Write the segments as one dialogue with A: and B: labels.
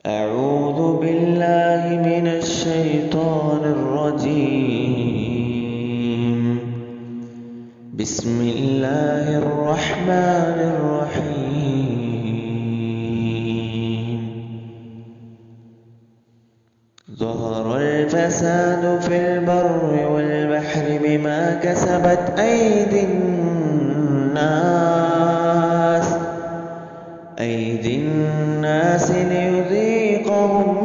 A: أعوذ بالله من الشيطان الرجيم. بسم الله الرحمن الرحيم. ظهر الفساد في البر والبحر بما كسبت أيدي الناس ليذيقهم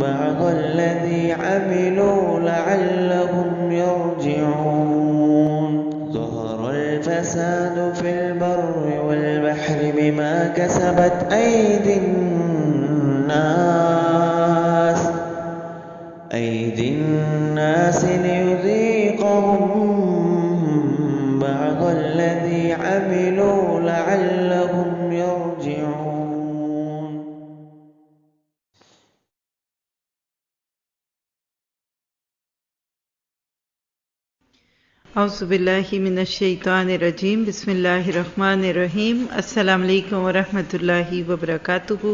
A: بعض الذي عملوا لعلهم يرجعون. ظهر الفساد في البر والبحر بما كسبت أيدي الناس ليذيقهم بعض الذي عملوا لعلهم يرجعون.
B: اعوذ باللہ من الشیطان الرجیم. بسم اللہ الرحمن الرحیم. السلام علیکم ورحمۃ اللہ وبرکاتہ.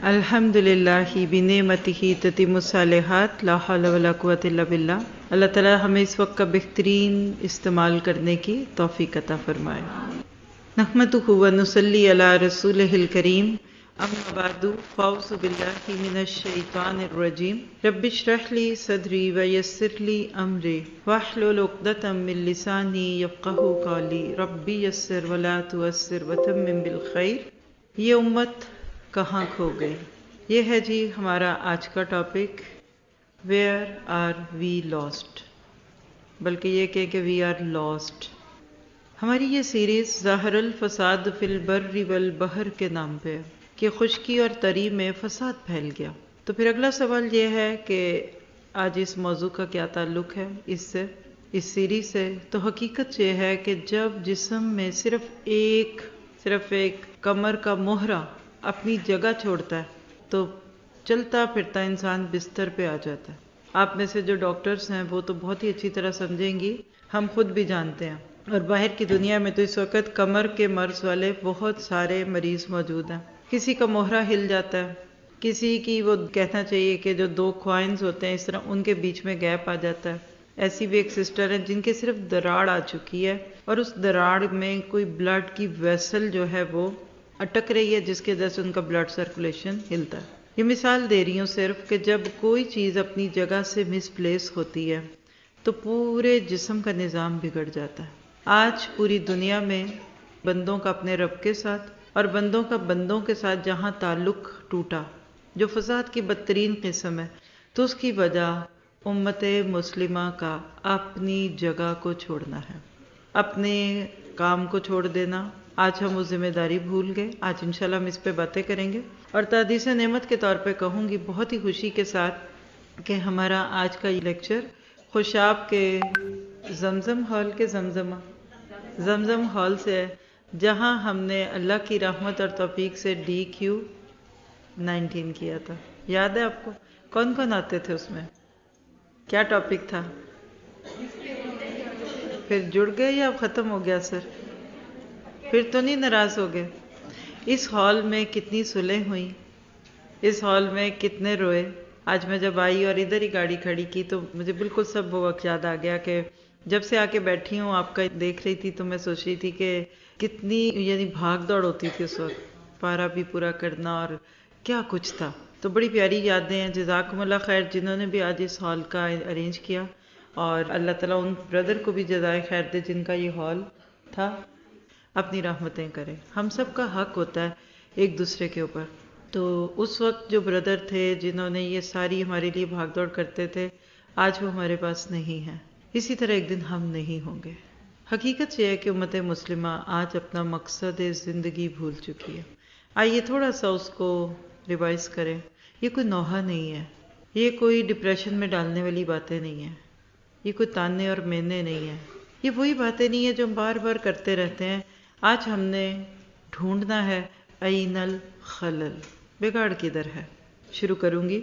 B: الحمد للہ بنعمتہ تتم الصالحات. لا حول ولا قوۃ الا باللہ. اللہ تعالی ہمیں اس وقت کا بہترین استعمال کرنے کی توفیق عطا فرمائے. نحمدہ ونصلی علی رسولہ الکریم. اما بعد فاعوذ باللہ من الشیطان الرجیم. رب اشرح لی صدری ویسر لی امری واحلل عقدۃ من لسانی یفقہوا قولی. رب یسر ولا تعسر وتمم بالخیر. یہ امت کہاں کھو گئی؟ یہ ہے جی ہمارا آج کا topic. Where are we lost, بلکہ یہ کہ وی آر لاسٹ. ہماری یہ سیریز ظاہر الفساد فی البر والبحر کے نام پہ ہے کہ خشکی اور تری میں فساد پھیل گیا. تو پھر اگلا سوال یہ ہے کہ آج اس موضوع کا کیا تعلق ہے اس سیریز سے. تو حقیقت یہ ہے کہ جب جسم میں صرف ایک کمر کا مہرہ اپنی جگہ چھوڑتا ہے تو چلتا پھرتا انسان بستر پہ آ جاتا ہے. آپ میں سے جو ڈاکٹرز ہیں وہ تو بہت ہی اچھی طرح سمجھیں گی، ہم خود بھی جانتے ہیں. اور باہر کی دنیا میں تو اس وقت کمر کے مرض والے بہت سارے مریض موجود ہیں. کسی کا مہرہ ہل جاتا ہے، کسی کی وہ کہنا چاہیے کہ جو 2 کوائنز ہوتے ہیں اس طرح ان کے بیچ میں گیپ آ جاتا ہے. ایسی بھی ایک سسٹر ہیں جن کے صرف دراڑ آ چکی ہے اور اس دراڑ میں کوئی بلڈ کی ویسل جو ہے وہ اٹک رہی ہے جس کی وجہ سے ان کا بلڈ سرکولیشن ہلتا ہے. یہ مثال دے رہی ہوں صرف کہ جب کوئی چیز اپنی جگہ سے مس پلیس ہوتی ہے تو پورے جسم کا نظام بگڑ جاتا ہے. آج پوری دنیا میں بندوں کا اپنے رب کے ساتھ اور بندوں کا بندوں کے ساتھ جہاں تعلق ٹوٹا، جو فساد کی بدترین قسم ہے، تو اس کی وجہ امت مسلمہ کا اپنی جگہ کو چھوڑنا ہے، اپنے کام کو چھوڑ دینا. آج ہم وہ ذمہ داری بھول گئے. آج انشاءاللہ ہم اس پہ باتیں کریں گے اور تحدیث نعمت کے طور پہ کہوں گی بہت ہی خوشی کے ساتھ کہ ہمارا آج کا یہ لیکچر خوشاب کے زمزم ہال سے ہے، جہاں ہم نے اللہ کی رحمت اور توفیق سے DQ19 کیا تھا. یاد ہے آپ کو؟ کون کون آتے تھے اس میں؟ کیا ٹاپک تھا؟ پھر جڑ گئے یا ختم ہو گیا سر؟ پھر تو نہیں ناراض ہو گئے؟ اس ہال میں کتنی صلحیں ہوئیں، اس ہال میں کتنے روئے. آج میں جب آئی اور ادھر ہی گاڑی کھڑی کی تو مجھے بالکل سب وہ وقت یاد آ گیا کہ جب سے آ کے بیٹھی ہوں آپ کا دیکھ رہی تھی تو میں سوچ رہی تھی کہ کتنی بھاگ دوڑ ہوتی تھی اس وقت، پارا بھی پورا کرنا اور کیا کچھ تھا. تو بڑی پیاری یادیں ہیں. جزاکم اللہ خیر جنہوں نے بھی آج اس ہال کا ارینج کیا، اور اللہ تعالیٰ ان بردر کو بھی جزائے خیر دے جن کا یہ ہال تھا. اپنی رحمتیں کرے. ہم سب کا حق ہوتا ہے ایک دوسرے کے اوپر. تو اس وقت جو بردر تھے جنہوں نے یہ ساری ہمارے لیے بھاگ دوڑ کرتے تھے، آج وہ ہمارے پاس نہیں ہیں. اسی طرح ایک دن ہم نہیں ہوں گے. حقیقت یہ ہے کہ امت مسلمہ آج اپنا مقصد زندگی بھول چکی ہے. آئیے تھوڑا سا اس کو ریوائز کریں. یہ کوئی نوحہ نہیں ہے، یہ کوئی ڈپریشن میں ڈالنے والی باتیں نہیں ہیں، یہ کوئی تانے اور مینے نہیں ہیں، یہ وہی باتیں نہیں ہیں جو ہم بار بار کرتے رہتے ہیں. آج ہم نے ڈھونڈنا ہے این الخلل، بگاڑ کدھر ہے. شروع کروں گی.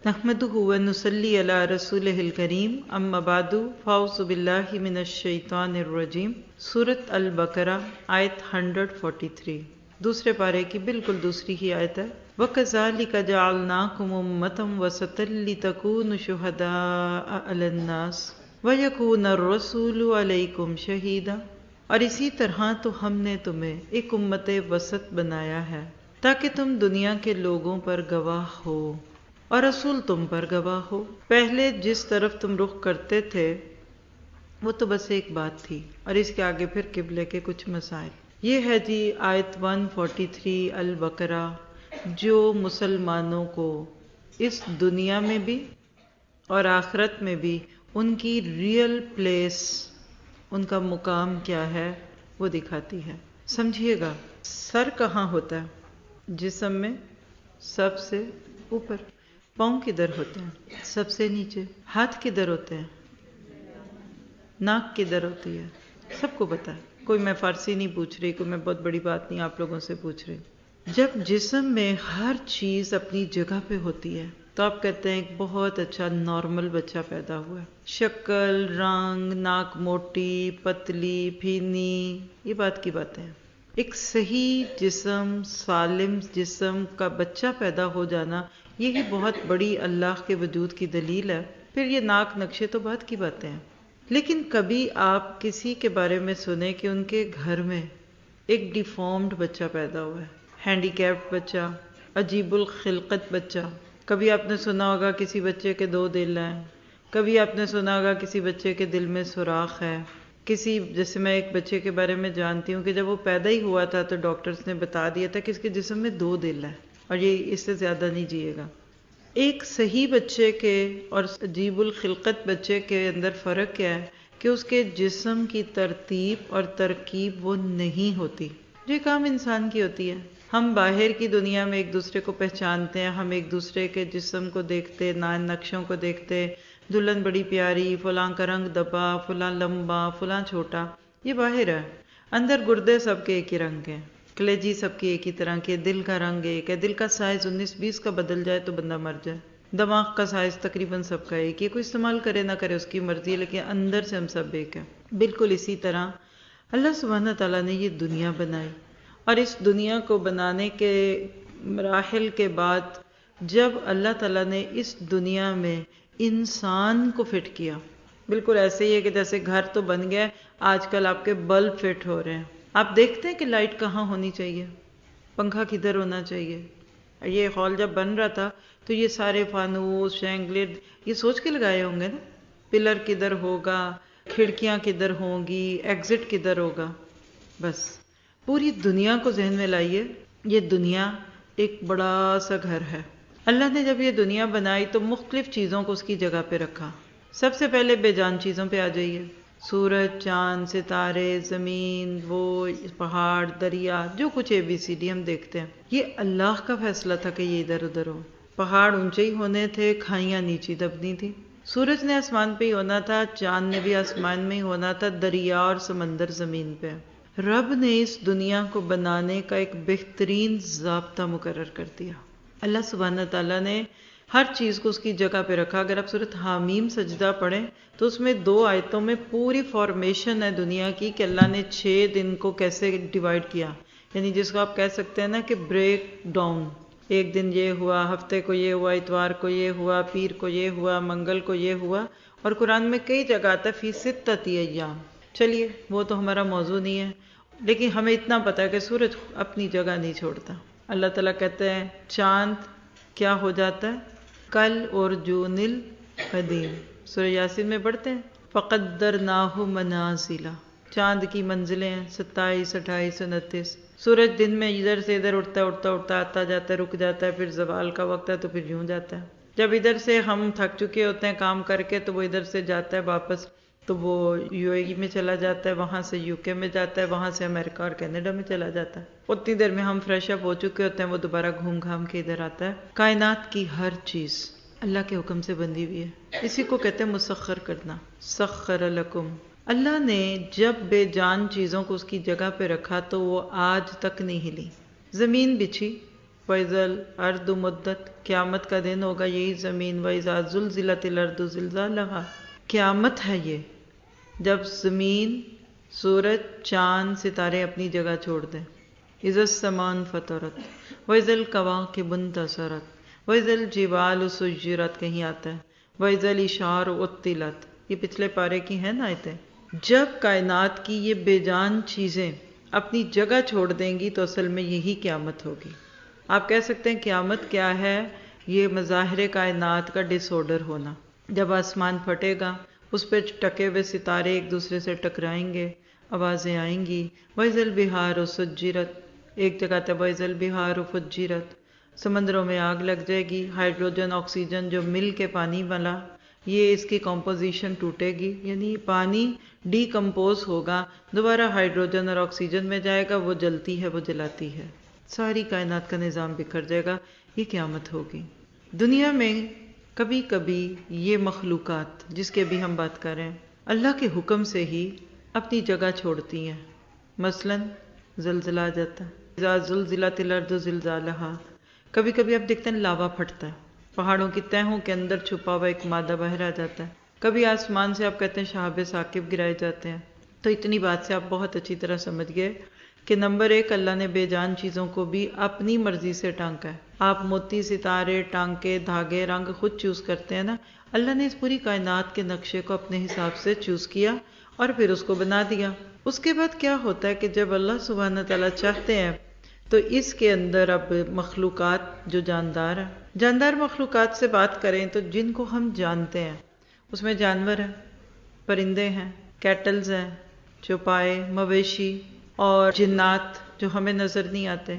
B: نحمدہ و نصلی علی رسولہ الکریم، اما بعد، فاعوذ باللہ من الشیطان الرجیم۔ سورۃ البقرہ آیت 143، دوسرے پارے کی بالکل دوسری ہی آیت ہے۔ وَكَذَلِكَ جَعَلْنَاكُمْ أُمَّةً وَسَطًا لِتَكُونُوا شُهَدَاءَ عَلَى النَّاسِ وَيَكُونَ الرَّسُولُ عَلَيْكُمْ شَهِيدًا، اور اسی طرح تو ہم نے تمہیں ایک امت وسط بنایا ہے تاکہ تم دنیا کے لوگوں پر گواہ ہو اور رسول تم پر گواہ ہو۔ پہلے جس طرف تم رخ کرتے تھے وہ تو بس ایک بات تھی، اور اس کے آگے پھر قبلے کے کچھ مسائل۔ یہ ہے جی آیت 143 البقرہ، جو مسلمانوں کو اس دنیا میں بھی اور آخرت میں بھی ان کی ریئل پلیس، ان کا مقام کیا ہے وہ دکھاتی ہے۔ سمجھیے گا، سر کہاں ہوتا ہے جسم میں؟ سب سے اوپر۔ پاؤں کدھر ہوتے ہیں؟ سب سے نیچے۔ ہاتھ کدھر ہوتے ہیں؟ ناک کدھر ہوتی ہے؟ سب کو پتا ہے۔ کوئی میں فارسی نہیں پوچھ رہی، کوئی میں بہت بڑی بات نہیں آپ لوگوں سے پوچھ رہی۔ جب جسم میں ہر چیز اپنی جگہ پہ ہوتی ہے تو آپ کہتے ہیں ایک بہت اچھا نارمل بچہ پیدا ہوا ہے۔ شکل، رنگ، ناک موٹی، پتلی، پھینی، یہ بات کی باتیں ہیں۔ ایک صحیح جسم، سالم جسم کا بچہ پیدا ہو جانا، یہی بہت بڑی اللہ کے وجود کی دلیل ہے۔ پھر یہ ناک نقشے تو بات کی باتیں ہیں، لیکن کبھی آپ کسی کے بارے میں سنیں کہ ان کے گھر میں ایک ڈیفارمڈ بچہ پیدا ہوا ہے، ہینڈی کیپڈ بچہ، عجیب الخلقت بچہ۔ کبھی آپ نے سنا ہوگا کسی بچے کے 2 دل ہیں، کبھی آپ نے سنا ہوگا کسی بچے کے دل میں سوراخ ہے۔ جیسے میں ایک بچے کے بارے میں جانتی ہوں کہ جب وہ پیدا ہی ہوا تھا تو ڈاکٹرز نے بتا دیا تھا کہ اس کے جسم میں 2 دل ہیں اور یہ اس سے زیادہ نہیں جیے گا۔ ایک صحیح بچے کے اور عجیب الخلقت بچے کے اندر فرق کیا ہے کہ اس کے جسم کی ترتیب اور ترکیب وہ نہیں ہوتی جو ایک عام انسان کی ہوتی ہے۔ ہم باہر کی دنیا میں ایک دوسرے کو پہچانتے ہیں، ہم ایک دوسرے کے جسم کو دیکھتے، نقشوں کو دیکھتے، دلہن بڑی پیاری، فلاں کا رنگ دبا، فلاں لمبا، فلاں چھوٹا، یہ باہر ہے۔ اندر گردے سب کے ایک ہی رنگ کے، کلیجی سب کی ایک ہی طرح کے، دل کا رنگ ایک ہے۔ دل کا سائز 19-20 کا بدل جائے تو بندہ مر جائے۔ دماغ کا سائز تقریباً سب کا ایک ہے، کوئی استعمال کرے نہ کرے اس کی مرضی ہے، لیکن اندر سے ہم سب ایک ہیں۔ بالکل اسی طرح اللہ سبحانہ تعالیٰ نے یہ دنیا بنائی، اور اس دنیا کو بنانے کے مراحل کے بعد جب اللہ تعالیٰ نے اس دنیا میں انسان کو فٹ کیا، بالکل ایسے ہی ہے کہ جیسے گھر تو بن گیا، آج کل آپ کے بلب فٹ ہو رہے ہیں۔ آپ دیکھتے ہیں کہ لائٹ کہاں ہونی چاہیے، پنکھا کدھر ہونا چاہیے۔ یہ ہال جب بن رہا تھا تو یہ سارے فانوس، شینگلر، یہ سوچ کے لگائے ہوں گے نا، پلر کدھر ہوگا، کھڑکیاں کدھر ہوں گی، ایگزٹ کدھر ہوگا۔ بس پوری دنیا کو ذہن میں لائیے، یہ دنیا ایک بڑا سا گھر ہے۔ اللہ نے جب یہ دنیا بنائی تو مختلف چیزوں کو اس کی جگہ پہ رکھا۔ سب سے پہلے بے جان چیزوں پہ آ جائیے، سورج، چاند، ستارے، زمین، وہ پہاڑ، دریا، جو کچھ ABCD ہم دیکھتے ہیں، یہ اللہ کا فیصلہ تھا کہ یہ ادھر ادھر ہو۔ پہاڑ اونچے ہی ہونے تھے، کھائیاں نیچی دبنی تھی۔ سورج نے آسمان پہ ہی ہونا تھا، چاند نے بھی آسمان میں ہی ہونا تھا، دریا اور سمندر زمین پہ۔ رب نے اس دنیا کو بنانے کا ایک بہترین ضابطہ مقرر کر دیا۔ اللہ سبحانہ تعالیٰ نے ہر چیز کو اس کی جگہ پہ رکھا۔ اگر آپ سورۃ حامیم سجدہ پڑھیں تو اس میں 2 آیتوں میں پوری فارمیشن ہے دنیا کی کہ اللہ نے 6 دن کو کیسے ڈیوائیڈ کیا، یعنی جس کو آپ کہہ سکتے ہیں نا کہ بریک ڈاؤن۔ ایک دن یہ ہوا، ہفتے کو یہ ہوا، اتوار کو یہ ہوا، پیر کو یہ ہوا، منگل کو یہ ہوا، اور قرآن میں کئی جگہ آتا ہے فی 6 ایام۔ چلیے وہ تو ہمارا موضوع نہیں ہے، لیکن ہمیں اتنا پتا ہے کہ سورج اپنی جگہ نہیں چھوڑتا۔ اللہ تعالیٰ کہتے ہیں چاند کیا ہو جاتا ہے؟ کل ارجون القدیم، سورہ یاسین میں پڑھتے ہیں فقدرناہ منازل، چاند کی منزلیں ہیں 27، 28، 29۔ سورج دن میں ادھر سے ادھر اٹھتا اٹھتا آتا جاتا ہے، رک جاتا ہے، پھر زوال کا وقت ہے تو پھر یوں جاتا ہے۔ جب ادھر سے ہم تھک چکے ہوتے ہیں کام کر کے تو وہ ادھر سے جاتا ہے واپس، تو وہ UAE میں چلا جاتا ہے، وہاں سے UK میں جاتا ہے، وہاں سے امریکہ اور کینیڈا میں چلا جاتا ہے۔ اتنی دیر میں ہم فریش اپ ہو چکے ہوتے ہیں، وہ دوبارہ گھوم گھام کے ادھر آتا ہے۔ کائنات کی ہر چیز اللہ کے حکم سے بندھی ہوئی ہے، اسی کو کہتے ہیں مسخر کرنا۔ سخر لکم، اللہ نے جب بے جان چیزوں کو اس کی جگہ پہ رکھا تو وہ آج تک نہیں ہلی۔ زمین بچھی، وَإِذَا الْأَرْضُ مُدَّتْ، قیامت کا دن ہوگا یہی زمین، وَإِذَا زُلْزِلَتِ الْأَرْضُ زِلْزَالَهَا، قیامت ہے یہ جب زمین، سورج، چاند، ستارے اپنی جگہ چھوڑ دیں۔ اِذَا السَّمَاءُ انفطرت وَإِذَا الْكَوَاكِبُ انتثرت وَإِذَا الْجِبَالُ سُيِّرَتْ، کہیں آتا ہے وَإِذَا الْعِشَارُ عُطِّلَتْ، یہ پچھلے پارے کی ہیں نا آیتیں۔ جب کائنات کی یہ بے جان چیزیں اپنی جگہ چھوڑ دیں گی تو اصل میں یہی قیامت ہوگی۔ آپ کہہ سکتے ہیں قیامت کیا ہے؟ یہ مظاہر کائنات کا ڈس آرڈر ہونا۔ جب آسمان پھٹے گا، اس پہ ٹکے ہوئے ستارے ایک دوسرے سے ٹکرائیں گے، آوازیں آئیں گی۔ وَإِذَا الْبِحَارُ سُجِّرَتْ، ایک جگہ تھا وَإِذَا الْبِحَارُ فُجِّرَتْ، سمندروں میں آگ لگ جائے گی، ہائیڈروجن آکسیجن جو مل کے پانی بنا، یہ اس کی کمپوزیشن ٹوٹے گی، یعنی پانی ڈی کمپوز ہوگا، دوبارہ ہائیڈروجن اور آکسیجن میں جائے گا، وہ جلتی ہے، وہ جلاتی ہے، ساری کائنات کا نظام بکھر جائے گا، یہ قیامت ہوگی۔ دنیا میں کبھی کبھی یہ مخلوقات جس کے بھی ہم بات کر رہے ہیں اللہ کے حکم سے ہی اپنی جگہ چھوڑتی ہیں۔ مثلاً زلزلہ آ جاتا ہے، اذا زلزلت الارض زلزالہا، کبھی کبھی آپ دیکھتے ہیں لاوا پھٹتا ہے، پہاڑوں کی تہوں کے اندر چھپا ہوا ایک مادہ باہر آ جاتا ہے، کبھی آسمان سے آپ کہتے ہیں شہاب ثاقب گرائے جاتے ہیں۔ تو اتنی بات سے آپ بہت اچھی طرح سمجھ گئے کہ نمبر ایک، اللہ نے بے جان چیزوں کو بھی اپنی مرضی سے ٹانکا ہے۔ آپ موتی، ستارے، ٹانکے، دھاگے، رنگ خود چوز کرتے ہیں نا، اللہ نے اس پوری کائنات کے نقشے کو اپنے حساب سے چوز کیا اور پھر اس کو بنا دیا۔ اس کے بعد کیا ہوتا ہے کہ جب اللہ سبحانہ تعالیٰ چاہتے ہیں تو اس کے اندر اب مخلوقات جو جاندار ہیں، جاندار مخلوقات سے بات کریں تو جن کو ہم جانتے ہیں اس میں جانور ہیں، پرندے ہیں، کیٹلز ہیں، چوپائے، مویشی اور جنات جو ہمیں نظر نہیں آتے۔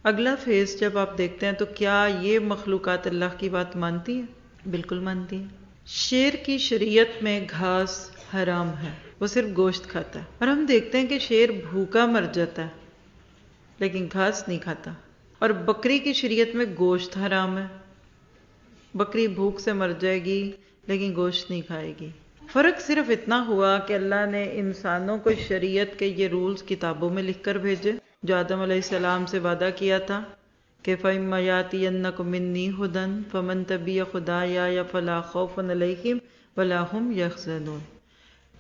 B: اگلا فیز جب آپ دیکھتے ہیں تو کیا یہ مخلوقات اللہ کی بات مانتی ہیں؟ بالکل مانتی ہیں۔ شیر کی شریعت میں گھاس حرام ہے، وہ صرف گوشت کھاتا ہے، اور ہم دیکھتے ہیں کہ شیر بھوکا مر جاتا ہے لیکن گھاس نہیں کھاتا۔ اور بکری کی شریعت میں گوشت حرام ہے، بکری بھوک سے مر جائے گی لیکن گوشت نہیں کھائے گی۔ فرق صرف اتنا ہوا کہ اللہ نے انسانوں کو شریعت کے یہ رولز کتابوں میں لکھ کر بھیجے، جو آدم علیہ السلام سے وعدہ کیا تھا کہ فَإِمَّا يَأْتِيَنَّكُم مِّنِّي هُدًى فَمَن تَبِعَ هُدَايَ فَلَا خَوْفٌ عَلَيْهِمْ وَلَا هُمْ يَحْزَنُونَ۔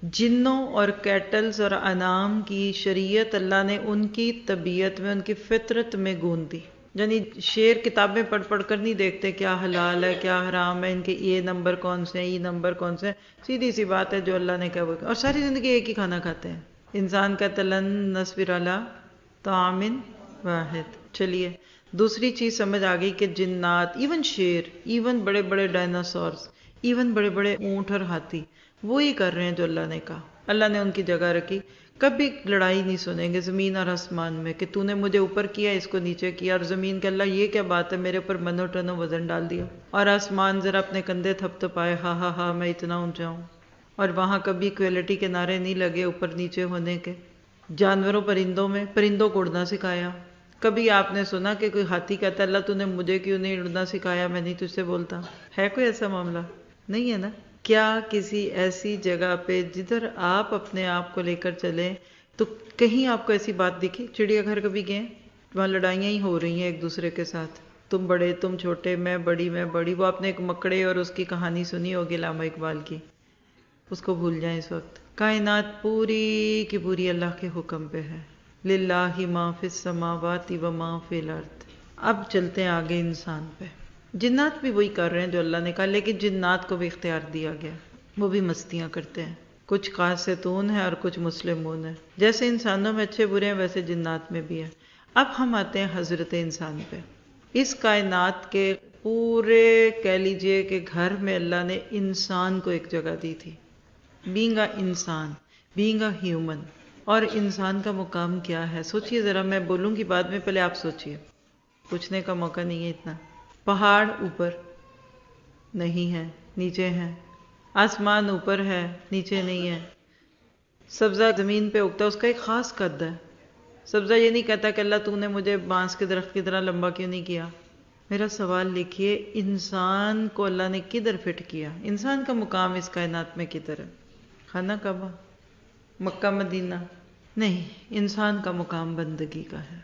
B: جنوں اور کیٹلز اور انعام کی شریعت اللہ نے ان کی طبیعت میں، ان کی فطرت میں گون دی۔ یعنی شیر کتابیں پڑھ پڑھ کر نہیں دیکھتے کیا حلال ہے کیا حرام ہے، ان کے یہ نمبر کون سے ہیں، یہ نمبر کون سے ہیں، سیدھی سی بات ہے جو اللہ نے کہا وہ، اور ساری زندگی ایک ہی کھانا کھاتے ہیں۔ انسان کا لن نصبر علی طعام واحد۔ چلیے دوسری چیز سمجھ آ گئی کہ جنات، ایون شیر، ایون بڑے بڑے ڈائناسورز، ایون بڑے بڑے اونٹ اور ہاتھی وہی کر رہے ہیں جو اللہ نے کہا۔ اللہ نے ان کی جگہ رکھی، کبھی لڑائی نہیں سنیں گے زمین اور آسمان میں کہ تو نے مجھے اوپر کیا اس کو نیچے کیا، اور زمین کہ اللہ یہ کیا بات ہے میرے اوپر منو ٹنو وزن ڈال دیا، اور آسمان ذرا اپنے کندھے تھپ تھپائے، ہاں ہاں ہاں میں اتنا اونچا ہوں، اور وہاں کبھی ایکویلٹی کے نعرے نہیں لگے اوپر نیچے ہونے کے۔ جانوروں پرندوں میں پرندوں کو اڑنا سکھایا، کبھی آپ نے سنا کہ کوئی ہاتھی کہتا اللہ تو نے مجھے کیوں نہیں اڑنا سکھایا، میں نہیں تجھ سے بولتا؟ ہے کوئی ایسا معاملہ؟ نہیں ہے نا۔ کیا کسی ایسی جگہ پہ جدھر آپ اپنے آپ کو لے کر چلیں تو کہیں آپ کو ایسی بات دکھی؟ چڑیا گھر کبھی گئے؟ وہاں لڑائیاں ہی ہو رہی ہیں ایک دوسرے کے ساتھ، تم بڑے تم چھوٹے، میں بڑی میں بڑی۔ وہ آپ نے ایک مکڑے اور اس کی کہانی سنی ہوگی علامہ اقبال کی، اس کو بھول جائیں اس وقت۔ کائنات پوری کی پوری اللہ کے حکم پہ ہے، للہ ما فی السماوات و ما فی الارض۔ اب چلتے ہیں آگے انسان پہ۔ جنات بھی وہی کر رہے ہیں جو اللہ نے کہا، لیکن جنات کو بھی اختیار دیا گیا، وہ بھی مستیاں کرتے ہیں، کچھ قاسطون ہیں اور کچھ مسلمون ہیں۔ جیسے انسانوں میں اچھے برے ہیں ویسے جنات میں بھی ہیں۔ اب ہم آتے ہیں حضرت انسان پہ۔ اس کائنات کے پورے کہہ لیجئے کہ گھر میں اللہ نے انسان کو ایک جگہ دی تھی، بینگ اے انسان، بینگ اے ہیومن۔ اور انسان کا مقام کیا ہے؟ سوچئے ذرا، میں بولوں گی بعد میں، پہلے آپ سوچئے، پوچھنے کا موقع نہیں ہے اتنا۔ پہاڑ اوپر نہیں ہے، نیچے ہیں، آسمان اوپر ہے، نیچے نہیں ہے، سبزہ زمین پہ اگتا ہے، اس کا ایک خاص قد ہے۔ سبزہ یہ نہیں کہتا کہ اللہ تو نے مجھے بانس کے درخت کی طرح لمبا کیوں نہیں کیا۔ میرا سوال لکھیے، انسان کو اللہ نے کدھر فٹ کیا؟ انسان کا مقام اس کائنات میں کدھر ہے؟ خانہ کعبہ، مکہ مدینہ؟ نہیں، انسان کا مقام بندگی کا ہے،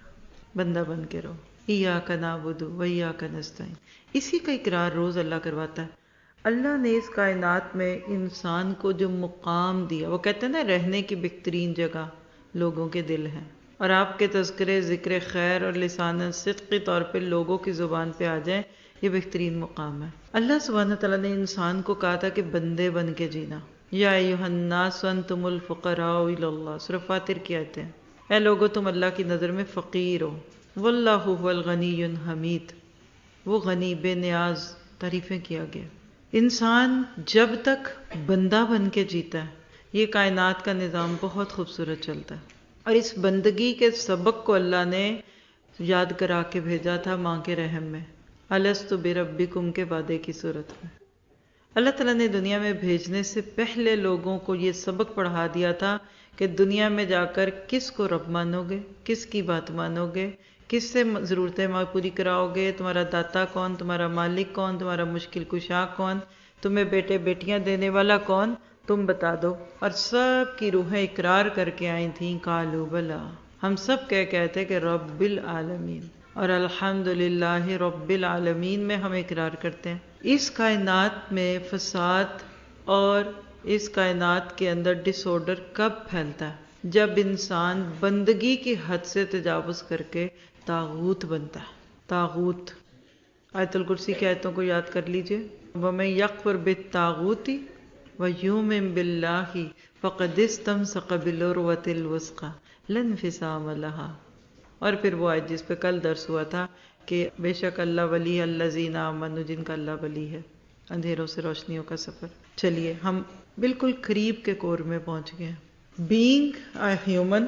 B: بندہ بن کے رہو۔ ایاک نعبد و ایاک نستعین۔ اسی کا اقرار روز اللہ کرواتا ہے۔ اللہ نے اس کائنات میں انسان کو جو مقام دیا، وہ کہتے ہیں نا رہنے کی بہترین جگہ لوگوں کے دل ہیں، اور آپ کے تذکرے ذکر خیر اور لسان صدق کے طور پہ لوگوں کی زبان پہ آ جائیں، یہ بہترین مقام ہے۔ اللہ سبحانہ تعالیٰ نے انسان کو کہا تھا کہ بندے بن کے جینا۔ یا ایھا الناس انتم الفقراء الی اللہ، سورہ فاطر کی آیتیں ہیں۔ اے لوگو تم اللہ کی نظر میں فقیر ہو، واللہ هو الغنی الحمید، وہ غنی بے نیاز، تعریفیں کیا گیا۔ انسان جب تک بندہ بن کے جیتا ہے، یہ کائنات کا نظام بہت خوبصورت چلتا ہے، اور اس بندگی کے سبق کو اللہ نے یاد کرا کے بھیجا تھا ماں کے رحم میں، الست بربکم کے وعدے کی صورت میں۔ اللہ تعالیٰ نے دنیا میں بھیجنے سے پہلے لوگوں کو یہ سبق پڑھا دیا تھا کہ دنیا میں جا کر کس کو رب مانو گے، کس کی بات مانو گے، کس سے ضرورتیں پوری کراؤ گے، تمہارا داتا کون، تمہارا مالک کون، تمہارا مشکل کشا کون، تمہیں بیٹے بیٹیاں دینے والا کون، تم بتا دو۔ اور سب کی روحیں اقرار کر کے آئی تھیں، قالوا بلا، ہم سب کہتے کہ رب العالمین، اور الحمدللہ رب العالمین میں ہم اقرار کرتے ہیں۔ اس کائنات میں فساد اور اس کائنات کے اندر ڈس آرڈر کب پھیلتا ہے؟ جب انسان بندگی کی حد سے تجاوز کر کے طاغوت بنتا ہے۔ طاغوت، آیت الکرسی کی آیتوں کو یاد کر لیجئے، وَمَن يَكْفُرْ بِالطَّاغُوتِ وَيُؤْمِن بِاللَّهِ فَقَدِ اسْتَمْسَكَ بِالْعُرْوَةِ الْوُثْقَىٰ لَا انفصام لَهَا۔ اور پھر وہ آیت جس پہ کل درس ہوا تھا کہ بے شک اللہ ولی الذین آمنوا، جن کا اللہ ولی ہے، اندھیروں سے روشنیوں کا سفر۔ چلیے ہم بالکل قریب کے کور میں پہنچ گئے ہیں۔ بینگ اے ہیومن،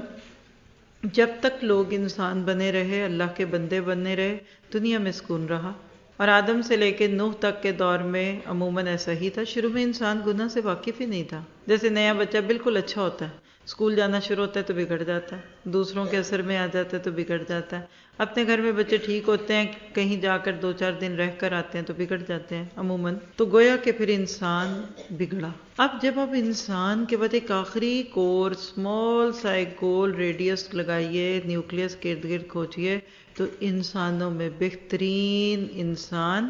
B: جب تک لوگ انسان بنے رہے، اللہ کے بندے بنے رہے، دنیا میں سکون رہا۔ اور آدم سے لے کے نوح تک کے دور میں عموماً ایسا ہی تھا۔ شروع میں انسان گناہ سے واقف ہی نہیں تھا۔ جیسے نیا بچہ بالکل اچھا ہوتا ہے، اسکول جانا شروع ہوتا ہے تو بگڑ جاتا ہے، دوسروں کے اثر میں آ جاتا ہے تو بگڑ جاتا ہے۔ اپنے گھر میں بچے ٹھیک ہوتے ہیں، کہیں جا کر 2-4 دن رہ کر آتے ہیں تو بگڑ جاتے ہیں عموماً۔ تو گویا کہ پھر انسان بگڑا۔ اب جب آپ انسان کے بعد ایک آخری کور، اسمال سا ایک گول ریڈیس لگائیے، نیوکلیس کے ارد گرد کھوجیے، تو انسانوں میں بہترین انسان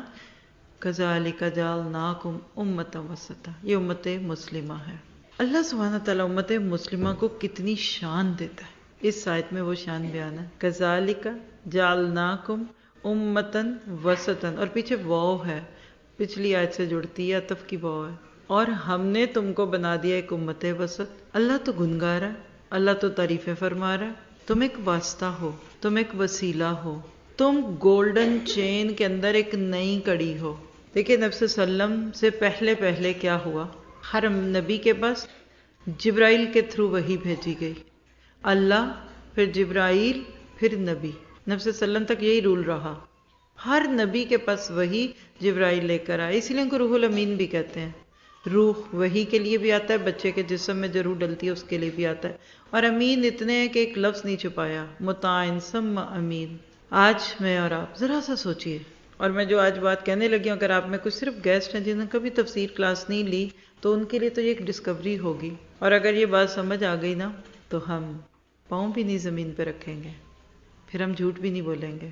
B: کذالک جعلناکم امۃ وسطا، یہ امت مسلمہ ہے۔ اللہ سبحانہ تعالیٰ امت مسلمہ کو کتنی شان دیتا ہے، اس آیت میں وہ شان بیان ہے۔ کذالک جعلناکم امۃ وسطا، اور پیچھے واو ہے، پچھلی آیت سے جڑتی ہے، عطف کی واو ہے، اور ہم نے تم کو بنا دیا ایک امت وسط۔ اللہ تو گنگار ہے، اللہ تو تعریفیں فرما رہا ہے، تم ایک واسطہ ہو، تم ایک وسیلہ ہو، تم گولڈن چین کے اندر ایک نئی کڑی ہو۔ دیکھیں نبی صلی اللہ علیہ وسلم سے پہلے کیا ہوا؟ ہر نبی کے پاس جبرائیل کے تھرو وحی بھیجی گئی، اللہ، پھر جبرائیل، پھر نبی۔ نبی صلی اللہ علیہ وسلم تک یہی رول رہا، ہر نبی کے پاس وحی جبرائیل لے کر آئے، اسی لیے ان کو روح الامین بھی کہتے ہیں۔ روح وحی کے لیے بھی آتا ہے، بچے کے جسم میں جو روح ڈلتی ہے اس کے لیے بھی آتا ہے، اور امین اتنے ہیں کہ ایک لفظ نہیں چھپایا، مطاع ثم امین۔ آج میں اور آپ ذرا سا سوچئے، اور میں جو آج بات کہنے لگی ہوں، اگر آپ میں کچھ صرف گیسٹ ہیں جنہوں نے کبھی تفسیر کلاس نہیں لی تو ان کے لیے تو یہ ایک ڈسکوری ہوگی، اور اگر یہ بات سمجھ آ گئی نا تو ہم پاؤں بھی نہیں زمین پہ رکھیں گے، پھر ہم جھوٹ بھی نہیں بولیں گے،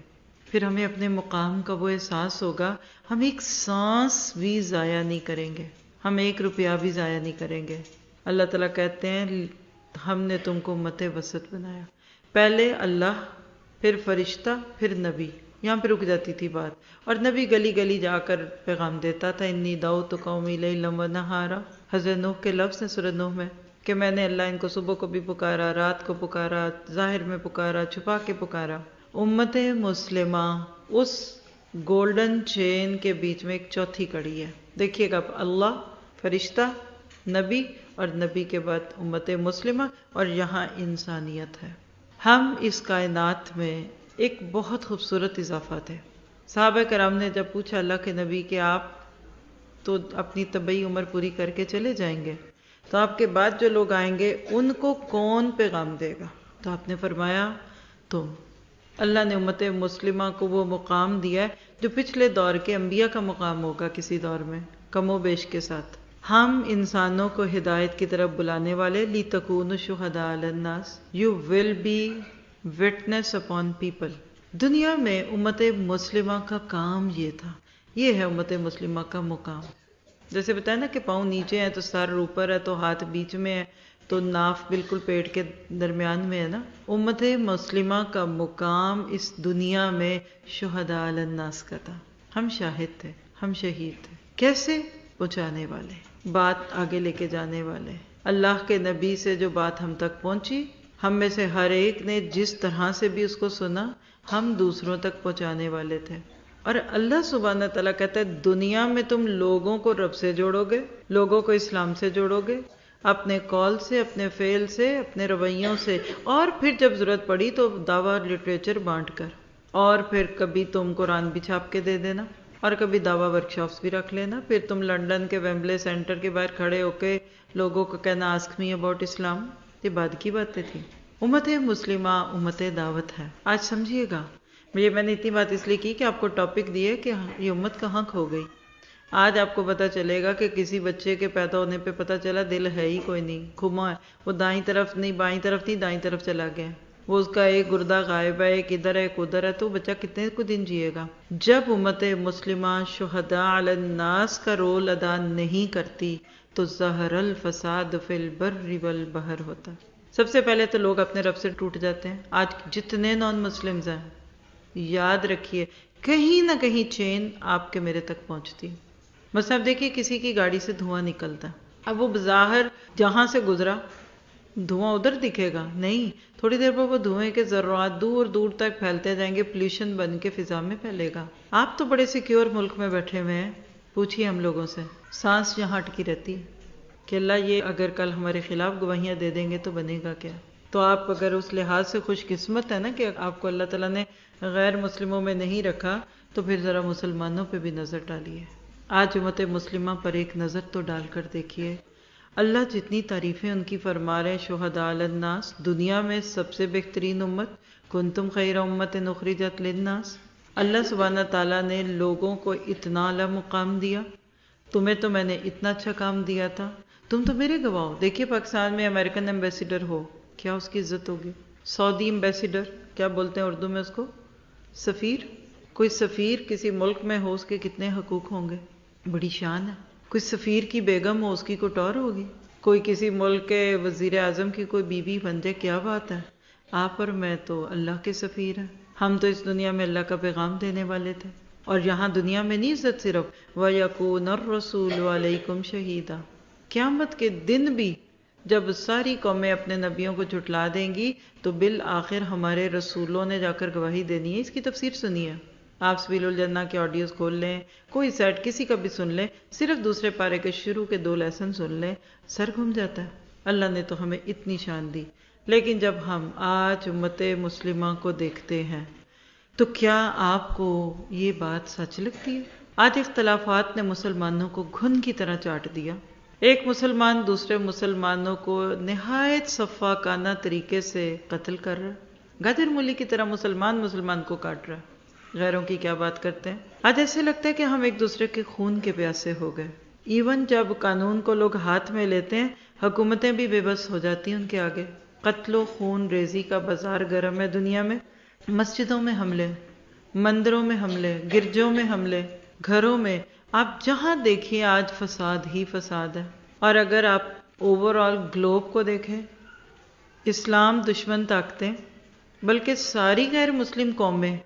B: پھر ہمیں اپنے مقام کا وہ احساس ہوگا، ہم ایک سانس بھی ضائع نہیں کریں گے، ہم 1 روپیہ بھی ضائع نہیں کریں گے۔ اللہ تعالیٰ کہتے ہیں ہم نے تم کو امت وسط بنایا، پہلے اللہ، پھر فرشتہ، پھر نبی، یہاں پہ رک جاتی تھی بات، اور نبی گلی گلی جا کر پیغام دیتا تھا، انی دعوت قومی لیلا و نہارا، حضرت نوح کے لفظ ہیں سورۃ نوح میں کہ میں نے اللہ ان کو صبح کو بھی پکارا، رات کو پکارا، ظاہر میں پکارا، چھپا کے پکارا۔ امت مسلمہ اس گولڈن چین کے بیچ میں ایک چوتھی کڑی ہے، دیکھیے گا، اللہ، فرشتہ، نبی، اور نبی کے بعد امت مسلمہ، اور یہاں انسانیت ہے۔ ہم اس کائنات میں ایک بہت خوبصورت اضافہ تھے۔ صحابہ کرام نے جب پوچھا اللہ کے نبی کہ آپ تو اپنی طبعی عمر پوری کر کے چلے جائیں گے، تو آپ کے بعد جو لوگ آئیں گے ان کو کون پیغام دے گا؟ تو آپ نے فرمایا تم۔ اللہ نے امت مسلمہ کو وہ مقام دیا ہے جو پچھلے دور کے انبیاء کا مقام ہوگا کسی دور میں، کم و بیش کے ساتھ۔ ہم انسانوں کو ہدایت کی طرف بلانے والے، لِتَكُونُوا شُهَدَاءَ عَلَى النَّاسِ، You will be witness upon people۔ دنیا میں امت مسلمہ کا کام یہ تھا، یہ ہے امت مسلمہ کا مقام. جیسے بتایا نا کہ پاؤں نیچے ہیں تو سر اوپر ہے تو ہاتھ بیچ میں ہے تو ناف بالکل پیٹ کے درمیان میں ہے نا. امت مسلمہ کا مقام اس دنیا میں شہداء علی الناس کا تھا. ہم شاہد تھے، ہم شہید تھے. کیسے؟ پہنچانے والے، بات آگے لے کے جانے والے. اللہ کے نبی سے جو بات ہم تک پہنچی، ہم میں سے ہر ایک نے جس طرح سے بھی اس کو سنا، ہم دوسروں تک پہنچانے والے تھے. اور اللہ سبحانہ تعالیٰ کہتا ہے دنیا میں تم لوگوں کو رب سے جوڑو گے، لوگوں کو اسلام سے جوڑو گے، اپنے قول سے، اپنے فعل سے، اپنے رویوں سے، اور پھر جب ضرورت پڑی تو دعویٰ لٹریچر بانٹ کر، اور پھر کبھی تم قرآن بھی چھاپ کے دے دینا، اور کبھی دعویٰ ورکشاپس بھی رکھ لینا. پھر تم لنڈن کے ویمبلے سینٹر کے باہر کھڑے ہو کے لوگوں کو کہنا آسک می اباؤٹ اسلام. یہ بعد کی باتیں تھیں. امت مسلمہ امت دعوت ہے. آج سمجھیے گا، میں نے اتنی بات اس لیے کی کہ آپ کو ٹاپک دیے کہ یہ امت کہاں کھو گئی. آج آپ کو پتا چلے گا کہ کسی بچے کے پیدا ہونے پہ پتا چلا دل ہے ہی کوئی نہیں، گھما ہے، وہ دائیں طرف نہیں، بائیں طرف نہیں، دائیں طرف چلا گیا. وہ اس کا ایک گردہ غائب ہے، ایک ادھر ہے، ایک ادھر ہے، تو بچہ کتنے کو دن جیے گا. جب امت مسلمہ شہداء علی الناس کا رول ادا نہیں کرتی تو ظہر الفساد فی البر والبحر ہوتا. سب سے پہلے تو لوگ اپنے رب سے ٹوٹ جاتے ہیں. آج جتنے نان مسلمز ہیں، یاد رکھیے کہیں نہ کہیں چین آپ کے میرے تک پہنچتی. مثلا اب دیکھیے کسی کی گاڑی سے دھواں نکلتا، اب وہ بظاہر جہاں سے گزرا دھواں ادھر دکھے گا نہیں، تھوڑی دیر پر وہ دھوئیں کے ذرات دور دور تک پھیلتے جائیں گے، پولیوشن بن کے فضا میں پھیلے گا. آپ تو بڑے سیکیور ملک میں بیٹھے ہوئے ہیں، پوچھیے ہم لوگوں سے، سانس یہاں اٹکی رہتی ہے کہ اللہ یہ اگر کل ہمارے خلاف گواہیاں دے دیں گے تو بنے گا کیا. تو آپ اگر اس لحاظ سے خوش قسمت ہے نا کہ آپ کو اللہ تعالیٰ نے غیر مسلموں میں نہیں رکھا، تو پھر ذرا مسلمانوں پہ بھی نظر ڈالیے. آج امت مسلمہ پر ایک نظر تو ڈال کر دیکھیے. اللہ جتنی تعریفیں ان کی فرما رہے ہیں، شہداء علی الناس، دنیا میں سب سے بہترین امت، کنتم خیر امت اخرجت للناس. اللہ سبحانہ تعالیٰ نے لوگوں کو اتنا اعلیٰ مقام دیا. تمہیں تو میں نے اتنا اچھا کام دیا تھا، تم تو میرے گواہ ہو. دیکھیے پاکستان میں امریکن ایمبیسیڈر ہو، کیا اس کی عزت ہوگی؟ سعودی ایمبیسیڈر، کیا بولتے ہیں اردو میں اس کو؟ سفیر. کوئی سفیر کسی ملک میں ہو، اس کے کتنے حقوق ہوں گے؟ بڑی شان ہے. کوئی سفیر کی بیگم ہو، اس کی کوئی ٹور ہوگی. کوئی کسی ملک کے وزیر اعظم کی کوئی بیوی بن جائے، کیا بات ہے. آپ اور میں تو اللہ کے سفیر ہیں. ہم تو اس دنیا میں اللہ کا پیغام دینے والے تھے. اور یہاں دنیا میں نہیں عزت صرف، وَيَكُونَ الرَّسُولُ عَلَيْكُمْ شَهِيدًا. قیامت کے دن بھی جب ساری قومیں اپنے نبیوں کو جھٹلا دیں گی تو بالآخر ہمارے رسولوں نے جا کر گواہی دینی ہے. اس کی تفسیر سنیے آپ، سبیل الجنہ کے آڈیوز کھول لیں، کوئی سیٹ کسی کا بھی سن لیں، صرف دوسرے پارے کے شروع کے 2 لیسن سن لیں، سر گھوم جاتا ہے. اللہ نے تو ہمیں اتنی شان دی. لیکن جب ہم آج امت مسلمہ کو دیکھتے ہیں تو کیا آپ کو یہ بات سچ لگتی ہے؟ آج اختلافات نے مسلمانوں کو گھن کی طرح چاٹ دیا. ایک مسلمان دوسرے مسلمانوں کو نہایت صفاقانہ طریقے سے قتل کر رہا ہے. گاجر مولی کی طرح مسلمان کو کاٹ رہا ہے. غیروں کی کیا بات کرتے ہیں. آج ایسے لگتا ہے کہ ہم ایک دوسرے کے خون کے پیاسے ہو گئے. ایون جب قانون کو لوگ ہاتھ میں لیتے ہیں، حکومتیں بھی بے بس ہو جاتی ہیں ان کے آگے. قتل و خون ریزی کا بازار گرم ہے دنیا میں. مسجدوں میں حملے، مندروں میں حملے، گرجوں میں حملے، گھروں میں، آپ جہاں دیکھیے آج فساد ہی فساد ہے. اور اگر آپ اوور آل گلوب کو دیکھیں، اسلام دشمن طاقتیں بلکہ ساری غیر مسلم قومیں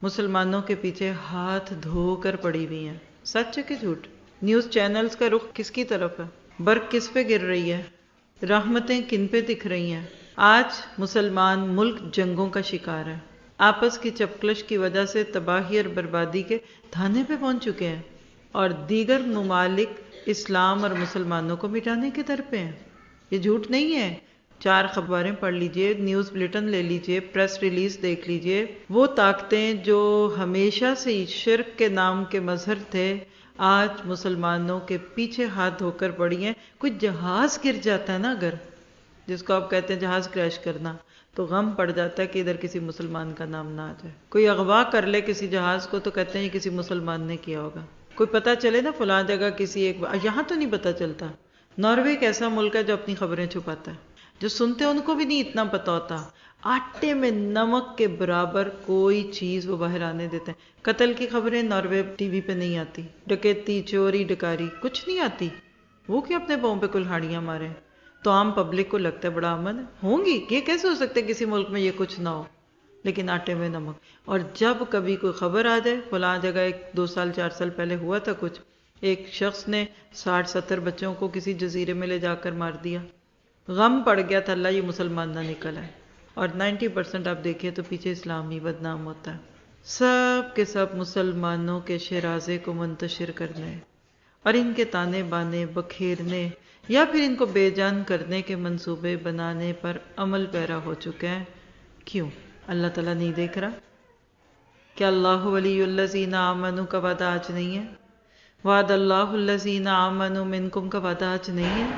B: مسلمانوں کے پیچھے ہاتھ دھو کر پڑی ہوئی ہیں. سچ ہے کہ جھوٹ؟ نیوز چینلز کا رخ کس کی طرف ہے؟ برق کس پہ گر رہی ہے؟ رحمتیں کن پہ دکھ رہی ہیں؟ آج مسلمان ملک جنگوں کا شکار ہے. آپس کی چپکلش کی وجہ سے تباہی اور بربادی کے دھانے پہ پہنچ چکے ہیں، اور دیگر ممالک اسلام اور مسلمانوں کو مٹانے کے در پہ ہیں. یہ جھوٹ نہیں ہے. 4 خبریں پڑھ لیجئے، نیوز بلیٹن لے لیجئے، پریس ریلیز دیکھ لیجئے. وہ طاقتیں جو ہمیشہ سے شرک کے نام کے مظہر تھے، آج مسلمانوں کے پیچھے ہاتھ دھو کر پڑی ہیں. کوئی جہاز گر جاتا ہے نا، اگر جس کو آپ کہتے ہیں جہاز کریش کرنا، تو غم پڑ جاتا ہے کہ ادھر کسی مسلمان کا نام نہ آ جائے. کوئی اغوا کر لے کسی جہاز کو تو کہتے ہیں یہ کسی مسلمان نے کیا ہوگا. کوئی پتہ چلے نا فلاں جگہ کسی ایک، یہاں تو نہیں پتہ چلتا. ناروے ایک ایسا ملک ہے جو اپنی خبریں چھپاتا ہے، جو سنتے ان کو بھی نہیں اتنا پتہ ہوتا. آٹے میں نمک کے برابر کوئی چیز وہ باہر آنے دیتے ہیں۔ قتل کی خبریں ناروے ٹی وی پہ نہیں آتی، ڈکیتی چوری ڈکاری کچھ نہیں آتی، وہ کیا اپنے پاؤں پہ کلہاڑیاں مارے؟ تو عام پبلک کو لگتا ہے بڑا امن ہوں گی، یہ کیسے ہو سکتا ہے کسی ملک میں یہ کچھ نہ ہو؟ لیکن آٹے میں نمک۔ اور جب کبھی کوئی خبر آ جائے فلاں جگہ 2 سال 4 سال پہلے ہوا تھا کچھ، ایک شخص نے 60-70 بچوں کو کسی جزیرے میں لے جا کر مار دیا، غم پڑ گیا تھا اللہ یہ مسلمان نہ نکل آئے، اور 90% آپ دیکھیں تو پیچھے اسلام ہی بدنام ہوتا ہے۔ سب کے سب مسلمانوں کے شیرازے کو منتشر کرنے اور ان کے تانے بانے بکھیرنے یا پھر ان کو بے جان کرنے کے منصوبے بنانے پر عمل پیرا ہو چکے ہیں۔ کیوں؟ اللہ تعالیٰ نہیں دیکھ رہا؟ کیا اللہ ولی الذین آمنوا کا وعدہ آج نہیں ہے؟ وعد اللہ الذین آمنوا منکم کا وعدہ آج نہیں ہے؟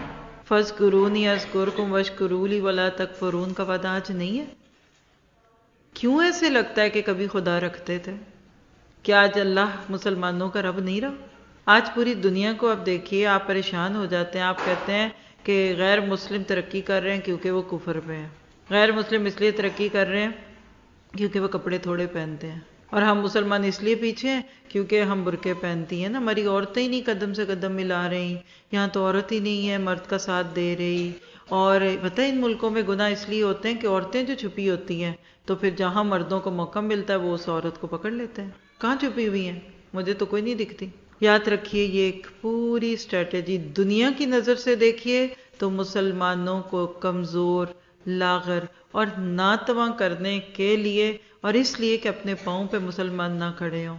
B: فاذکرونی اذکرکم واشکروا لی ولا تکفرون کا وعدہ آج نہیں ہے؟ کیوں ایسے لگتا ہے کہ کبھی خدا رکھتے تھے؟ کیا آج اللہ مسلمانوں کا رب نہیں رہا؟ آج پوری دنیا کو آپ دیکھیے، آپ پریشان ہو جاتے ہیں، آپ کہتے ہیں کہ غیر مسلم ترقی کر رہے ہیں کیونکہ وہ کفر پہ ہیں، غیر مسلم اس لیے ترقی کر رہے ہیں کیونکہ وہ کپڑے تھوڑے پہنتے ہیں، اور ہم مسلمان اس لیے پیچھے ہیں کیونکہ ہم برقعے پہنتی ہیں نا، ہماری عورتیں ہی نہیں قدم سے قدم ملا رہی، یہاں تو عورت ہی نہیں ہے مرد کا ساتھ دے رہی۔ اور پتہ ہے ان ملکوں میں گناہ اس لیے ہوتے ہیں کہ عورتیں جو چھپی ہوتی ہیں تو پھر جہاں مردوں کو موقع ملتا ہے وہ اس عورت کو پکڑ لیتے ہیں۔ کہاں چھپی ہوئی ہیں؟ مجھے تو کوئی نہیں دکھتی۔ یاد رکھیے یہ ایک پوری اسٹریٹجی دنیا کی نظر سے دیکھیے تو مسلمانوں کو کمزور، لاغر اور ناتواں کرنے کے لیے، اور اس لیے کہ اپنے پاؤں پہ مسلمان نہ کھڑے ہوں،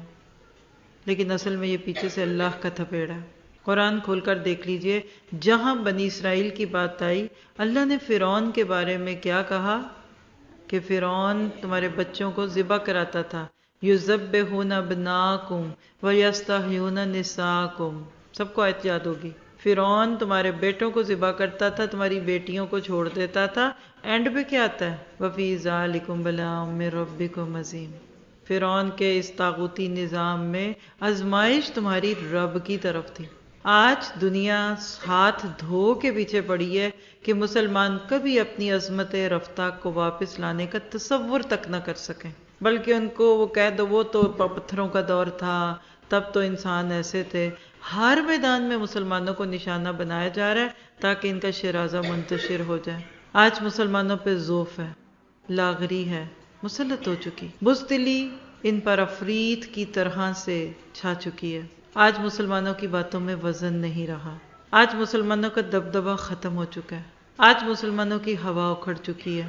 B: لیکن اصل میں یہ پیچھے سے اللہ کا تھپیڑا ہے۔ قرآن کھول کر دیکھ لیجئے، جہاں بنی اسرائیل کی بات آئی اللہ نے فرعون کے بارے میں کیا کہا کہ فرعون تمہارے بچوں کو ذبح کراتا تھا، یذبحون ابناکم ویستحیون نساکم، سب کو آیت یاد ہوگی۔ فرعون تمہارے بیٹوں کو ذبح کرتا تھا، تمہاری بیٹیوں کو چھوڑ دیتا تھا، اینڈ پہ کیا آتا ہے؟ وفی ذالکم بلاء من ربکم عظیم۔ فرعون کے اس طاغوتی نظام میں آزمائش تمہاری رب کی طرف تھی۔ آج دنیا ہاتھ دھو کے پیچھے پڑی ہے کہ مسلمان کبھی اپنی عظمت رفتہ کو واپس لانے کا تصور تک نہ کر سکیں، بلکہ ان کو وہ کہہ دو وہ تو پتھروں کا دور تھا، تب تو انسان ایسے تھے۔ ہر میدان میں مسلمانوں کو نشانہ بنایا جا رہا ہے تاکہ ان کا شیرازہ منتشر ہو جائے۔ آج مسلمانوں پہ ذوف ہے، لاغری ہے، مسلط ہو چکی، بزدلی ان پر افریت کی طرح سے چھا چکی ہے۔ آج مسلمانوں کی باتوں میں وزن نہیں رہا، آج مسلمانوں کا دبدبہ ختم ہو چکا ہے، آج مسلمانوں کی ہوا اکھڑ چکی ہے۔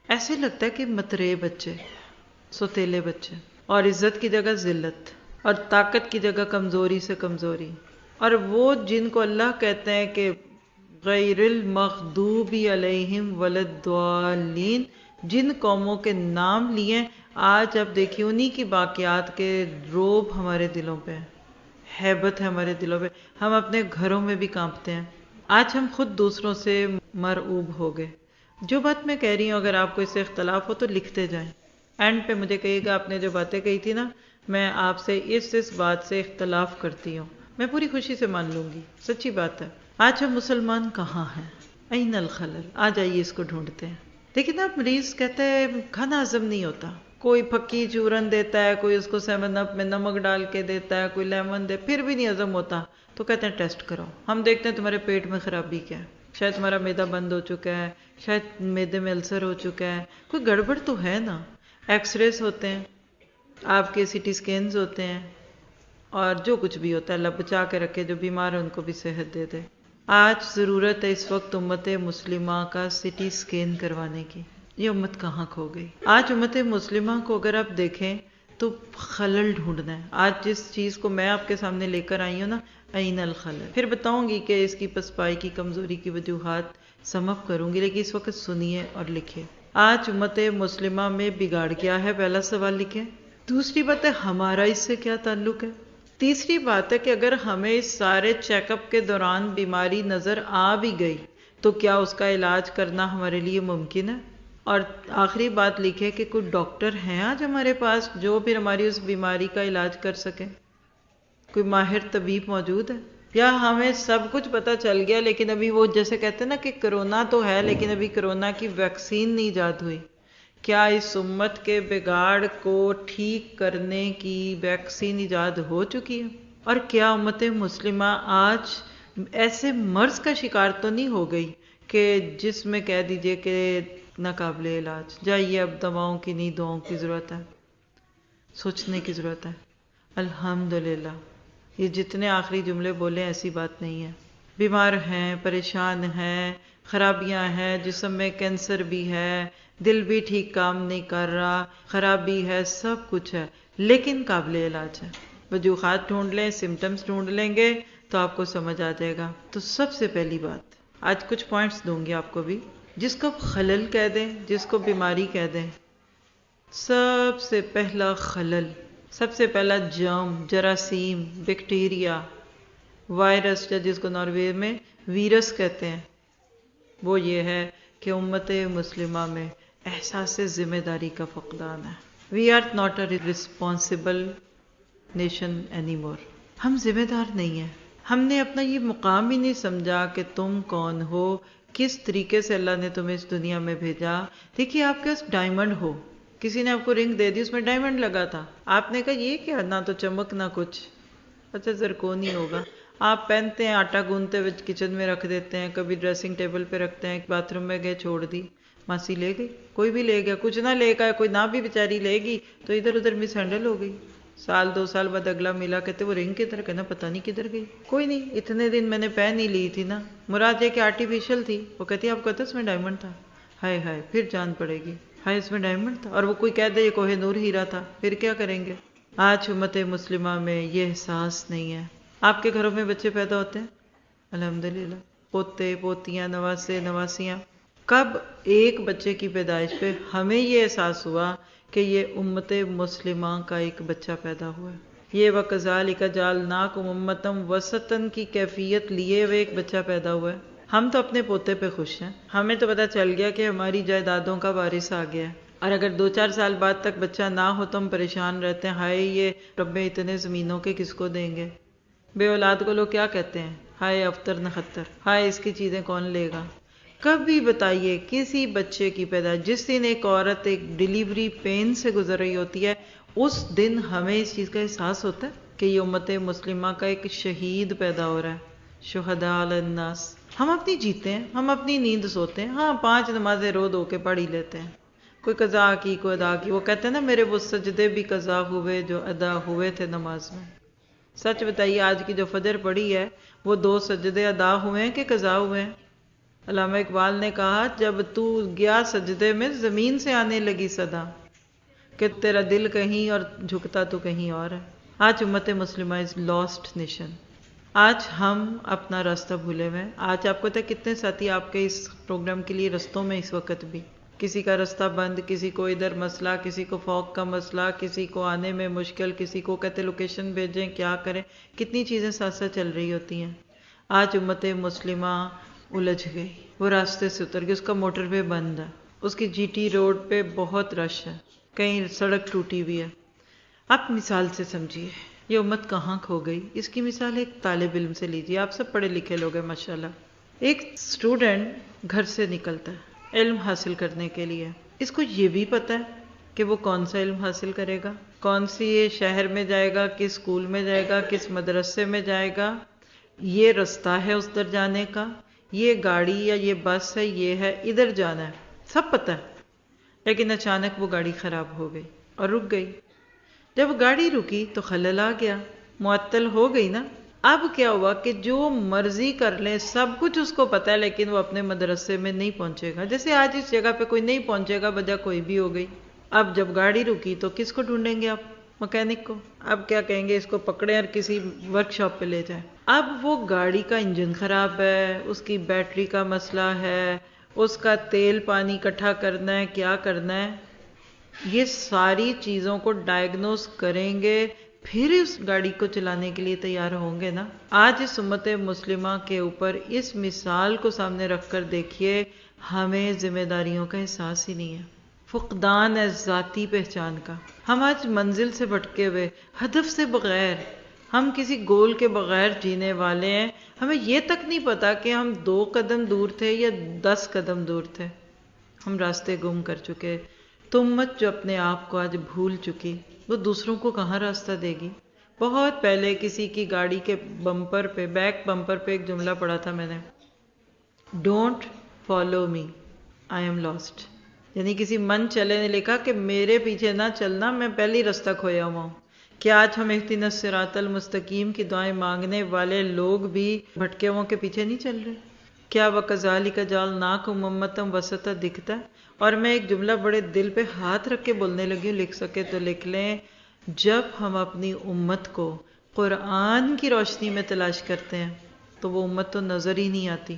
B: ایسے لگتا ہے کہ مترے بچے، سوتیلے بچے، اور عزت کی جگہ ذلت، اور طاقت کی جگہ کمزوری سے کمزوری، اور وہ جن کو اللہ کہتے ہیں کہ غیر المغضوب علیہم ولا الضالین، جن قوموں کے نام لیے آج اب دیکھیے انہی کی باقیات کے روب ہمارے دلوں پہ ہے، ہیبت ہے ہمارے دلوں پہ، ہم اپنے گھروں میں بھی کانپتے ہیں۔ آج ہم خود دوسروں سے مرعوب ہو گئے۔ جو بات میں کہہ رہی ہوں اگر آپ کو اس سے اختلاف ہو تو لکھتے جائیں، اینڈ پہ مجھے کہیے گا آپ نے جو باتیں کہی تھی نا میں آپ سے اس بات سے اختلاف کرتی ہوں، میں پوری خوشی سے مان لوں گی، سچی بات ہے۔ آج ہم مسلمان کہاں ہیں؟ این الخلل؟ آ جائیے اس کو ڈھونڈتے ہیں۔ لیکن اب مریض کہتا ہے کھانا ہضم نہیں ہوتا، کوئی پھکی چورن دیتا ہے، کوئی اس کو 7 اپ میں نمک ڈال کے دیتا ہے، کوئی لیمن دے، پھر بھی نہیں ہضم ہوتا، تو کہتے ہیں ٹیسٹ کرو، ہم دیکھتے ہیں تمہارے پیٹ میں خرابی کیا ہے، شاید تمہارا معدہ بند ہو چکا ہے، شاید معدے میں السر ہو چکا ہے، کوئی گڑبڑ تو ہے نا۔ ایکس ریز ہوتے ہیں، آپ کے سی ٹی سکینز ہوتے ہیں، اور جو کچھ بھی ہوتا ہے اللہ بچا کے رکھے، جو بیمار ہے ان کو بھی صحت دے دے۔ آج ضرورت ہے اس وقت امت مسلمہ کا سی ٹی سکین کروانے کی، یہ امت کہاں کھو گئی؟ آج امت مسلمہ کو اگر آپ دیکھیں تو خلل ڈھونڈنا ہے۔ آج جس چیز کو میں آپ کے سامنے لے کر آئی ہوں نا، این الخلل، پھر بتاؤں گی کہ اس کی پسپائی کی کمزوری کی وجوہات سمپ کروں گی، لیکن اس وقت سنیے اور لکھیں۔ آج امت مسلمہ میں بگاڑ کیا ہے؟ پہلا سوال لکھیں۔ دوسری بات ہے ہمارا اس سے کیا تعلق ہے؟ تیسری بات ہے کہ اگر ہمیں اس سارے چیک اپ کے دوران بیماری نظر آ بھی گئی تو کیا اس کا علاج کرنا ہمارے لیے ممکن ہے؟ اور آخری بات لکھے کہ کوئی ڈاکٹر ہیں آج ہمارے پاس جو پھر ہماری اس بیماری کا علاج کر سکے؟ کوئی ماہر طبیب موجود ہے؟ یا ہمیں سب کچھ پتہ چل گیا لیکن ابھی وہ جیسے کہتے ہیں نا کہ کرونا تو ہے لیکن ابھی کرونا کی ویکسین نہیں ایجاد ہوئی. کیا اس امت کے بگاڑ کو ٹھیک کرنے کی ویکسین ایجاد ہو چکی ہے؟ اور کیا امت مسلمہ آج ایسے مرض کا شکار تو نہیں ہو گئی کہ جس میں کہہ دیجئے کہ ناقابل علاج، جائیے اب دواؤں کی نہیں دعاؤں کی ضرورت ہے، سوچنے کی ضرورت ہے. الحمدللہ یہ جتنے آخری جملے بولے ایسی بات نہیں ہے. بیمار ہیں، پریشان ہیں، خرابیاں ہیں، جسم میں کینسر بھی ہے، دل بھی ٹھیک کام نہیں کر رہا، خرابی ہے، سب کچھ ہے لیکن قابل علاج ہے. وجوہات ڈھونڈ لیں، سمٹمز ڈھونڈ لیں گے تو آپ کو سمجھ آ جائے گا. تو سب سے پہلی بات آج کچھ پوائنٹس دوں گی آپ کو بھی، جس کو خلل کہہ دیں، جس کو بیماری کہہ دیں. سب سے پہلا خلل، سب سے پہلا جرم، جراثیم، بیکٹیریا، وائرس یا جس کو ناروے میں ویرس کہتے ہیں، وہ یہ ہے کہ امت مسلمہ میں احساس ذمہ داری کا فقدان ہے. We are not a responsible nation anymore. ہم ذمہ دار نہیں ہیں. ہم نے اپنا یہ مقام ہی نہیں سمجھا کہ تم کون ہو، کس طریقے سے اللہ نے تمہیں اس دنیا میں بھیجا. دیکھیے آپ کے پاس ڈائمنڈ ہو، کسی نے آپ کو رنگ دے دی، اس میں ڈائمنڈ لگا تھا، آپ نے کہا یہ کیا، نہ تو چمک نہ کچھ، اچھا زرکونی ہوگا. آپ پہنتے ہیں، آٹا گوندتے ہوئے کچن میں رکھ دیتے ہیں، کبھی ڈریسنگ ٹیبل پہ رکھتے ہیں، باتھ روم میں گئے چھوڑ دی، ماسی لے گئی، کوئی بھی لے گیا، کچھ نہ لے گا، کوئی نہ بھی بیچاری لے گی تو ادھر ادھر مس ہینڈل ہو گئی. سال 2 سال بعد اگلا ملا، کہتے وہ رنگ کدھر، کہنا پتہ نہیں کدھر گئی. کوئی نہیں، اتنے دن میں نے پہن ہی لی تھی نا. مراد یہ کہ آرٹیفیشل تھی. وہ کہتی آپ کو پتہ اس میں ڈائمنڈ تھا. ہائے ہائے، پھر جان پڑے گی، ہائے اس میں ڈائمنڈ تھا. اور وہ کوئی کہہ دے یہ کوہ نور ہیرا تھا، پھر کیا کریں گے؟ آج امت مسلمہ میں یہ احساس نہیں ہے. آپ کے گھروں میں بچے پیدا ہوتے ہیں الحمدللہ، پوتے پوتیاں، نواسے نواسیاں. کب ایک بچے کی پیدائش پہ ہمیں یہ احساس ہوا کہ یہ امت مسلمہ کا ایک بچہ پیدا ہوا ہے. یہ وَكَذَلِكَ جَعَلْنَاكُمْ أُمَّةً وَسَطًا کی کیفیت لیے ہوئے ایک بچہ پیدا ہوا ہے. ہم تو اپنے پوتے پہ خوش ہیں، ہمیں تو پتہ چل گیا کہ ہماری جائیدادوں کا وارث آ گیا ہے. اور اگر 2-4 سال بعد تک بچہ نہ ہو تو ہم پریشان رہتے ہیں، ہائے یہ رب اتنے زمینوں کے کس کو دیں گے. بے اولاد کو لوگ کیا کہتے ہیں، ہائے افطر نخطر، ہائے اس کی چیزیں کون لے گا. کبھی بتائیے کسی بچے کی پیدائش، جس دن ایک عورت ایک ڈیلیوری پین سے گزر رہی ہوتی ہے، اس دن ہمیں اس چیز کا احساس ہوتا ہے کہ یہ امت مسلمہ کا ایک شہید پیدا ہو رہا ہے. شہداء علی الناس. ہم اپنی جیتے ہیں، ہم اپنی نیند سوتے ہیں، ہاں 5 نمازیں رو دو کے پڑھ ہی لیتے ہیں، کوئی قضا کی کوئی ادا کی. وہ کہتے ہیں نا میرے وہ سجدے بھی قضا ہوئے جو ادا ہوئے تھے نماز میں. سچ بتائیے آج کی جو فجر پڑھی ہے وہ 2 سجدے ادا ہوئے ہیں کہ قضا ہوئے ہیں؟ علامہ اقبال نے کہا جب تو گیا سجدے میں زمین سے آنے لگی صدا، کہ تیرا دل کہیں اور جھکتا تو کہیں اور ہے. آج امت مسلمہ از لاسٹ نیشن. آج ہم اپنا راستہ بھولے ہوئے ہیں. آج آپ کو پتہ ہے کتنے ساتھی آپ کے اس پروگرام کے لیے رستوں میں اس وقت بھی، کسی کا رستہ بند، کسی کو ادھر مسئلہ، کسی کو فوق کا مسئلہ، کسی کو آنے میں مشکل، کسی کو کہتے لوکیشن بھیجیں کیا کریں، کتنی چیزیں ساتھ ساتھ چل رہی ہوتی ہیں. آج امت مسلمہ الجھ گئی، وہ راستے سے اتر گئی، اس کا موٹر وے بند ہے، اس کی جی ٹی روڈ پہ بہت رش ہے، کہیں سڑک ٹوٹی ہوئی ہے. آپ مثال سے سمجھیے یہ امت کہاں کھو گئی. اس کی مثال ایک طالب علم سے لیجیے. آپ سب پڑھے لکھے لوگ ہیں ماشاءاللہ. ایک اسٹوڈنٹ گھر سے نکلتا ہے علم حاصل کرنے کے لیے. اس کو یہ بھی پتہ ہے کہ وہ کون سا علم حاصل کرے گا، کون سی شہر میں جائے گا، کس اسکول میں جائے گا، کس مدرسے میں جائے گا، یہ رستہ ہے اس در جانے کا، یہ گاڑی یا یہ بس ہے، یہ ہے ادھر جانا ہے، سب پتہ ہے. لیکن اچانک وہ گاڑی خراب ہو گئی اور رک گئی. جب گاڑی رکی تو خلل آ گیا، معطل ہو گئی نا. اب کیا ہوا کہ جو مرضی کر لیں، سب کچھ اس کو پتہ ہے لیکن وہ اپنے مدرسے میں نہیں پہنچے گا. جیسے آج اس جگہ پہ کوئی نہیں پہنچے گا، وجہ کوئی بھی ہو گئی. اب جب گاڑی رکی تو کس کو ڈھونڈیں گے آپ؟ مکینک کو. اب کیا کہیں گے، اس کو پکڑیں اور کسی ورک شاپ پہ لے جائیں. اب وہ گاڑی کا انجن خراب ہے، اس کی بیٹری کا مسئلہ ہے، اس کا تیل پانی اکٹھا کرنا ہے، کیا کرنا ہے، یہ ساری چیزوں کو ڈائیگنوز کریں گے، پھر اس گاڑی کو چلانے کے لیے تیار ہوں گے نا. آج اس امت مسلمہ کے اوپر اس مثال کو سامنے رکھ کر دیکھیے، ہمیں ذمہ داریوں کا احساس ہی نہیں ہے، فقدان ہے ذاتی پہچان کا. ہم آج منزل سے بھٹکے ہوئے، ہدف سے بغیر ہم کسی گول کے بغیر جینے والے ہیں. ہمیں یہ تک نہیں پتا کہ ہم 2 قدم دور تھے یا 10 قدم دور تھے. ہم راستے گم کر چکے. تو امت جو اپنے آپ کو آج بھول چکی وہ دوسروں کو کہاں راستہ دے گی؟ بہت پہلے کسی کی گاڑی کے بمپر پہ، بیک بمپر پہ ایک جملہ پڑھا تھا میں نے، don't follow me I am last. یعنی کسی من چلے نے لکھا کہ میرے پیچھے نہ چلنا، میں پہلی رستہ کھویا ہوا ہوں. کہ آج ہم اہدنا الصراط المستقیم کی دعائیں مانگنے والے لوگ بھی بھٹکے ہوں کے پیچھے نہیں چل رہے؟ کیا وَكَذَلِكَ جَعَلْنَاكُمْ أُمَّةً وَسَطًا دکھتا ہے؟ اور میں ایک جملہ بڑے دل پہ ہاتھ رکھ کے بولنے لگی ہوں، لکھ سکے تو لکھ لیں. جب ہم اپنی امت کو قرآن کی روشنی میں تلاش کرتے ہیں تو وہ امت تو نظر ہی نہیں آتی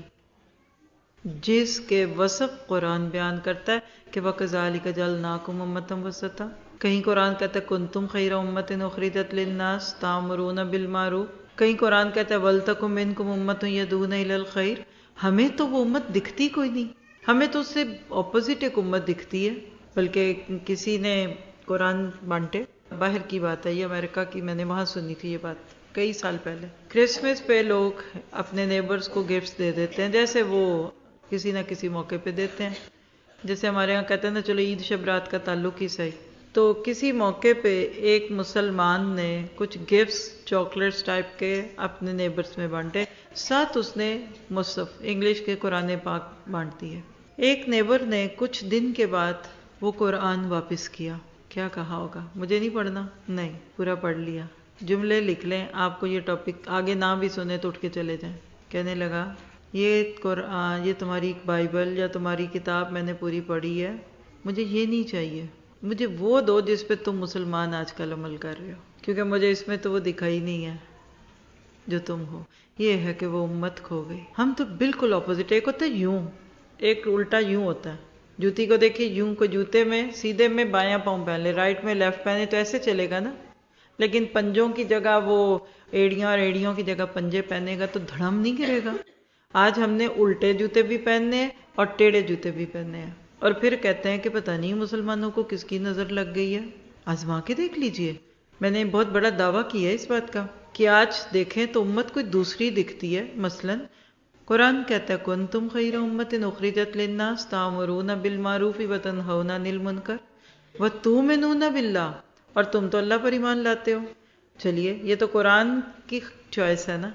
B: جس کے وصف قرآن بیان کرتا ہے کہ وَكَذَلِكَ جَعَلْنَاكُمْ أُمَّةً وَسَطًا. کہیں قرآن کہتا ہے كُنْتُمْ خَيْرَ أُمَّةٍ أُخْرِجَتْ لِلنَّاسِ تَأْمُرُونَ بِالْمَعْرُوفِ. کہیں قرآن کہتا ہے وَلْتَكُن مِّنكُمْ أُمَّةٌ يَدْعُونَ إِلَى الْخَيْرِ. ہمیں تو وہ امت دکھتی کوئی نہیں، ہمیں تو اس سے اپوزٹ ایک امت دکھتی ہے. بلکہ کسی نے قرآن بانٹے، باہر کی بات ہے یہ، امریکہ کی، میں نے وہاں سنی تھی یہ بات کئی سال پہلے. کرسمس پہ لوگ اپنے نیبرز کو گفٹس دے دیتے ہیں، جیسے وہ کسی نہ کسی موقع پہ دیتے ہیں. جیسے ہمارے یہاں کہتے ہیں نا چلو عید شب رات کا تعلق ہی صحیح. تو کسی موقع پہ ایک مسلمان نے کچھ گفٹس چاکلیٹس ٹائپ کے اپنے نیبرز میں بانٹے، ساتھ اس نے مصحف انگلش کے قرآن پاک بانٹ دیے. ایک نیبر نے کچھ دن کے بعد وہ قرآن واپس کیا. کیا کہا ہوگا؟ مجھے نہیں پڑھنا؟ نہیں، پورا پڑھ لیا. جملے لکھ لیں، آپ کو یہ ٹاپک آگے نہ بھی سنے تو اٹھ کے چلے جائیں. کہنے لگا یہ قرآن، یہ تمہاری بائبل یا تمہاری کتاب میں نے پوری پڑھی ہے، مجھے یہ نہیں چاہیے، مجھے وہ دو جس پہ تم مسلمان آج کل عمل کر رہے ہو، کیونکہ مجھے اس میں تو وہ دکھائی نہیں ہے جو تم ہو. یہ ہے کہ وہ امت کھو گئی. ہم تو بالکل اپوزٹ. ایک ہوتا ہے یوں، ایک الٹا یوں ہوتا ہے. جوتی کو دیکھیے یوں، کو جوتے میں سیدھے میں بایاں پاؤں پہن لے، رائٹ میں لیفٹ پہنے تو ایسے چلے گا نا. لیکن پنجوں کی جگہ وہ ایڑیاں اور ایڑیوں کی جگہ پنجے پہنے گا تو دھڑم نہیں گرے گا. آج ہم نے الٹے جوتے بھی پہننے ہیں اور ٹیڑھے جوتے بھی پہننے ہیں، اور پھر کہتے ہیں کہ پتہ نہیں مسلمانوں کو کس کی نظر لگ گئی ہے. آزما کے دیکھ لیجئے. میں نے بہت بڑا دعویٰ کیا ہے اس بات کا کہ آج دیکھیں تو امت کوئی دوسری دکھتی ہے. مثلاً قرآن کہتا ہے کنتم خیر امت اخرجت للناس تأمرون بالمعروف وتنہون عن المنکر وتؤمنون باللہ. اور تم تو اللہ پر ایمان لاتے ہو. چلیے یہ تو قرآن کی چوائس ہے نا.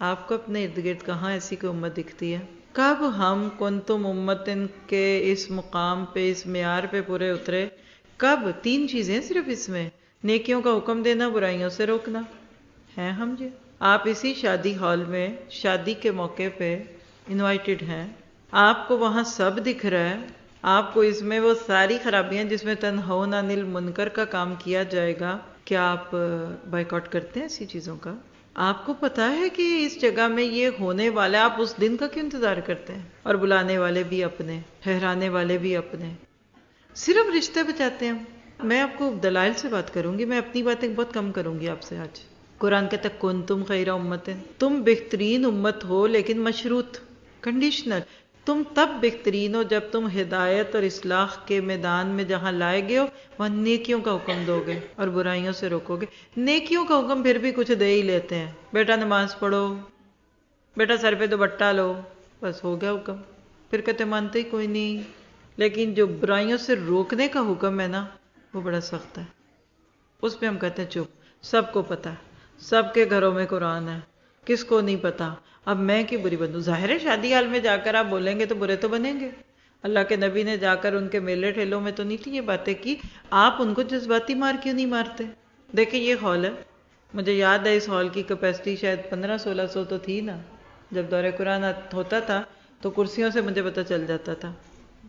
B: آپ کو اپنے ارد گرد کہاں ایسی کوئی امت دکھتی ہے؟ کب ہم کنتم امتن کے اس مقام پہ، اس معیار پہ پورے اترے؟ کب؟ 3 چیزیں صرف اس میں: نیکیوں کا حکم دینا، برائیوں سے روکنا. ہیں ہم جی؟ آپ اسی شادی ہال میں شادی کے موقع پہ انوائٹڈ ہیں، آپ کو وہاں سب دکھ رہا ہے، آپ کو اس میں وہ ساری خرابیاں جس میں تنہون عن المنکر کا کام کیا جائے گا، کیا آپ بائیکاٹ کرتے ہیں ایسی چیزوں کا؟ آپ کو پتا ہے کہ اس جگہ میں یہ ہونے والا ہے، آپ اس دن کا کیوں انتظار کرتے ہیں؟ اور بلانے والے بھی اپنے، ٹھہرانے والے بھی اپنے، صرف رشتے بچاتے ہیں. میں آپ کو دلائل سے بات کروں گی، میں اپنی باتیں بہت کم کروں گی آپ سے آج. قرآن کہتا ہے کنتم خیر امت، تم بہترین امت ہو، لیکن مشروط، کنڈیشنل. تم تب بہترین ہو جب تم ہدایت اور اصلاح کے میدان میں جہاں لائے گئے ہو وہاں نیکیوں کا حکم دو گے اور برائیوں سے روکو گے. نیکیوں کا حکم پھر بھی کچھ دے ہی لیتے ہیں، بیٹا نماز پڑھو، بیٹا سر پہ دوپٹہ لو، بس ہو گیا حکم. پھر کہتے مانتے ہی کوئی نہیں. لیکن جو برائیوں سے روکنے کا حکم ہے نا، وہ بڑا سخت ہے. اس پہ ہم کہتے ہیں چپ، سب کو پتا ہے، سب کے گھروں میں قرآن ہے، کس کو نہیں پتا؟ اب میں کیوں بری بنوں؟ ظاہر ہے شادی حال میں جا کر آپ بولیں گے تو برے تو بنیں گے. اللہ کے نبی نے جا کر ان کے میلے ٹھیلوں میں تو نہیں تھی یہ باتیں کی. آپ ان کو جذباتی مار کیوں نہیں مارتے؟ دیکھیں یہ ہال ہے، مجھے یاد ہے اس ہال کی کیپیسٹی شاید 1500-1600 تو تھی نا. جب دورہ قرآن ہوتا تھا تو کرسیوں سے مجھے پتہ چل جاتا تھا.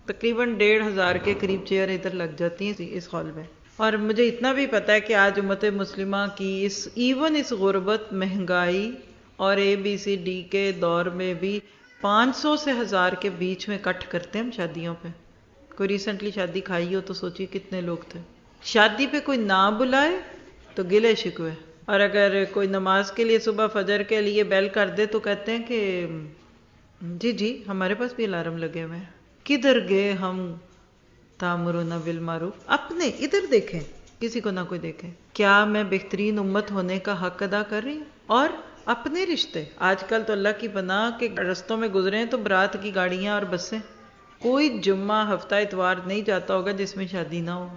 B: تقریباً 1500 کے قریب چیئر ادھر لگ جاتی ہیں اس ہال میں. اور مجھے اتنا بھی پتا ہے کہ آج امت مسلمہ کی اس غربت، مہنگائی اور ABCD کے دور میں بھی 500 سے 1000 کے بیچ میں کٹ کرتے ہیں ہم شادیوں پہ. کوئی ریسنٹلی شادی کھائی ہو تو سوچیے کتنے لوگ تھے. شادی پہ کوئی نہ بلائے تو گلے شکوے، اور اگر کوئی نماز کے لیے صبح فجر کے لیے بیل کر دے تو کہتے ہیں کہ جی ہمارے پاس بھی الارم لگے ہوئے ہیں. کدھر گئے ہم تامرون بالمعروف؟ اپنے ادھر دیکھیں، کسی کو نہ کوئی دیکھے. کیا میں بہترین امت ہونے کا حق ادا کر رہی ہوں؟ اور اپنے رشتے، آج کل تو اللہ کی پناہ کے رستوں میں گزرے ہیں تو برات کی گاڑیاں اور بسیں. کوئی جمعہ ہفتہ اتوار نہیں جاتا ہوگا جس میں شادی نہ ہو.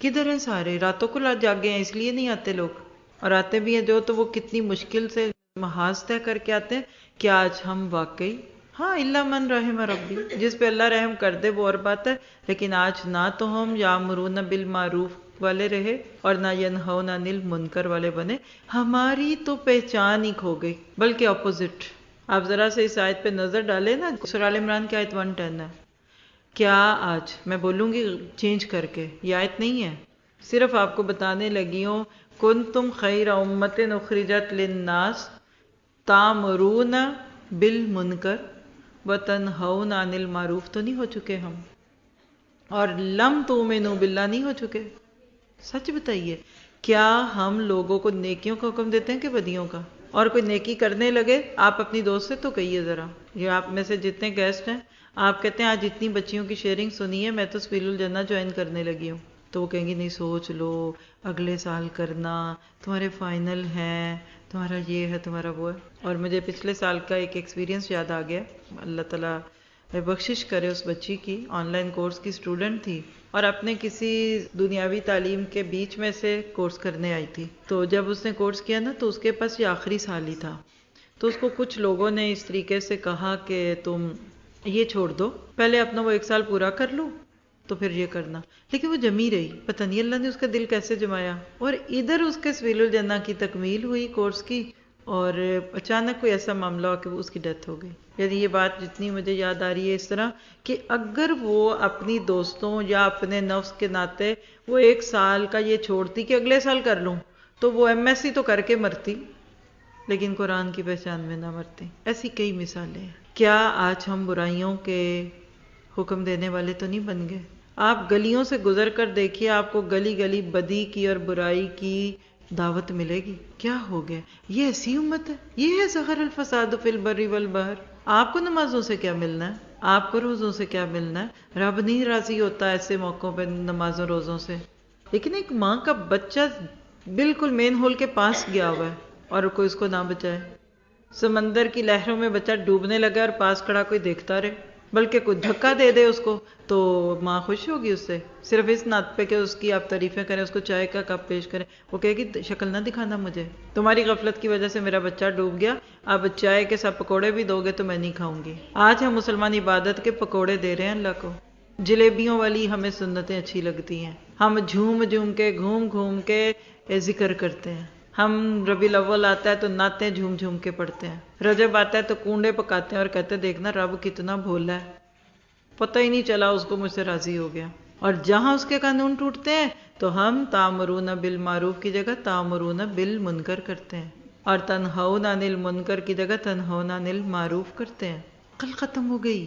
B: کدھر ہیں سارے؟ راتوں کو رات جاگے ہیں، اس لیے نہیں آتے لوگ. اور آتے بھی ہیں جو تو وہ کتنی مشکل سے محاذ طے کر کے آتے ہیں کہ آج ہم واقعی، ہاں الا من رحم ربی، جس پہ اللہ رحم کر دے وہ اور بات ہے. لیکن آج نہ تو ہم یامرون بالمعروف والے رہے اور نہ ینہون عن المنکر والے بنے. ہماری تو پہچان ہی کھو گئی، بلکہ اپوزٹ. آپ ذرا سے اس آیت پہ نظر ڈالیں نا، سورہ آل عمران کی آیت 110 ہے. کیا آج میں بولوں گی چینج کر کے، یہ آیت نہیں ہے، صرف آپ کو بتانے لگی ہوں کنتم خیر امت اخرجت للناس تامرون بالمنکر وتنہون عن المعروف تو نہیں ہو چکے ہم، اور لم تؤمنوا باللہ نہیں ہو چکے. سچ بتائیے، کیا ہم لوگوں کو نیکیوں کا حکم دیتے ہیں کہ بدیوں کا؟ اور کوئی نیکی کرنے لگے، آپ اپنی دوست سے تو کہیے ذرا، یہ آپ میں سے جتنے گیسٹ ہیں، آپ کہتے ہیں آج اتنی بچیوں کی شیئرنگ سنی ہے، میں تو سبیل الجنہ جوائن کرنے لگی ہوں. تو وہ کہیں گی نہیں سوچ لو، اگلے سال کرنا، تمہارے فائنل ہیں، تمہارا یہ ہے، تمہارا وہ ہے. اور مجھے پچھلے سال کا ایک ایکسپیرینس یاد آ گیا. اللہ تعالیٰ بخشش کرے اس بچی کی، آن لائن کورس کی اسٹوڈنٹ تھی اور اپنے کسی دنیاوی تعلیم کے بیچ میں سے کورس کرنے آئی تھی. تو جب اس نے کورس کیا نا تو اس کے پاس یہ آخری سال ہی تھا. تو اس کو کچھ لوگوں نے اس طریقے سے کہا کہ تم یہ چھوڑ دو، پہلے اپنا وہ 1 سال پورا کر لو تو پھر یہ کرنا. لیکن وہ جمی رہی، پتہ نہیں اللہ نے اس کا دل کیسے جمایا. اور ادھر اس کے سبیل الجنہ کی تکمیل ہوئی کورس کی، اور اچانک کوئی ایسا معاملہ ہوا کہ اس کی ڈیتھ ہو گئی. یعنی یہ بات جتنی مجھے یاد آ رہی ہے اس طرح کہ اگر وہ اپنی دوستوں یا اپنے نفس کے ناطے وہ 1 سال کا یہ چھوڑتی کہ اگلے سال کر لوں، تو وہ MSc تو کر کے مرتی لیکن قرآن کی پہچان میں نہ مرتے. ایسی کئی مثالیں ہیں. کیا آج ہم برائیوں کے حکم دینے والے تو نہیں بن گئے؟ آپ گلیوں سے گزر کر دیکھیے، آپ کو گلی گلی بدی کی اور برائی کی دعوت ملے گی. کیا ہو گیا؟ یہ ایسی امت ہے، یہ ہے ظہر الفساد فی البر والبحر. آپ کو نمازوں سے کیا ملنا ہے؟ آپ کو روزوں سے کیا ملنا ہے؟ رب نہیں راضی ہوتا ایسے موقعوں پہ نمازوں روزوں سے. لیکن ایک ماں کا بچہ بالکل مین ہول کے پاس گیا ہوا ہے اور کوئی اس کو نہ بچائے. سمندر کی لہروں میں بچہ ڈوبنے لگا اور پاس کھڑا کوئی دیکھتا رہے، بلکہ کوئی دھکا دے دے اس کو، تو ماں خوش ہوگی اس سے، صرف اس نعت پہ کہ اس کی آپ تعریفیں کریں، اس کو چائے کا کپ پیش کریں. وہ کہے گی شکل نہ دکھانا مجھے، تمہاری غفلت کی وجہ سے میرا بچہ ڈوب گیا، آپ چائے کے ساتھ پکوڑے بھی دو گے تو میں نہیں کھاؤں گی. آج ہم مسلمان عبادت کے پکوڑے دے رہے ہیں اللہ کو. جلیبیوں والی ہمیں سنتیں اچھی لگتی ہیں، ہم جھوم جھوم کے گھوم گھوم کے ذکر کرتے ہیں. ہم ربیع الاول آتا ہے تو نعتیں جھوم جھوم کے پڑھتے ہیں. رجب آتا ہے تو کنڈے پکاتے ہیں اور کہتے ہیں دیکھنا رب کتنا بھولا ہے، پتہ ہی نہیں چلا اس کو مجھ سے راضی ہو گیا. اور جہاں اس کے قانون ٹوٹتے ہیں تو ہم تامرون بالمعروف کی جگہ تامرون بالمنکر کرتے ہیں، اور تنہون عن المنکر کی جگہ تنہون عن المعروف کرتے ہیں. عقل ختم ہو گئی،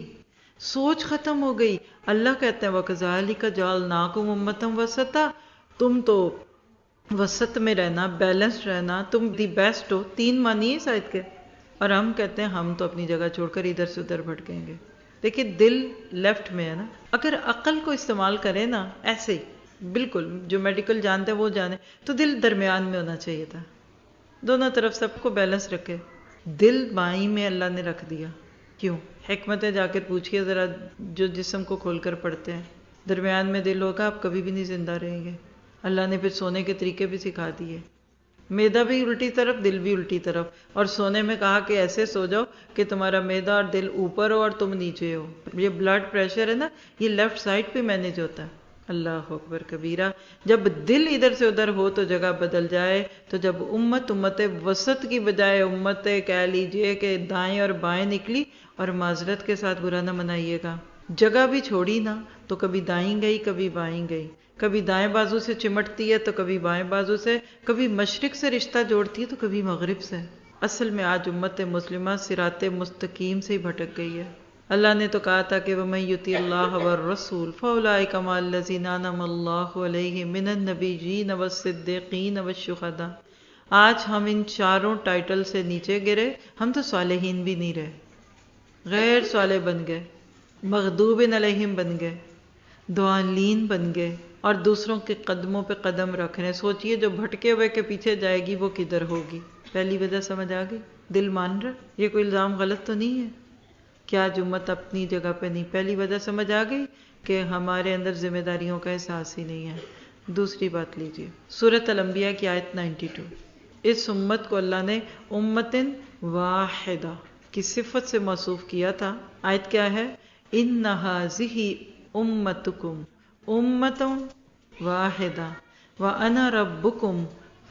B: سوچ ختم ہو گئی. اللہ کہتے ہیں وَكَذَلِكَ جَعَلْنَاكُمْ أُمَّةً وَسَطًا، تم تو وسط میں رہنا، بیلنس رہنا، تم دی بیسٹ ہو. 3 معنی ہے اس آیت کے. اور ہم کہتے ہیں ہم تو اپنی جگہ چھوڑ کر ادھر سے ادھر بھٹکیں گے. دیکھیں دل لیفٹ میں ہے نا. اگر عقل کو استعمال کرے نا ایسے ہی بالکل جو میڈیکل جانتے ہیں وہ جانے، تو دل درمیان میں ہونا چاہیے تھا، دونوں طرف سب کو بیلنس رکھے. دل بائیں میں اللہ نے رکھ دیا. کیوں؟ حکمتیں جا کر پوچھئے ذرا جو جسم کو کھول کر پڑھتے ہیں. درمیان میں دل ہوگا آپ کبھی بھی نہیں زندہ رہیں گے. اللہ نے پھر سونے کے طریقے بھی سکھا دیے. معدہ بھی الٹی طرف، دل بھی الٹی طرف. اور سونے میں کہا کہ ایسے سو جاؤ کہ تمہارا معدہ اور دل اوپر ہو اور تم نیچے ہو. یہ بلڈ پریشر ہے نا، یہ لیفٹ سائڈ پہ مینیج ہوتا ہے. اللہ اکبر کبیرہ. جب دل ادھر سے ادھر ہو تو جگہ بدل جائے. تو جب امت وسط کی بجائے امت کہہ لیجئے کہ دائیں اور بائیں نکلی، اور معذرت کے ساتھ برا نہ منائیے گا، جگہ بھی چھوڑی نا تو کبھی دائیں گئی کبھی بائیں گئی، کبھی دائیں بازو سے چمٹتی ہے تو کبھی بائیں بازو سے، کبھی مشرق سے رشتہ جوڑتی ہے تو کبھی مغرب سے. اصل میں آج امت مسلمہ صراط مستقیم سے ہی بھٹک گئی ہے. اللہ نے تو کہا تھا کہ وَمَن يُطِعِ اللَّهَ وَالرَّسُولَ فَأُولَٰئِكَ مَعَ الَّذِينَ أَنْعَمَ اللَّهُ عَلَيْهِم مِّنَ النَّبِيِّينَ وَالصِّدِّيقِينَ وَالشُّهَدَاءِ. آج ہم ان چاروں ٹائٹل سے نیچے گرے، ہم تو صالحین بھی نہیں رہے، غیر صالح بن گئے، مغضوب علیہم بن گئے، ضالین بن گئے، اور دوسروں کے قدموں پہ قدم رکھ رہے ہیں. سوچئے جو بھٹکے ہوئے کے پیچھے جائے گی وہ کدھر ہوگی. پہلی وجہ سمجھ آ گئی؟ دل مان رہا؟ یہ کوئی الزام غلط تو نہیں ہے کہ آج امت اپنی جگہ پہ نہیں. پہلی وجہ سمجھ آ گئی کہ ہمارے اندر ذمہ داریوں کا احساس ہی نہیں ہے. دوسری بات لیجیے، سورۃ الانبیاء کی آیت 92. اس امت کو اللہ نے امتن واحدہ کی صفت سے موصوف کیا تھا. آیت کیا ہے؟ ان ھذہ امتکم امۃ واحدہ وانا ربکم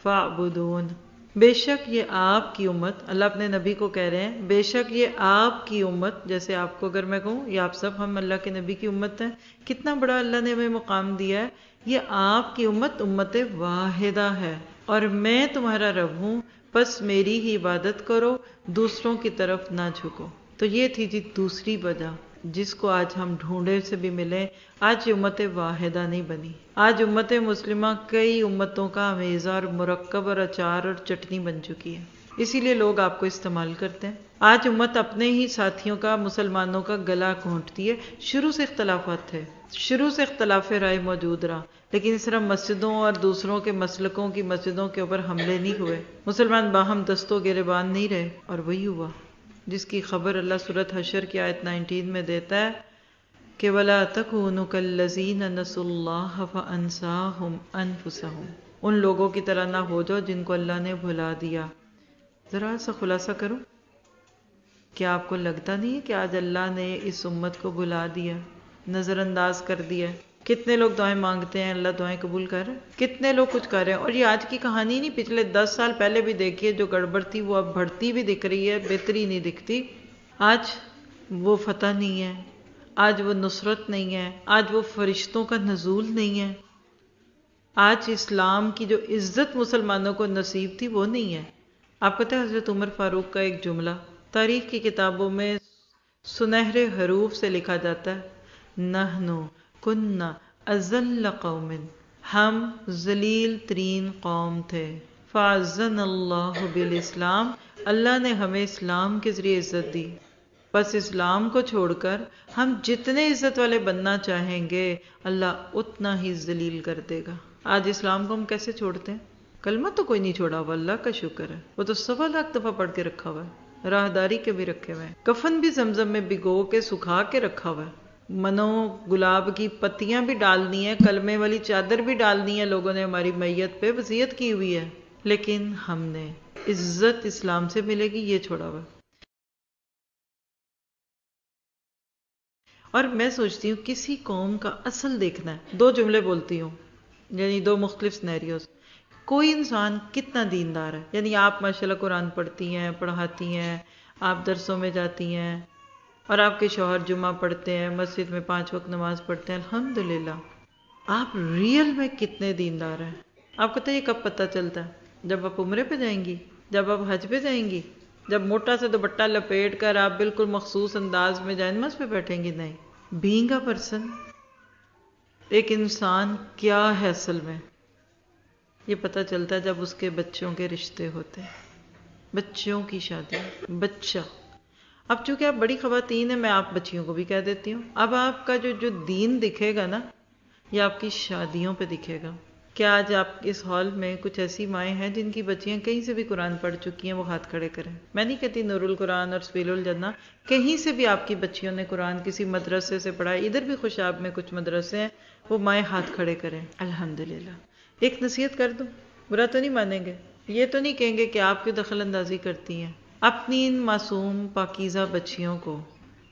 B: فاعبدون. بے شک یہ آپ کی امت، اللہ اپنے نبی کو کہہ رہے ہیں، بے شک یہ آپ کی امت، جیسے آپ کو اگر میں کہوں یہ آپ سب ہم اللہ کے نبی کی امت ہیں، کتنا بڑا اللہ نے ہمیں مقام دیا ہے. یہ آپ کی امت امت واحدہ ہے اور میں تمہارا رب ہوں، بس میری ہی عبادت کرو، دوسروں کی طرف نہ جھکو. تو یہ تھی جی دوسری وجہ جس کو آج ہم ڈھونڈے سے بھی ملیں. آج امت واحدہ نہیں بنی. آج امت مسلمہ کئی امتوں کا امیزہ اور مرکب اور اچار اور چٹنی بن چکی ہے. اسی لیے لوگ آپ کو استعمال کرتے ہیں. آج امت اپنے ہی ساتھیوں کا، مسلمانوں کا گلا گھونٹتی ہے. شروع سے اختلافات تھے، شروع سے اختلاف رائے موجود رہا، لیکن اس طرح مسجدوں اور دوسروں کے مسلکوں کی مسجدوں کے اوپر حملے نہیں ہوئے. مسلمان باہم دست و گریبان نہیں رہے. اور وہی ہوا جس کی خبر اللہ سورۃ حشر کی آیت 19 میں دیتا ہے کہ وَلَا تَكُونُوا كَالَّذِينَ نَسُوا اللَّهَ فَأَنسَاهُمْ أَنفُسَهُمْ. ان لوگوں کی طرح نہ ہو جاؤ جن کو اللہ نے بھلا دیا. ذرا سا خلاصہ کرو، کیا آپ کو لگتا نہیں ہے کہ آج اللہ نے اس امت کو بھلا دیا، نظر انداز کر دیا؟ کتنے لوگ دعائیں مانگتے ہیں، اللہ دعائیں قبول کر رہے ہیں. کتنے لوگ کچھ کر رہے ہیں. اور یہ آج کی کہانی نہیں، پچھلے 10 سال پہلے بھی دیکھیے جو گڑبڑ تھی وہ اب بڑھتی بھی دکھ رہی ہے، بہتری نہیں دکھتی. آج وہ فتح نہیں ہے، آج وہ نصرت نہیں ہے، آج وہ فرشتوں کا نزول نہیں ہے. آج اسلام کی جو عزت مسلمانوں کو نصیب تھی وہ نہیں ہے. آپ کو پتہ ہے حضرت عمر فاروق کا ایک جملہ تاریخ کی کتابوں میں سنہرے حروف سے لکھا جاتا ہے، نحنو کننا اذل قوم، ہم ذلیل ترین قوم تھے، فاعزنا اللہ بالاسلام، اللہ نے ہمیں اسلام کے ذریعے عزت دی، بس اسلام کو چھوڑ کر ہم جتنے عزت والے بننا چاہیں گے اللہ اتنا ہی ذلیل کر دے گا. آج اسلام کو ہم کیسے چھوڑتے ہیں؟ کلمہ تو کوئی نہیں چھوڑا ہوا، اللہ کا شکر ہے، وہ تو 1.25 لاکھ دفعہ پڑھ کے رکھا ہوا ہے، راہداری کے بھی رکھے ہوئے ہیں، کفن بھی زمزم میں بھگو کے سکھا کے رکھا ہوا ہے، منو گلاب کی پتیاں بھی ڈالنی ہیں، کلمے والی چادر بھی ڈالنی ہے، لوگوں نے ہماری میت پہ وصیت کی ہوئی ہے، لیکن ہم نے عزت اسلام سے ملے گی یہ چھوڑا ہوا. اور میں سوچتی ہوں کسی قوم کا اصل دیکھنا ہے، 2 جملے بولتی ہوں، یعنی 2 مختلف سینیریوز. کوئی انسان کتنا دیندار ہے، یعنی آپ ماشاءاللہ قرآن پڑھتی ہیں، پڑھاتی ہیں، آپ درسوں میں جاتی ہیں، اور آپ کے شوہر جمعہ پڑھتے ہیں، مسجد میں 5 وقت نماز پڑھتے ہیں، الحمدللہ. آپ ریئل میں کتنے دیندار ہیں؟ آپ کو تو یہ کب پتہ چلتا ہے؟ جب آپ عمرے پہ جائیں گی، جب آپ حج پہ جائیں گی، جب موٹا سے دوپٹہ لپیٹ کر آپ بالکل مخصوص انداز میں جائے نماز پہ بیٹھیں گی. نہیں، بینگ اے پرسن، ایک انسان کیا ہے اصل میں، یہ پتہ چلتا ہے جب اس کے بچوں کے رشتے ہوتے ہیں، بچوں کی شادی. بچہ، اب چونکہ آپ بڑی خواتین ہیں میں آپ بچیوں کو بھی کہہ دیتی ہوں، اب آپ کا جو دین دکھے گا نا یہ آپ کی شادیوں پہ دکھے گا. کیا آج آپ اس ہال میں کچھ ایسی مائیں ہیں جن کی بچیاں کہیں سے بھی قرآن پڑھ چکی ہیں؟ وہ ہاتھ کھڑے کریں. میں نہیں کہتی نور القرآن اور سبیل الجنہ، کہیں سے بھی آپ کی بچیوں نے قرآن کسی مدرسے سے پڑھا، ادھر بھی خوشاب میں کچھ مدرسے ہیں، وہ مائیں ہاتھ کھڑے کریں. الحمدللہ. ایک نصیحت کر دوں، برا تو نہیں مانیں گے، یہ تو نہیں کہیں گے کہ آپ کی دخل اندازی کرتی ہیں. اپنی ان معصوم پاکیزہ بچیوں کو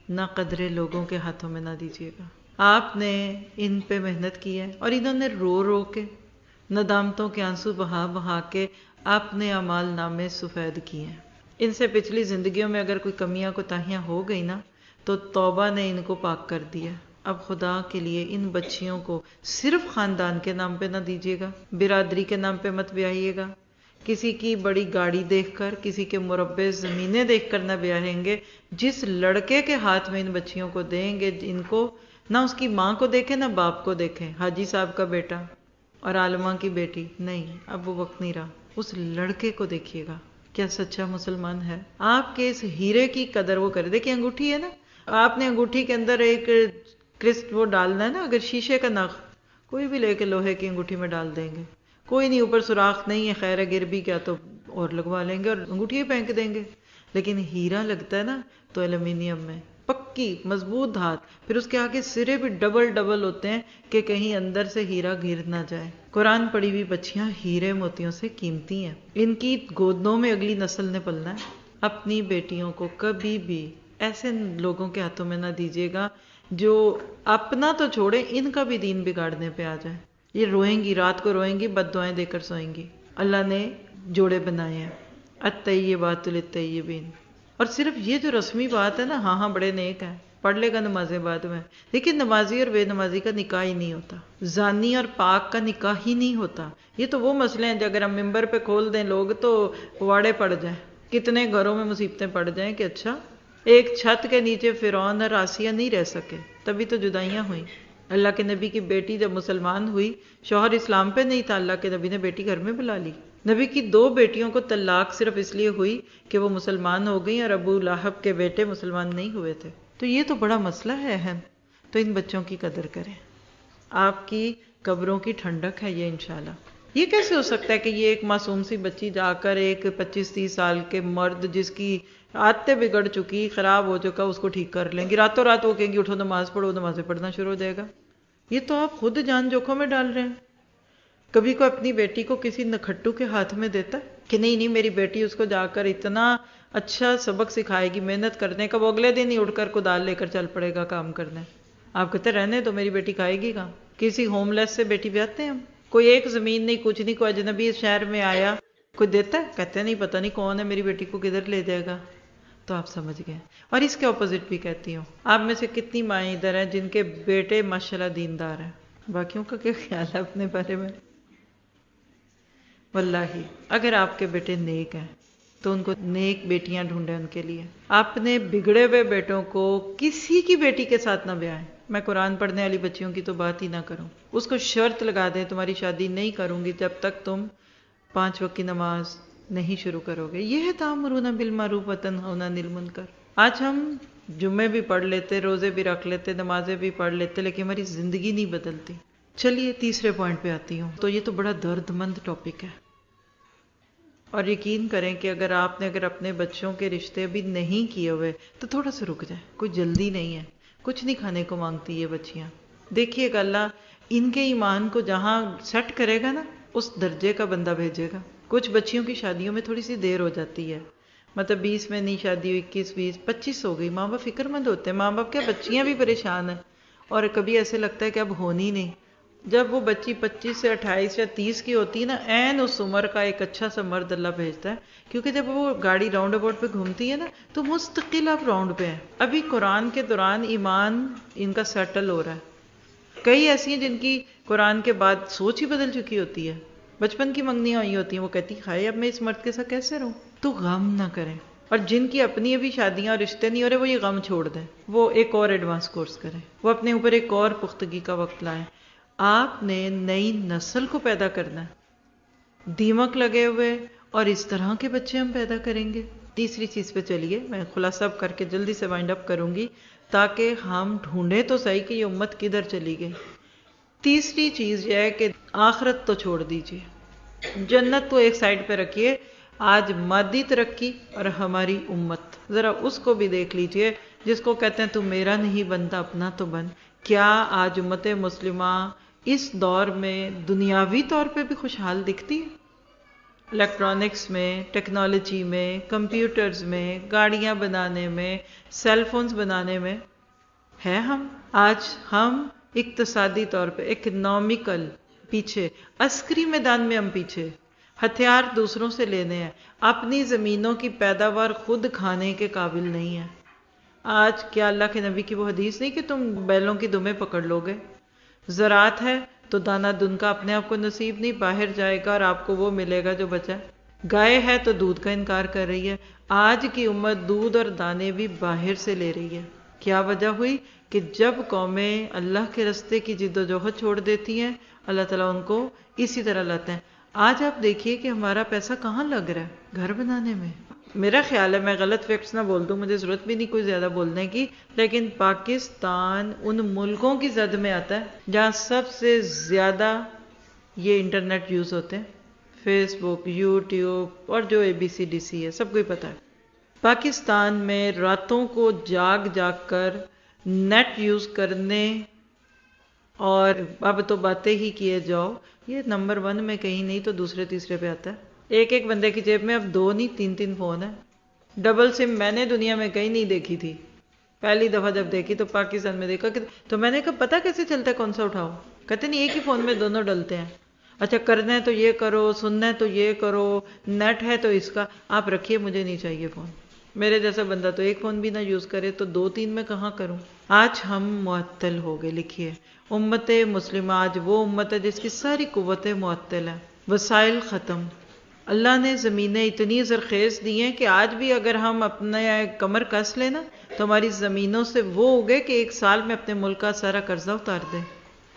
B: نہ قدرے لوگوں کے ہاتھوں میں نہ دیجیے گا. آپ نے ان پہ محنت کی ہے اور انہوں نے رو رو کے ندامتوں کے آنسو بہا بہا کے اپنے اعمال نامے سفید کیے ہیں. ان سے پچھلی زندگیوں میں اگر کوئی کمیاں کوتاہیاں ہو گئی نا تو توبہ نے ان کو پاک کر دیا. اب خدا کے لیے ان بچیوں کو صرف خاندان کے نام پہ نہ دیجیے گا، برادری کے نام پہ مت بیاہیے گا، کسی کی بڑی گاڑی دیکھ کر، کسی کے مربع زمینیں دیکھ کر نہ بیاہیں گے. جس لڑکے کے ہاتھ میں ان بچیوں کو دیں گے، ان کو نہ اس کی ماں کو دیکھیں نہ باپ کو دیکھیں، حاجی صاحب کا بیٹا اور عالمہ کی بیٹی نہیں، اب وہ وقت نہیں رہا. اس لڑکے کو دیکھیے گا کیا سچا مسلمان ہے. آپ کے اس ہیرے کی قدر وہ کرے. دیکھیں انگوٹھی ہے نا، آپ نے انگوٹھی کے اندر ایک کرسٹ وہ ڈالنا ہے نا، اگر شیشے کا نخ کوئی بھی لے کے لوہے کی انگوٹھی میں ڈال دیں گے، کوئی نہیں، اوپر سوراخ نہیں ہے، خیر ہے گر بھی کیا تو اور لگوا لیں گے اور انگوٹھی ہی پھینک دیں گے. لیکن ہیرا لگتا ہے نا تو ایلومینیم میں پکی مضبوط دھات، پھر اس کے آگے سرے بھی ڈبل ڈبل ہوتے ہیں کہ کہیں اندر سے ہیرا گر نہ جائے. قرآن پڑھی ہوئی بچیاں ہیرے موتیوں سے قیمتی ہیں، ان کی گودوں میں اگلی نسل نے پلنا ہے. اپنی بیٹیوں کو کبھی بھی ایسے لوگوں کے ہاتھوں میں نہ دیجیے گا جو اپنا تو چھوڑے ان کا بھی دین بگاڑنے پہ آ جائے. یہ روئیں گی، رات کو روئیں گی، بد دعائیں دے کر سوئیں گی. اللہ نے جوڑے بنائے ہیں، الطیبات للطیبین. اور صرف یہ جو رسمی بات ہے نا، ہاں بڑے نیک ہیں، پڑھ لے گا نمازیں بعد میں، لیکن نمازی اور بے نمازی کا نکاح ہی نہیں ہوتا، زانی اور پاک کا نکاح ہی نہیں ہوتا. یہ تو وہ مسئلے ہیں جو اگر ہم ممبر پہ کھول دیں لوگ تو واڑے پڑ جائیں، کتنے گھروں میں مصیبتیں پڑ جائیں کہ اچھا ایک چھت کے نیچے فرعون اور آسیہ نہیں رہ سکے، تبھی تو جدائیاں ہوئیں. اللہ کے نبی کی بیٹی جب مسلمان ہوئی، شوہر اسلام پہ نہیں تھا، اللہ کے نبی نے بیٹی گھر میں بلا لی. نبی کی 2 بیٹیوں کو طلاق صرف اس لیے ہوئی کہ وہ مسلمان ہو گئیں اور ابو لہب کے بیٹے مسلمان نہیں ہوئے تھے. تو یہ تو بڑا مسئلہ ہے اہم. تو ان بچوں کی قدر کریں، آپ کی قبروں کی ٹھنڈک ہے یہ انشاءاللہ. یہ کیسے ہو سکتا ہے کہ یہ ایک معصوم سی بچی جا کر ایک 25-30 سال کے مرد جس کی عادتیں بگڑ چکی، خراب ہو چکا، اس کو ٹھیک کر لیں گی، راتوں رات وہ کہیں گی اٹھو نماز پڑھو، نمازیں پڑھنا شروع ہو جائے گا. یہ تو آپ خود جان جوکھوں میں ڈال رہے ہیں. کبھی کوئی اپنی بیٹی کو کسی نکھٹو کے ہاتھ میں دیتا ہے کہ نہیں میری بیٹی اس کو جا کر اتنا اچھا سبق سکھائے گی محنت کرنے کا، وہ اگلے دن ہی اٹھ کر کدال لے کر چل پڑے گا کام کرنے. آپ کہتے رہنے تو میری بیٹی کھائے گی کہاں؟ کسی ہوم لیس سے بیٹی بیاتے ہیں ہم، کوئی ایک زمین نہیں، کچھ نہیں، کوئی اجنبی شہر میں آیا کوئی دیتا ہے؟ کہتے نہیں پتہ نہیں کون ہے، میری بیٹی کو کدھر لے جائے گا. تو آپ سمجھ گئے. اور اس کے اپوزٹ بھی کہتی ہوں، آپ میں سے کتنی مائیں ادھر ہیں جن کے بیٹے ماشاءاللہ دیندار ہیں، باقیوں کا کیا خیال ہے اپنے بارے میں؟ واللہ اگر آپ کے بیٹے نیک ہیں تو ان کو نیک بیٹیاں ڈھونڈیں ان کے لیے. اپنے بگڑے ہوئے بیٹوں کو کسی کی بیٹی کے ساتھ نہ بیائیں. میں قرآن پڑھنے والی بچیوں کی تو بات ہی نہ کروں. اس کو شرط لگا دیں تمہاری شادی نہیں کروں گی جب تک تم 5 وقت کی نماز نہیں شروع کرو گے. یہ ہے تأمرون بالمعروف وتنہون عن المنکر. آج ہم جمعے بھی پڑھ لیتے، روزے بھی رکھ لیتے، نمازیں بھی پڑھ لیتے، لیکن ہماری زندگی نہیں بدلتی. چلیے تیسرے پوائنٹ پہ آتی ہوں. تو یہ تو بڑا درد مند ٹاپک ہے، اور یقین کریں کہ اگر اپنے بچوں کے رشتے بھی نہیں کیے ہوئے تو تھوڑا سا رک جائیں، کوئی جلدی نہیں ہے. کچھ نہیں کھانے کو مانگتی یہ بچیاں. دیکھیے گا اللہ ان کے ایمان کو جہاں سیٹ کرے گا نا اس درجے کا بندہ بھیجے گا. کچھ بچیوں کی شادیوں میں تھوڑی سی دیر ہو جاتی ہے، مطلب 20 میں نہیں شادی ہوئی، 21 20 25 ہو گئی، ماں باپ فکر مند ہوتے ہیں. ماں باپ کیا بچیاں بھی پریشان ہیں، اور کبھی ایسے لگتا ہے کہ اب ہونی نہیں. جب وہ بچی 25 سے 28 یا 30 کی ہوتی ہے نا، عین اس عمر کا ایک اچھا سا مرد اللہ بھیجتا ہے. کیونکہ جب وہ گاڑی راؤنڈ اباؤٹ پہ گھومتی ہے نا تو مستقل آپ راؤنڈ پہ ہیں. ابھی قرآن کے دوران ایمان ان کا سیٹل ہو رہا ہے. کئی ایسی ہیں جن کی قرآن کے بعد سوچ ہی بدل چکی ہوتی ہے، بچپن کی منگنیاں ہوئی ہوتی ہیں، وہ کہتی ہائے اب میں اس مرد کے ساتھ کیسے رہوں. تو غم نہ کریں. اور جن کی اپنی ابھی شادیاں اور رشتے نہیں ہو رہے وہ یہ غم چھوڑ دیں، وہ ایک اور ایڈوانس کورس کریں، وہ اپنے اوپر ایک اور پختگی کا وقت لائیں. آپ نے نئی نسل کو پیدا کرنا ہے، دیمک لگے ہوئے، اور اس طرح کے بچے ہم پیدا کریں گے. تیسری چیز پہ چلیے، میں خلاصہ کر کے جلدی سے وائنڈ اپ کروں گی تاکہ ہم ڈھونڈیں تو صحیح کہ یہ امت کدھر چلی گئی. تیسری چیز یہ ہے کہ آخرت تو چھوڑ دیجیے، جنت تو ایک سائڈ پہ رکھیے. آج مادی ترقی اور ہماری امت ذرا اس کو بھی دیکھ لیجیے جس کو کہتے ہیں تو میرا نہیں بنتا اپنا تو بن. کیا آج امت مسلمہ اس دور میں دنیاوی طور پہ بھی خوشحال دکھتی ہے؟ الیکٹرانکس میں، ٹیکنالوجی میں، کمپیوٹرز میں، گاڑیاں بنانے میں، سیل فونز بنانے میں ہے آج ہم اقتصادی طور پہ اکنامیکل پیچھے، عسکری میدان میں ہم پیچھے، ہتھیار دوسروں سے لینے ہیں، اپنی زمینوں کی پیداوار خود کھانے کے قابل نہیں ہے. آج کیا اللہ کے نبی کی وہ حدیث نہیں کہ تم بیلوں کی دمیں پکڑ لو گے؟ زراعت ہے تو دانہ دن کا اپنے آپ کو نصیب نہیں، باہر جائے گا اور آپ کو وہ ملے گا جو بچا. گائے ہے تو دودھ کا انکار کر رہی ہے. آج کی امت دودھ اور دانے بھی باہر سے لے رہی ہے. کیا وجہ ہوئی کہ جب قومیں اللہ کے راستے کی جد و جہد چھوڑ دیتی ہیں اللہ تعالیٰ ان کو اسی طرح لاتے ہیں. آج آپ دیکھیے کہ ہمارا پیسہ کہاں لگ رہا ہے؟ گھر بنانے میں. میرا خیال ہے، میں غلط فیکٹس نہ بول دوں، مجھے ضرورت بھی نہیں کوئی زیادہ بولنے کی، لیکن پاکستان ان ملکوں کی زد میں آتا ہے جہاں سب سے زیادہ یہ انٹرنیٹ یوز ہوتے ہیں، فیس بک، یوٹیوب اور جو ABCDC ہے سب کو ہی پتہ ہے۔ پاکستان میں راتوں کو جاگ جاگ کر نیٹ یوز کرنے، اور اب تو باتیں ہی کیے جاؤ، یہ نمبر 1 میں کہیں نہیں تو دوسرے تیسرے پہ آتا ہے۔ ایک بندے کی جیب میں اب 2 نہیں 3 فون ہیں۔ ڈبل سم میں نے دنیا میں کہیں نہیں دیکھی تھی، پہلی دفعہ جب دیکھی تو پاکستان میں دیکھا، تو میں نے کہا پتہ کیسے چلتا ہے کون سا اٹھاؤ؟ کہتے نہیں ایک ہی فون میں دونوں ڈلتے ہیں۔ اچھا کرنا ہے تو یہ کرو، سننا ہے تو یہ کرو، نیٹ ہے تو اس کا آپ رکھیے، مجھے نہیں چاہیے فون۔ میرے جیسا بندہ تو ایک فون بھی نہ یوز کرے تو 2-3 میں کہاں کروں؟ آج ہم معطل ہو گئے۔ لکھیے امت مسلمہ آج وہ امت ہے جس کی ساری قوتیں معطل ہیں، وسائل ختم۔ اللہ نے زمینیں اتنی زرخیز دی ہیں کہ آج بھی اگر ہم اپنے کمر کس لینا تو ہماری زمینوں سے وہ اگے کہ 1 سال میں اپنے ملک کا سارا قرضہ اتار دیں،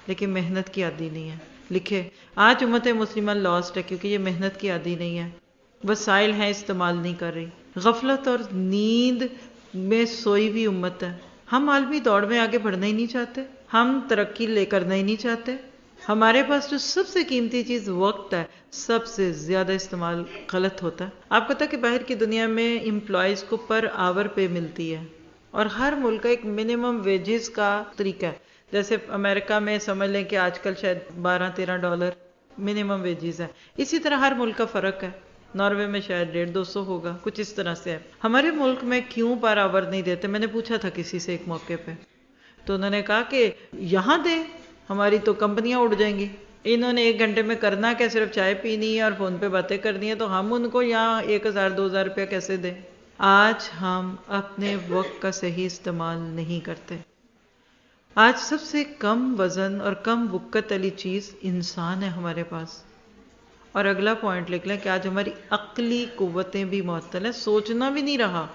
B: لیکن محنت کی عادی نہیں ہے۔ لکھے آج امت مسلمہ لاسٹ ہے کیونکہ یہ محنت کی عادی نہیں ہے، وسائل ہیں استعمال نہیں کر رہی، غفلت اور نیند میں سوئی ہوئی امت ہے۔ ہم عالمی دوڑ میں آگے بڑھنا ہی نہیں چاہتے، ہم ترقی لے کرنا ہی نہیں چاہتے۔ ہمارے پاس جو سب سے قیمتی چیز وقت ہے، سب سے زیادہ استعمال غلط ہوتا ہے۔ آپ کو پتہ ہے کہ باہر کی دنیا میں امپلائیز کو پر آور پے ملتی ہے، اور ہر ملک کا ایک منیمم ویجز کا طریقہ ہے۔ جیسے امریکہ میں سمجھ لیں کہ آج کل شاید $12-13 منیمم ویجز ہے، اسی طرح ہر ملک کا فرق ہے۔ ناروے میں شاید 150-200 ہوگا، کچھ اس طرح سے ہے۔ ہمارے ملک میں کیوں پر آور نہیں دیتے؟ میں نے پوچھا تھا کسی سے ایک موقع پہ، تو انہوں نے کہا کہ یہاں دیں، ہماری تو کمپنیاں اڑ جائیں گی۔ انہوں نے 1 گھنٹے میں کرنا کیا؟ صرف چائے پینی ہے اور فون پہ باتیں کرنی ہے، تو ہم ان کو یہاں 1000-2000 روپیہ کیسے دیں؟ آج ہم اپنے وقت کا صحیح استعمال نہیں کرتے۔ آج سب سے کم وزن اور کم وقت والی چیز انسان ہے ہمارے پاس۔ اور اگلا پوائنٹ لکھ لیں کہ آج ہماری عقلی قوتیں بھی معطل ہیں، سوچنا بھی نہیں رہا،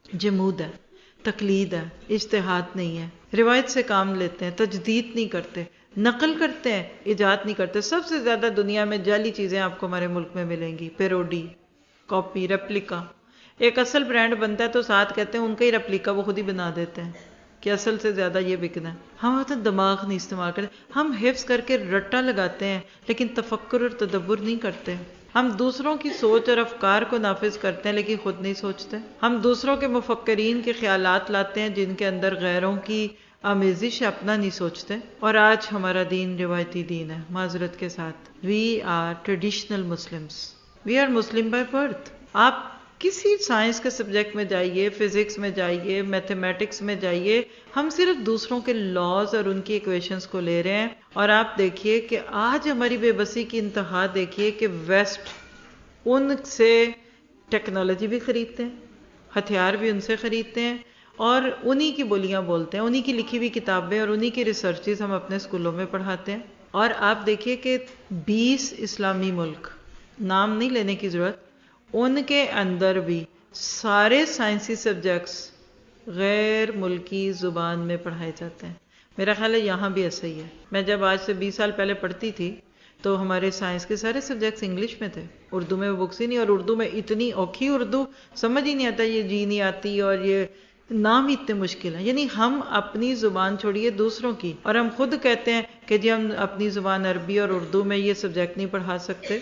B: جمود ہے، تقلید ہے، اجتہاد نہیں ہے، روایت سے کام لیتے ہیں، تجدید نہیں کرتے، نقل کرتے ہیں، ایجاد نہیں کرتے۔ سب سے زیادہ دنیا میں جعلی چیزیں آپ کو ہمارے ملک میں ملیں گی، پیروڈی، کاپی، ریپلیکا۔ ایک اصل برانڈ بنتا ہے تو ساتھ کہتے ہیں ان کا ہی ریپلیکا وہ خود ہی بنا دیتے ہیں کہ اصل سے زیادہ یہ بکنا ہے۔ ہم تو دماغ نہیں استعمال کرتے، ہم حفظ کر کے رٹا لگاتے ہیں لیکن تفکر اور تدبر نہیں کرتے۔ ہم دوسروں کی سوچ اور افکار کو نافذ کرتے ہیں لیکن خود نہیں سوچتے۔ ہم دوسروں کے مفکرین کے خیالات لاتے ہیں جن کے اندر غیروں کی آمیزش اپنا نہیں سوچتے۔ اور آج ہمارا دین روایتی دین ہے، معذرت کے ساتھ۔ We are traditional Muslims, we are Muslim by birth. آپ کسی سائنس کے سبجیکٹ میں جائیے، فزکس میں جائیے، میتھمیٹکس میں جائیے، ہم صرف دوسروں کے لاز اور ان کی ایکویشنز کو لے رہے ہیں۔ اور آپ دیکھیے کہ آج ہماری بے بسی کی انتہا دیکھیے کہ ویسٹ ان سے ٹیکنالوجی بھی خریدتے ہیں، ہتھیار بھی ان سے خریدتے ہیں، اور انہی کی بولیاں بولتے ہیں، انہی کی لکھی ہوئی کتابیں اور انہی کی ریسرچز ہم اپنے اسکولوں میں پڑھاتے ہیں۔ اور آپ دیکھیے کہ 20 اسلامی ملک، نام نہیں لینے کی ضرورت، ان کے اندر بھی سارے سائنسی سبجیکٹس غیر ملکی زبان میں پڑھائے جاتے ہیں۔ میرا خیال ہے یہاں بھی ایسا ہی ہے۔ میں جب آج سے 20 سال پہلے پڑھتی تھی تو ہمارے سائنس کے سارے سبجیکٹس انگلش میں تھے، اردو میں بکس ہی نہیں، اور اردو میں اتنی اوکھی اردو سمجھ ہی نہیں آتا، یہ جی نہیں آتی اور یہ نام ہی اتنے مشکل ہیں۔ یعنی ہم اپنی زبان چھوڑیے دوسروں کی، اور ہم خود کہتے ہیں کہ جی ہم اپنی زبان عربی اور اردو میں یہ سبجیکٹ نہیں پڑھا سکتے۔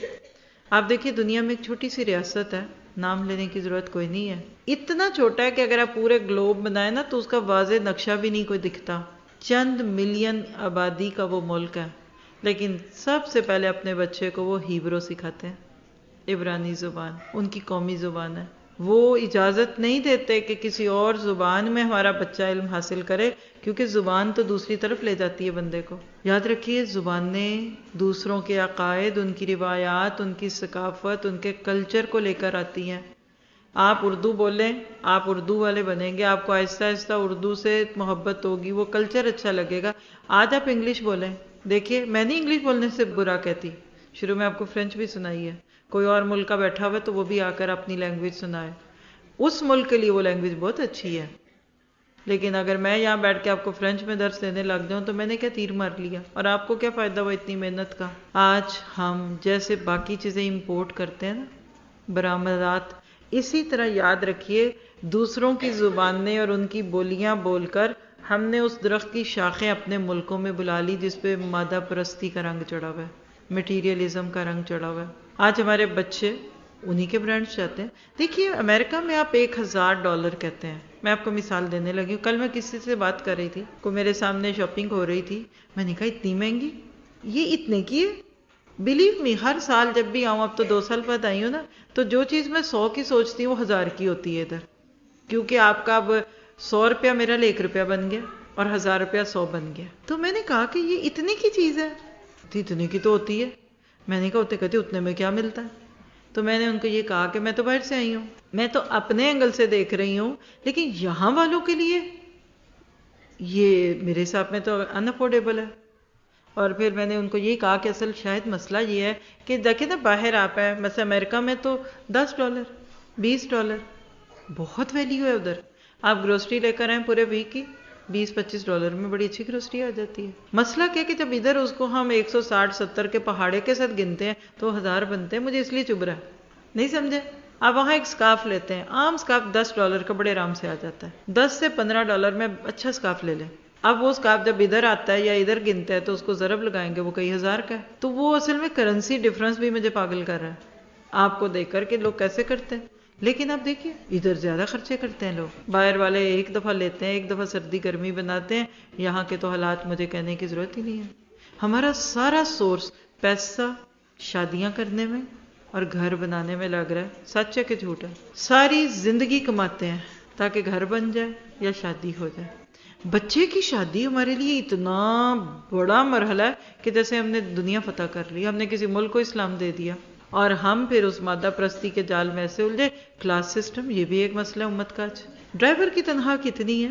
B: آپ دیکھیے دنیا میں ایک چھوٹی سی ریاست ہے، نام لینے کی ضرورت کوئی نہیں ہے، اتنا چھوٹا ہے کہ اگر آپ پورے گلوب بنائیں نا تو اس کا واضح نقشہ بھی نہیں کوئی دکھتا۔ چند ملین آبادی کا وہ ملک ہے، لیکن سب سے پہلے اپنے بچے کو وہ ہیبرو سکھاتے ہیں، عبرانی زبان ان کی قومی زبان ہے۔ وہ اجازت نہیں دیتے کہ کسی اور زبان میں ہمارا بچہ علم حاصل کرے، کیونکہ زبان تو دوسری طرف لے جاتی ہے بندے کو۔ یاد رکھیے زبانیں دوسروں کے عقائد، ان کی روایات، ان کی ثقافت، ان کے کلچر کو لے کر آتی ہیں۔ آپ اردو بولیں، آپ اردو والے بنیں گے، آپ کو آہستہ آہستہ اردو سے محبت ہوگی، وہ کلچر اچھا لگے گا۔ آج آپ انگلش بولیں، دیکھیے میں نہیں انگلش بولنے سے برا کہتی، شروع میں آپ کو فرینچ بھی سنائی ہے، کوئی اور ملک کا بیٹھا ہوا ہے تو وہ بھی آ کر اپنی لینگویج سنائے، اس ملک کے لیے وہ لینگویج بہت اچھی ہے۔ لیکن اگر میں یہاں بیٹھ کے آپ کو فرینچ میں درس دینے لگ جاؤں تو میں نے کیا تیر مار لیا، اور آپ کو کیا فائدہ ہوا اتنی محنت کا۔ آج ہم جیسے باقی چیزیں امپورٹ کرتے ہیں نا، برآمدات، اسی طرح یاد رکھیے دوسروں کی زبانیں اور ان کی بولیاں بول کر ہم نے اس درخت کی شاخیں اپنے ملکوں میں بلا لی جس پہ مادہ پرستی کا رنگ چڑھا ہوا ہے، مٹیریلزم کا رنگ چڑھا ہوا ہے۔ آج ہمارے بچے انہی کے برانڈز چاہتے ہیں۔ دیکھیے امریکہ میں آپ $1000 کہتے ہیں۔ میں آپ کو مثال دینے لگی ہوں، کل میں کسی سے بات کر رہی تھی، کوئی میرے سامنے شاپنگ ہو رہی تھی، میں نے کہا اتنی مہنگی، یہ اتنے کی ہے؟ بلیو می، ہر سال جب بھی آؤں، اب تو 2 سال بعد آئی ہوں نا، تو جو چیز میں 100 کی سوچتی ہوں وہ 1000 کی ہوتی ہے ادھر، کیونکہ آپ کا اب 100 روپیہ میرا 1 روپیہ بن گیا اور 1000 روپیہ 100 بن گیا۔ تو میں نے کہا کہ یہ اتنے کی چیز ہے، اتنے کی تو ہوتی ہے۔ میں نے کہا اتنے، کہتے اتنے میں کیا ملتا ہے؟ تو میں نے ان کو یہ کہا کہ میں تو باہر سے آئی ہوں، میں تو اپنے اینگل سے دیکھ رہی ہوں، لیکن یہاں والوں کے لیے یہ میرے حساب میں تو ان افورڈیبل ہے۔ اور پھر میں نے ان کو یہ کہا کہ اصل شاید مسئلہ یہ ہے کہ دیکھیں نا، باہر آپ ہیں مثلا امریکہ میں تو $10 $20 بہت ویلیو ہے ادھر۔ آپ گروسری لے کر آئیں پورے ویک کی، $20-25 میں بڑی اچھی گروسری آ جاتی ہے۔ مسئلہ کیا کہ جب ادھر اس کو ہم 160-70 کے پہاڑے کے ساتھ گنتے ہیں تو 1000 بنتے ہیں، مجھے اس لیے چبھ رہا ہے، نہیں سمجھے؟ آپ وہاں ایک سکارف لیتے ہیں، عام سکارف $10 کا بڑے آرام سے آ جاتا ہے، $10 سے $15 میں اچھا سکارف لے لیں۔ اب وہ سکارف جب ادھر آتا ہے یا ادھر گنتا ہے تو اس کو ضرب لگائیں گے، وہ کئی ہزار کا ہے۔ تو وہ اصل میں کرنسی ڈفرنس بھی مجھے پاگل کر رہا ہے آپ کو دیکھ کر کہ لوگ کیسے کرتے ہیں۔ لیکن اب دیکھیے ادھر زیادہ خرچے کرتے ہیں لوگ، باہر والے ایک دفعہ لیتے ہیں، ایک دفعہ سردی گرمی بناتے ہیں، یہاں کے تو حالات مجھے کہنے کی ضرورت ہی نہیں ہے۔ ہمارا سارا سورس پیسہ شادیاں کرنے میں اور گھر بنانے میں لگ رہا ہے، سچ ہے کہ جھوٹ ہے؟ ساری زندگی کماتے ہیں تاکہ گھر بن جائے یا شادی ہو جائے۔ بچے کی شادی ہمارے لیے اتنا بڑا مرحلہ ہے کہ جیسے ہم نے دنیا فتح کر لی، ہم نے کسی ملک کو اسلام دے دیا، اور ہم پھر اس مادہ پرستی کے جال میں ایسے الجھے۔ کلاس سسٹم یہ بھی ایک مسئلہ امت کا آج۔ ڈرائیور کی تنخواہ کتنی ہے؟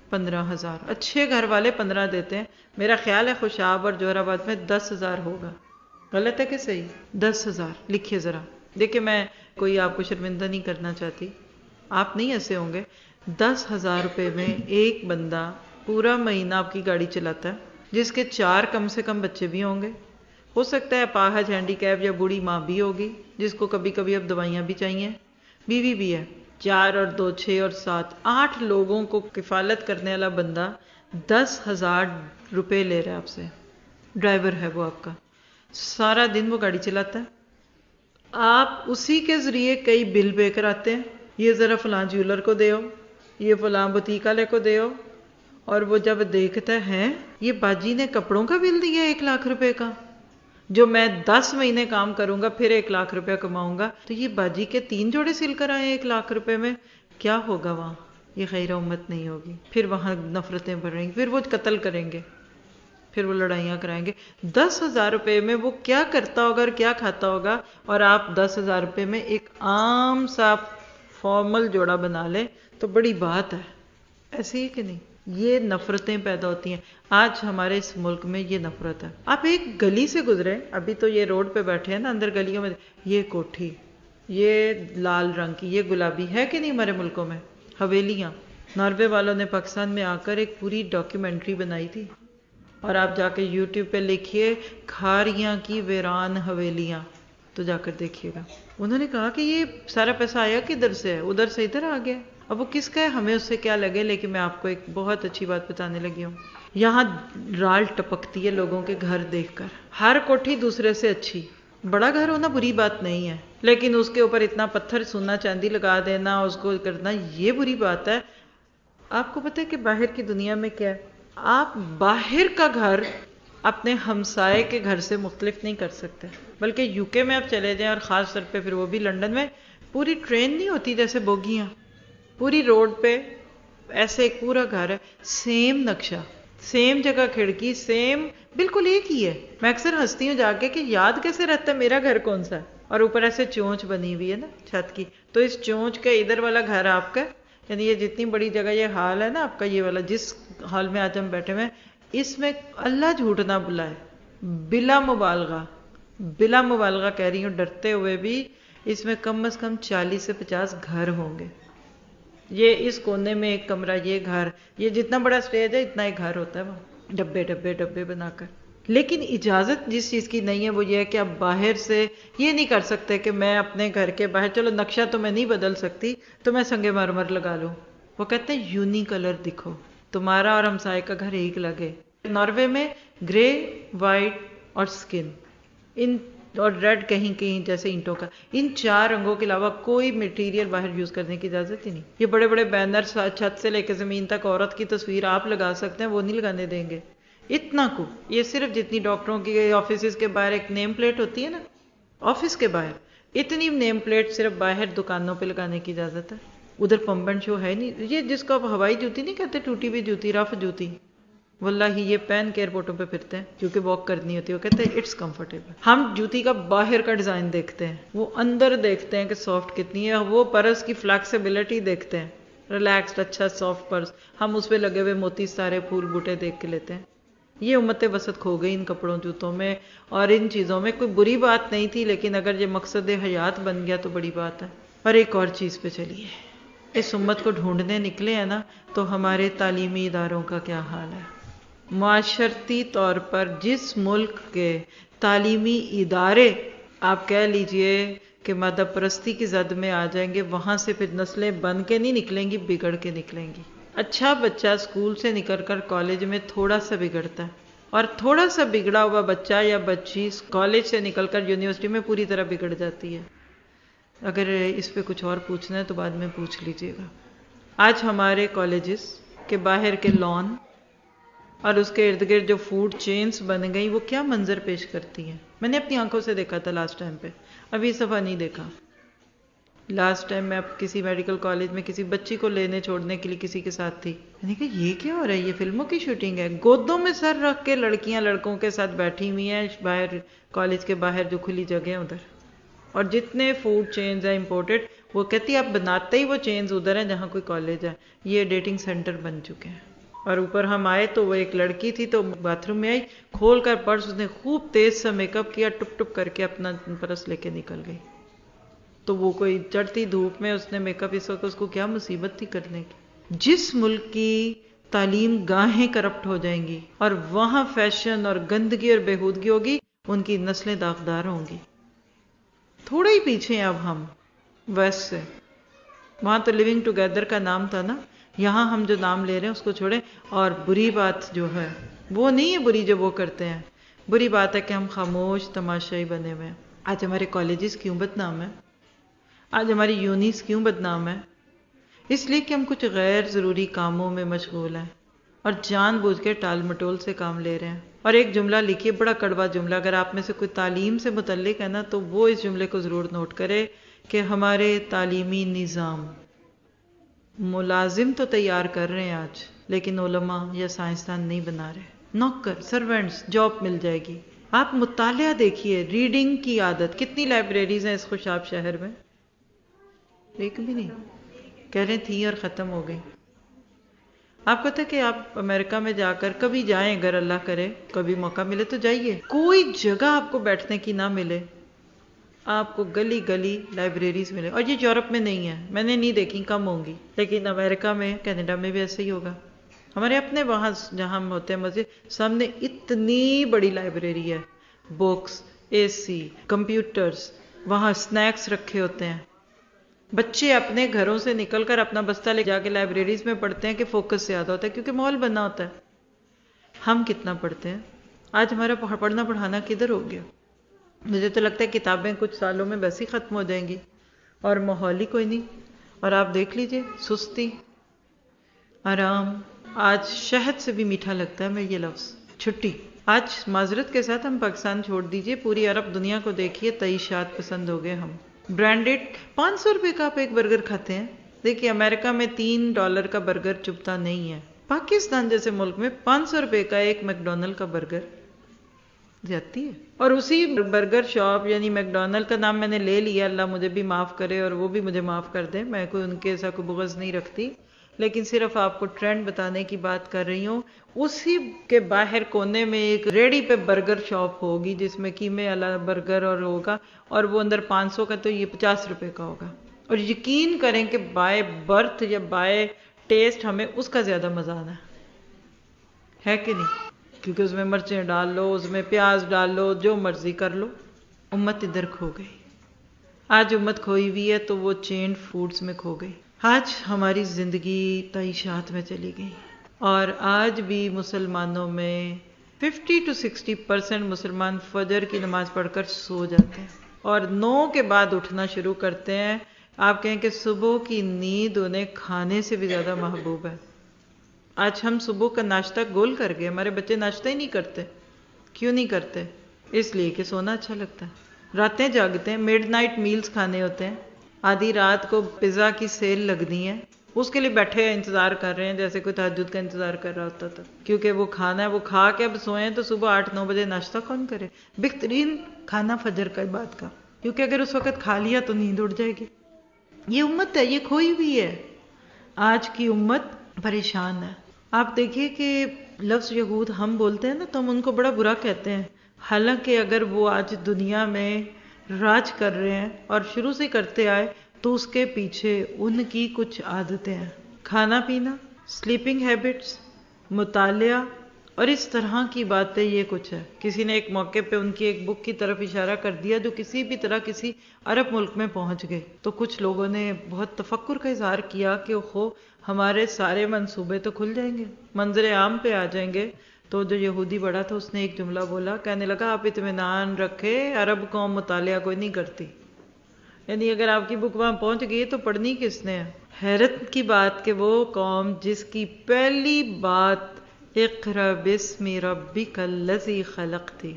B: 15,000۔ اچھے گھر والے 15 دیتے ہیں، میرا خیال ہے خوشاب اور جوہر آباد میں 10,000 ہوگا، غلط ہے کہ صحیح؟ 10,000 لکھیے ذرا۔ دیکھیں میں کوئی آپ کو شرمندہ نہیں کرنا چاہتی، آپ نہیں ایسے ہوں گے۔ 10,000 روپے میں ایک بندہ پورا مہینہ آپ کی گاڑی چلاتا ہے، جس کے 4 کم سے کم بچے بھی ہوں گے، ہو سکتا ہے اپاہج، ہینڈی کیپ یا بوڑھی ماں بھی ہوگی جس کو کبھی کبھی اب دوائیاں بھی چاہیے، بیوی بھی ہے، 4 اور 2 6 اور 7 8 لوگوں کو کفالت کرنے والا بندہ 10,000 روپے لے رہا ہے آپ سے۔ ڈرائیور ہے وہ آپ کا، سارا دن وہ گاڑی چلاتا ہے، آپ اسی کے ذریعے کئی بل پے کراتے ہیں، یہ ذرا فلاں جیولر کو دیو، یہ فلاں بوتیک والے کو دیو، اور وہ جب دیکھتا ہے یہ باجی نے کپڑوں کا بل دیا 1 لاکھ روپے کا، جو میں 10 مہینے کام کروں گا پھر 1 لاکھ روپے کماؤں گا، تو یہ باجی کے 3 جوڑے سل کر آئے 1 لاکھ روپے میں، کیا ہوگا وہاں؟ یہ خیر امت نہیں ہوگی، پھر وہاں نفرتیں بڑھیں گی، پھر وہ قتل کریں گے، پھر وہ لڑائیاں کرائیں گے۔ 10,000 روپے میں وہ کیا کرتا ہوگا اور کیا کھاتا ہوگا، اور آپ 10,000 روپے میں ایک عام سا فارمل جوڑا بنا لیں تو بڑی بات ہے، ایسے ہی کہ نہیں؟ یہ نفرتیں پیدا ہوتی ہیں، آج ہمارے اس ملک میں یہ نفرت ہے۔ آپ ایک گلی سے گزرے، ابھی تو یہ روڈ پہ بیٹھے ہیں نا، اندر گلیوں میں یہ کوٹھی، یہ لال رنگ کی، یہ گلابی ہے کہ نہیں ہمارے ملکوں میں؟ حویلیاں، ناروے والوں نے پاکستان میں آ کر ایک پوری ڈاکیومنٹری بنائی تھی، اور آپ جا کے یوٹیوب پہ لکھیے کھاریاں کی ویران حویلیاں تو جا کر دیکھیے گا۔ انہوں نے کہا کہ یہ سارا پیسہ آیا کدھر سے ہے؟ ادھر سے ادھر آ گیا، اب وہ کس کا ہے ہمیں اس سے کیا لگے، لیکن میں آپ کو ایک بہت اچھی بات بتانے لگی ہوں۔ یہاں رال ٹپکتی ہے لوگوں کے گھر دیکھ کر، ہر کوٹھی دوسرے سے اچھی، بڑا گھر ہونا بری بات نہیں ہے، لیکن اس کے اوپر اتنا پتھر سونا چاندی لگا دینا، اس کو کرنا، یہ بری بات ہے۔ آپ کو پتہ ہے کہ باہر کی دنیا میں کیا ہے؟ آپ باہر کا گھر اپنے ہمسائے کے گھر سے مختلف نہیں کر سکتے، بلکہ یو کے میں آپ چلے جائیں، اور خاص طور پہ پھر وہ بھی لنڈن میں، پوری ٹرین نہیں ہوتی جیسے بوگیاں، پوری روڈ پہ ایسے ایک پورا گھر ہے، سیم نقشہ، سیم جگہ کھڑکی، سیم بالکل ایک ہی ہے۔ میں اکثر ہنستی ہوں جا کے کہ یاد کیسے رہتا ہے میرا گھر کون سا ہے، اور اوپر ایسے چونچ بنی ہوئی ہے نا چھت کی، تو اس چونچ کے ادھر والا گھر آپ کا، یعنی یہ جتنی بڑی جگہ یہ ہال ہے نا آپ کا، یہ والا جس ہال میں آج ہم بیٹھے ہوئے ہیں، اس میں اللہ جھوٹ نہ بلائے، بلا مبالغہ کہہ رہی ہوں، ڈرتے ہوئے بھی، اس میں کم از کم 40 سے 50 گھر ہوں گے۔ یہ اس کونے میں ایک کمرہ، یہ گھر، یہ جتنا بڑا سٹیج ہے اتنا ایک گھر ہوتا ہے وہاں، ڈبے ڈبے ڈبے بنا کر، لیکن اجازت جس چیز کی نہیں ہے وہ یہ ہے کہ آپ باہر سے یہ نہیں کر سکتے کہ میں اپنے گھر کے باہر، چلو نقشہ تو میں نہیں بدل سکتی تو میں سنگ مرمر لگا لوں. وہ کہتے ہیں یونی کلر دکھو، تمہارا اور ہمسائے کا گھر ایک لگے. ناروے میں گرے، وائٹ اور سکن، ان اور ریڈ کہیں کہیں جیسے اینٹوں کا، ان 4 رنگوں کے علاوہ کوئی مٹیریل باہر یوز کرنے کی اجازت ہی نہیں. یہ بڑے بڑے بینر چھت سے لے کے زمین تک عورت کی تصویر آپ لگا سکتے ہیں، وہ نہیں لگانے دیں گے. اتنا کو یہ صرف جتنی ڈاکٹروں کی آفیسز کے باہر ایک نیم پلیٹ ہوتی ہے نا، آفس کے باہر اتنی نیم پلیٹ صرف باہر دکانوں پہ لگانے کی اجازت ہے. ادھر پمپ اینڈ شو ہے نہیں. یہ جس کو آپ ہوائی جوتی نہیں کہتے، ٹوٹی ہوئی جوتی، رف جوتی، واللہ یہ پہن کے ایئرپورٹوں پہ پھرتے ہیں کیونکہ واک کرنی ہوتی ہے. وہ کہتے ہیں اٹس کمفرٹیبل. ہم جوتی کا باہر کا ڈیزائن دیکھتے ہیں، وہ اندر دیکھتے ہیں کہ سافٹ کتنی ہے، وہ پرس کی فلیکسیبلٹی دیکھتے ہیں، ریلیکسڈ اچھا سافٹ پرس، ہم اس پہ لگے ہوئے موتی سارے پھول بوٹے دیکھ کے لیتے ہیں. یہ امت وسط کھو گئی ان کپڑوں جوتوں میں اور ان چیزوں میں. کوئی بری بات نہیں تھی، لیکن اگر یہ مقصد حیات بن گیا تو بڑی بات ہے. اور ایک اور چیز پہ چلیے، اس امت کو ڈھونڈنے نکلے ہیں نا، تو ہمارے تعلیمی اداروں کا کیا حال ہے. معاشرتی طور پر جس ملک کے تعلیمی ادارے آپ کہہ لیجئے کہ مادہ پرستی کی زد میں آ جائیں گے، وہاں سے پھر نسلیں بن کے نہیں نکلیں گی، بگڑ کے نکلیں گی. اچھا بچہ اسکول سے نکل کر کالج میں تھوڑا سا بگڑتا ہے، اور تھوڑا سا بگڑا ہوا بچہ یا بچی کالج سے نکل کر یونیورسٹی میں پوری طرح بگڑ جاتی ہے. اگر اس پہ کچھ اور پوچھنا ہے تو بعد میں پوچھ لیجئے گا. آج ہمارے کالجز کے باہر کے لان اور اس کے ارد گرد جو فوڈ چینز بن گئی، وہ کیا منظر پیش کرتی ہیں. میں نے اپنی آنکھوں سے دیکھا تھا لاسٹ ٹائم پہ، ابھی اس دفعہ نہیں دیکھا. لاسٹ ٹائم میں اب کسی میڈیکل کالج میں کسی بچی کو لینے چھوڑنے کے لیے کسی کے ساتھ تھی. میں نے کہا یہ کیا ہو رہا ہے، یہ فلموں کی شوٹنگ ہے. گودوں میں سر رکھ کے لڑکیاں لڑکوں کے ساتھ بیٹھی ہوئی ہیں باہر کالج کے باہر جو کھلی جگہ ادھر. اور جتنے فوڈ چینز ہیں امپورٹڈ، وہ کہتی ہے آپ بناتے ہی وہ چینز ادھر ہیں جہاں کوئی کالج ہے. یہ ڈیٹنگ سینٹر بن چکے ہیں. اور اوپر ہم آئے تو وہ ایک لڑکی تھی تو باتھ روم میں آئی، کھول کر پرس اس نے خوب تیز سا میک اپ کیا، ٹپ ٹپ کر کے اپنا پرس لے کے نکل گئی. تو وہ کوئی چڑھتی دھوپ میں اس نے میک اپ، اس وقت اس کو کیا مصیبت تھی کرنے کی. جس ملک کی تعلیم گاہیں کرپٹ ہو جائیں گی اور وہاں فیشن اور گندگی اور بےہودگی ہوگی، ان کی نسلیں داغدار ہوں گی. تھوڑا ہی پیچھے ہیں اب ہم ویسٹ سے. وہاں تو لیونگ ٹوگیدر کا نام تھا نا، یہاں ہم جو نام لے رہے ہیں اس کو چھوڑیں. اور بری بات جو ہے وہ نہیں ہے بری جو وہ کرتے ہیں، بری بات ہے کہ ہم خاموش تماشائی بنے ہوئے ہیں. آج ہمارے کالجز کیوں بدنام ہیں، آج ہماری یونیز کیوں بدنام ہے؟ اس لیے کہ ہم کچھ غیر ضروری کاموں میں مشغول ہیں اور جان بوجھ کے ٹال مٹول سے کام لے رہے ہیں. اور ایک جملہ لکھیے، بڑا کڑوا جملہ، اگر آپ میں سے کوئی تعلیم سے متعلق ہے نا تو وہ اس جملے کو ضرور نوٹ کرے کہ ہمارے تعلیمی نظام ملازم تو تیار کر رہے ہیں آج، لیکن علماء یا سائنسدان نہیں بنا رہے. نوکر، سرونٹس، جاب مل جائے گی. آپ مطالعہ دیکھیے، ریڈنگ کی عادت. کتنی لائبریریز ہیں اس خوشاب شہر میں؟ ایک بھی نہیں. کہہ رہے تھی اور ختم ہو گئی. آپ کہتے کہ آپ امریکہ میں جا کر کبھی جائیں، اگر اللہ کرے کبھی موقع ملے تو جائیے. کوئی جگہ آپ کو بیٹھنے کی نہ ملے، آپ کو گلی گلی لائبریریز ملے. اور یہ یورپ میں نہیں ہے، میں نے نہیں دیکھی، کم ہوں گی، لیکن امریکہ میں، کینیڈا میں بھی ایسے ہی ہوگا. ہمارے اپنے وہاں جہاں ہم ہوتے ہیں مسجد سامنے اتنی بڑی لائبریری ہے، بکس، اے سی، کمپیوٹرز، وہاں سنیکس رکھے ہوتے ہیں. بچے اپنے گھروں سے نکل کر اپنا بستہ لے جا کے لائبریریز میں پڑھتے ہیں کہ فوکس زیادہ ہوتا ہے، کیونکہ ماحول بنا ہوتا ہے. ہم کتنا پڑھتے ہیں؟ آج ہمارا پڑھنا پڑھانا کدھر ہو گیا؟ مجھے تو لگتا ہے کتابیں کچھ سالوں میں ویسے ہی ختم ہو جائیں گی اور ماحول ہی کوئی نہیں. اور آپ دیکھ لیجئے، سستی، آرام. آج شہد سے بھی میٹھا لگتا ہے میں یہ لفظ، چھٹی. آج معذرت کے ساتھ ہم پاکستان چھوڑ دیجئے، پوری عرب دنیا کو دیکھیے، تعیشات پسند ہو گئے ہم. برانڈیڈ 500 روپے کا آپ ایک برگر کھاتے ہیں. دیکھیے امریکہ میں $3 کا برگر چبھتا نہیں ہے. پاکستان جیسے ملک میں 500 روپے کا ایک میکڈونلڈ کا برگر جاتی ہے. اور اسی برگر شاپ یعنی میکڈونلڈ کا نام میں نے لے لیا، اللہ مجھے بھی معاف کرے اور وہ بھی مجھے معاف کر دے، میں کوئی ان کے ایسا کوئی بغض نہیں رکھتی، لیکن صرف آپ کو ٹرینڈ بتانے کی بات کر رہی ہوں. اسی کے باہر کونے میں ایک ریڈی پہ برگر شاپ ہوگی جس میں قیمے والا برگر اور ہوگا، اور وہ اندر 500 کا تو یہ 50 روپے کا ہوگا. اور یقین کریں کہ بائے برتھ یا بائے ٹیسٹ ہمیں اس کا زیادہ مزہ آنا ہے کہ نہیں؟ کیونکہ اس میں مرچیں ڈال لو، اس میں پیاز ڈال لو، جو مرضی کر لو۔ امت ادھر کھو گئی۔ آج امت کھوئی ہوئی ہے تو وہ چینڈ فوڈز میں کھو گئی۔ آج ہماری زندگی تعیشات میں چلی گئی، اور آج بھی مسلمانوں میں 50 to 60% مسلمان فجر کی نماز پڑھ کر سو جاتے ہیں اور 9 کے بعد اٹھنا شروع کرتے ہیں۔ آپ کہیں کہ صبح کی نیند انہیں کھانے سے بھی زیادہ محبوب ہے۔ آج ہم صبح کا ناشتہ گول کر گئے، ہمارے بچے ناشتہ ہی نہیں کرتے۔ کیوں نہیں کرتے؟ اس لیے کہ سونا اچھا لگتا ہے، راتیں جاگتے ہیں، میڈ نائٹ میلز کھانے ہوتے ہیں، آدھی رات کو پیزا کی سیل لگنی ہے، اس کے لیے بیٹھے ہیں، انتظار کر رہے ہیں جیسے کوئی تہجد کا انتظار کر رہا ہوتا تھا، کیونکہ وہ کھانا ہے، وہ کھا کے اب سوئیں تو صبح 8-9 بجے ناشتہ کون کرے؟ بہترین کھانا فجر کا بات کا، کیونکہ اگر اس وقت کھا لیا تو نیند اڑ جائے گی۔ یہ امت ہے، یہ کھوئی ہوئی ہے۔ آج کی امت پریشان ہے۔ آپ دیکھیے کہ لفظ یہود ہم بولتے ہیں نا تو ہم ان کو بڑا برا کہتے ہیں، حالانکہ اگر وہ آج دنیا میں راج کر رہے ہیں اور شروع سے کرتے آئے تو اس کے پیچھے ان کی کچھ عادتیں ہیں، کھانا پینا، سلیپنگ ہیبٹس، مطالعہ اور اس طرح کی باتیں، یہ کچھ ہے۔ کسی نے ایک موقع پہ ان کی ایک بک کی طرف اشارہ کر دیا جو کسی بھی طرح کسی عرب ملک میں پہنچ گئی، تو کچھ لوگوں نے بہت تفکر کا اظہار کیا کہ اوہو ہمارے سارے منصوبے تو کھل جائیں گے، منظر عام پہ آ جائیں گے۔ تو جو یہودی بڑا تھا اس نے ایک جملہ بولا، کہنے لگا آپ اطمینان رکھے، عرب قوم مطالعہ کوئی نہیں کرتی، یعنی اگر آپ کی بک وہاں پہنچ گئی تو پڑھنی کس نے ہے؟ حیرت کی بات کہ وہ قوم جس کی پہلی بات اقرأ باسم ربک الذی خلق تھی،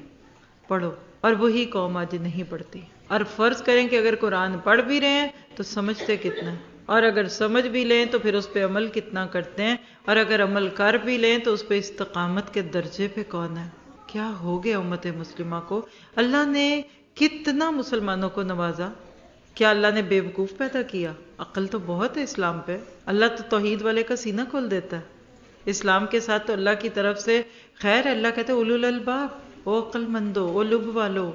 B: پڑھو، اور وہی قوم آج نہیں پڑھتی۔ اور فرض کریں کہ اگر قرآن پڑھ بھی رہے ہیں تو سمجھتے کتنا، اور اگر سمجھ بھی لیں تو پھر اس پہ عمل کتنا کرتے ہیں، اور اگر عمل کر بھی لیں تو اس پہ استقامت کے درجے پہ کون ہے؟ کیا ہو گیا امت مسلمہ کو؟ اللہ نے کتنا مسلمانوں کو نوازا، کیا اللہ نے بے وقوف پیدا کیا؟ عقل تو بہت ہے اسلام پہ، اللہ تو توحید والے کا سینہ کھول دیتا ہے۔ اسلام کے ساتھ تو اللہ کی طرف سے خیر، اللہ کہتے ہیں اولو الالباب، او عقل مندو، او لب والو،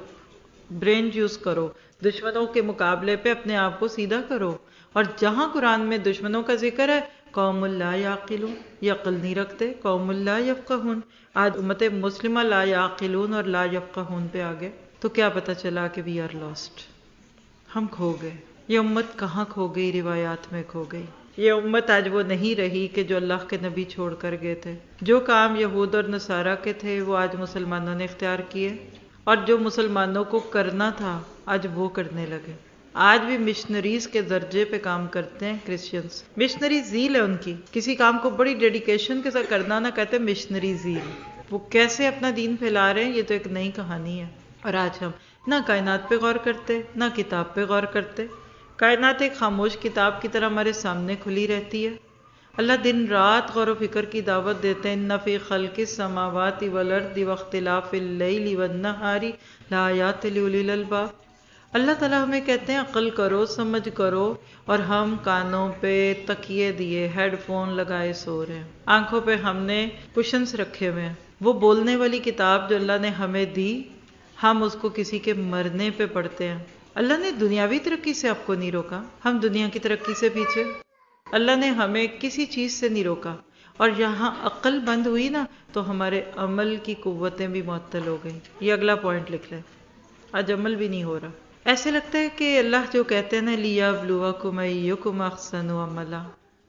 B: برین یوز کرو، دشمنوں کے مقابلے پہ اپنے آپ کو سیدھا کرو۔ اور جہاں قرآن میں دشمنوں کا ذکر ہے، قوم لا یعقلون، یہ عقل نہیں رکھتے، قوم لا یفقہون۔ آج امت مسلمہ لا یعقلون اور لا یفقہون پہ آگے، تو کیا پتہ چلا کہ وی آر لاسٹ، ہم کھو گئے۔ یہ امت کہاں کھو گئی؟ روایات میں کھو گئی۔ یہ امت آج وہ نہیں رہی کہ جو اللہ کے نبی چھوڑ کر گئے تھے۔ جو کام یہود اور نصارہ کے تھے وہ آج مسلمانوں نے اختیار کیے، اور جو مسلمانوں کو کرنا تھا آج وہ کرنے لگے۔ آج بھی مشنریز کے درجے پہ کام کرتے ہیں کرسچنز، مشنری زیل ہے ان کی، کسی کام کو بڑی ڈیڈیکیشن کے ساتھ کرنا نہ کہتے مشنری زیل۔ وہ کیسے اپنا دین پھیلا رہے ہیں یہ تو ایک نئی کہانی ہے۔ اور آج ہم نہ کائنات پہ غور کرتے، نہ کتاب پہ غور کرتے۔ کائنات ایک خاموش کتاب کی طرح ہمارے سامنے کھلی رہتی ہے۔ اللہ دن رات غور و فکر کی دعوت دیتے ہیں، ان فی خلق السماوات والارض واختلاف اللیل والنہار لآیات لأولی الالباب۔ اللہ تعالیٰ ہمیں کہتے ہیں عقل کرو، سمجھ کرو، اور ہم کانوں پہ تکیے دیے، ہیڈ فون لگائے سو رہے ہیں، آنکھوں پہ ہم نے کشنز رکھے ہوئے ہیں۔ وہ بولنے والی کتاب جو اللہ نے ہمیں دی، ہم اس کو کسی کے مرنے پہ پڑھتے ہیں۔ اللہ نے دنیاوی ترقی سے آپ کو نہیں روکا، ہم دنیا کی ترقی سے پیچھے۔ اللہ نے ہمیں کسی چیز سے نہیں روکا، اور یہاں عقل بند ہوئی نا تو ہمارے عمل کی قوتیں بھی معطل ہو گئیں۔ یہ اگلا پوائنٹ لکھ لیں، آج عمل بھی نہیں ہو رہا۔ ایسے لگتا ہے کہ اللہ جو کہتے ہیں نا لِیَبْلُوَکُمْ أَیُّکُمْ أَحْسَنُ عَمَلًا،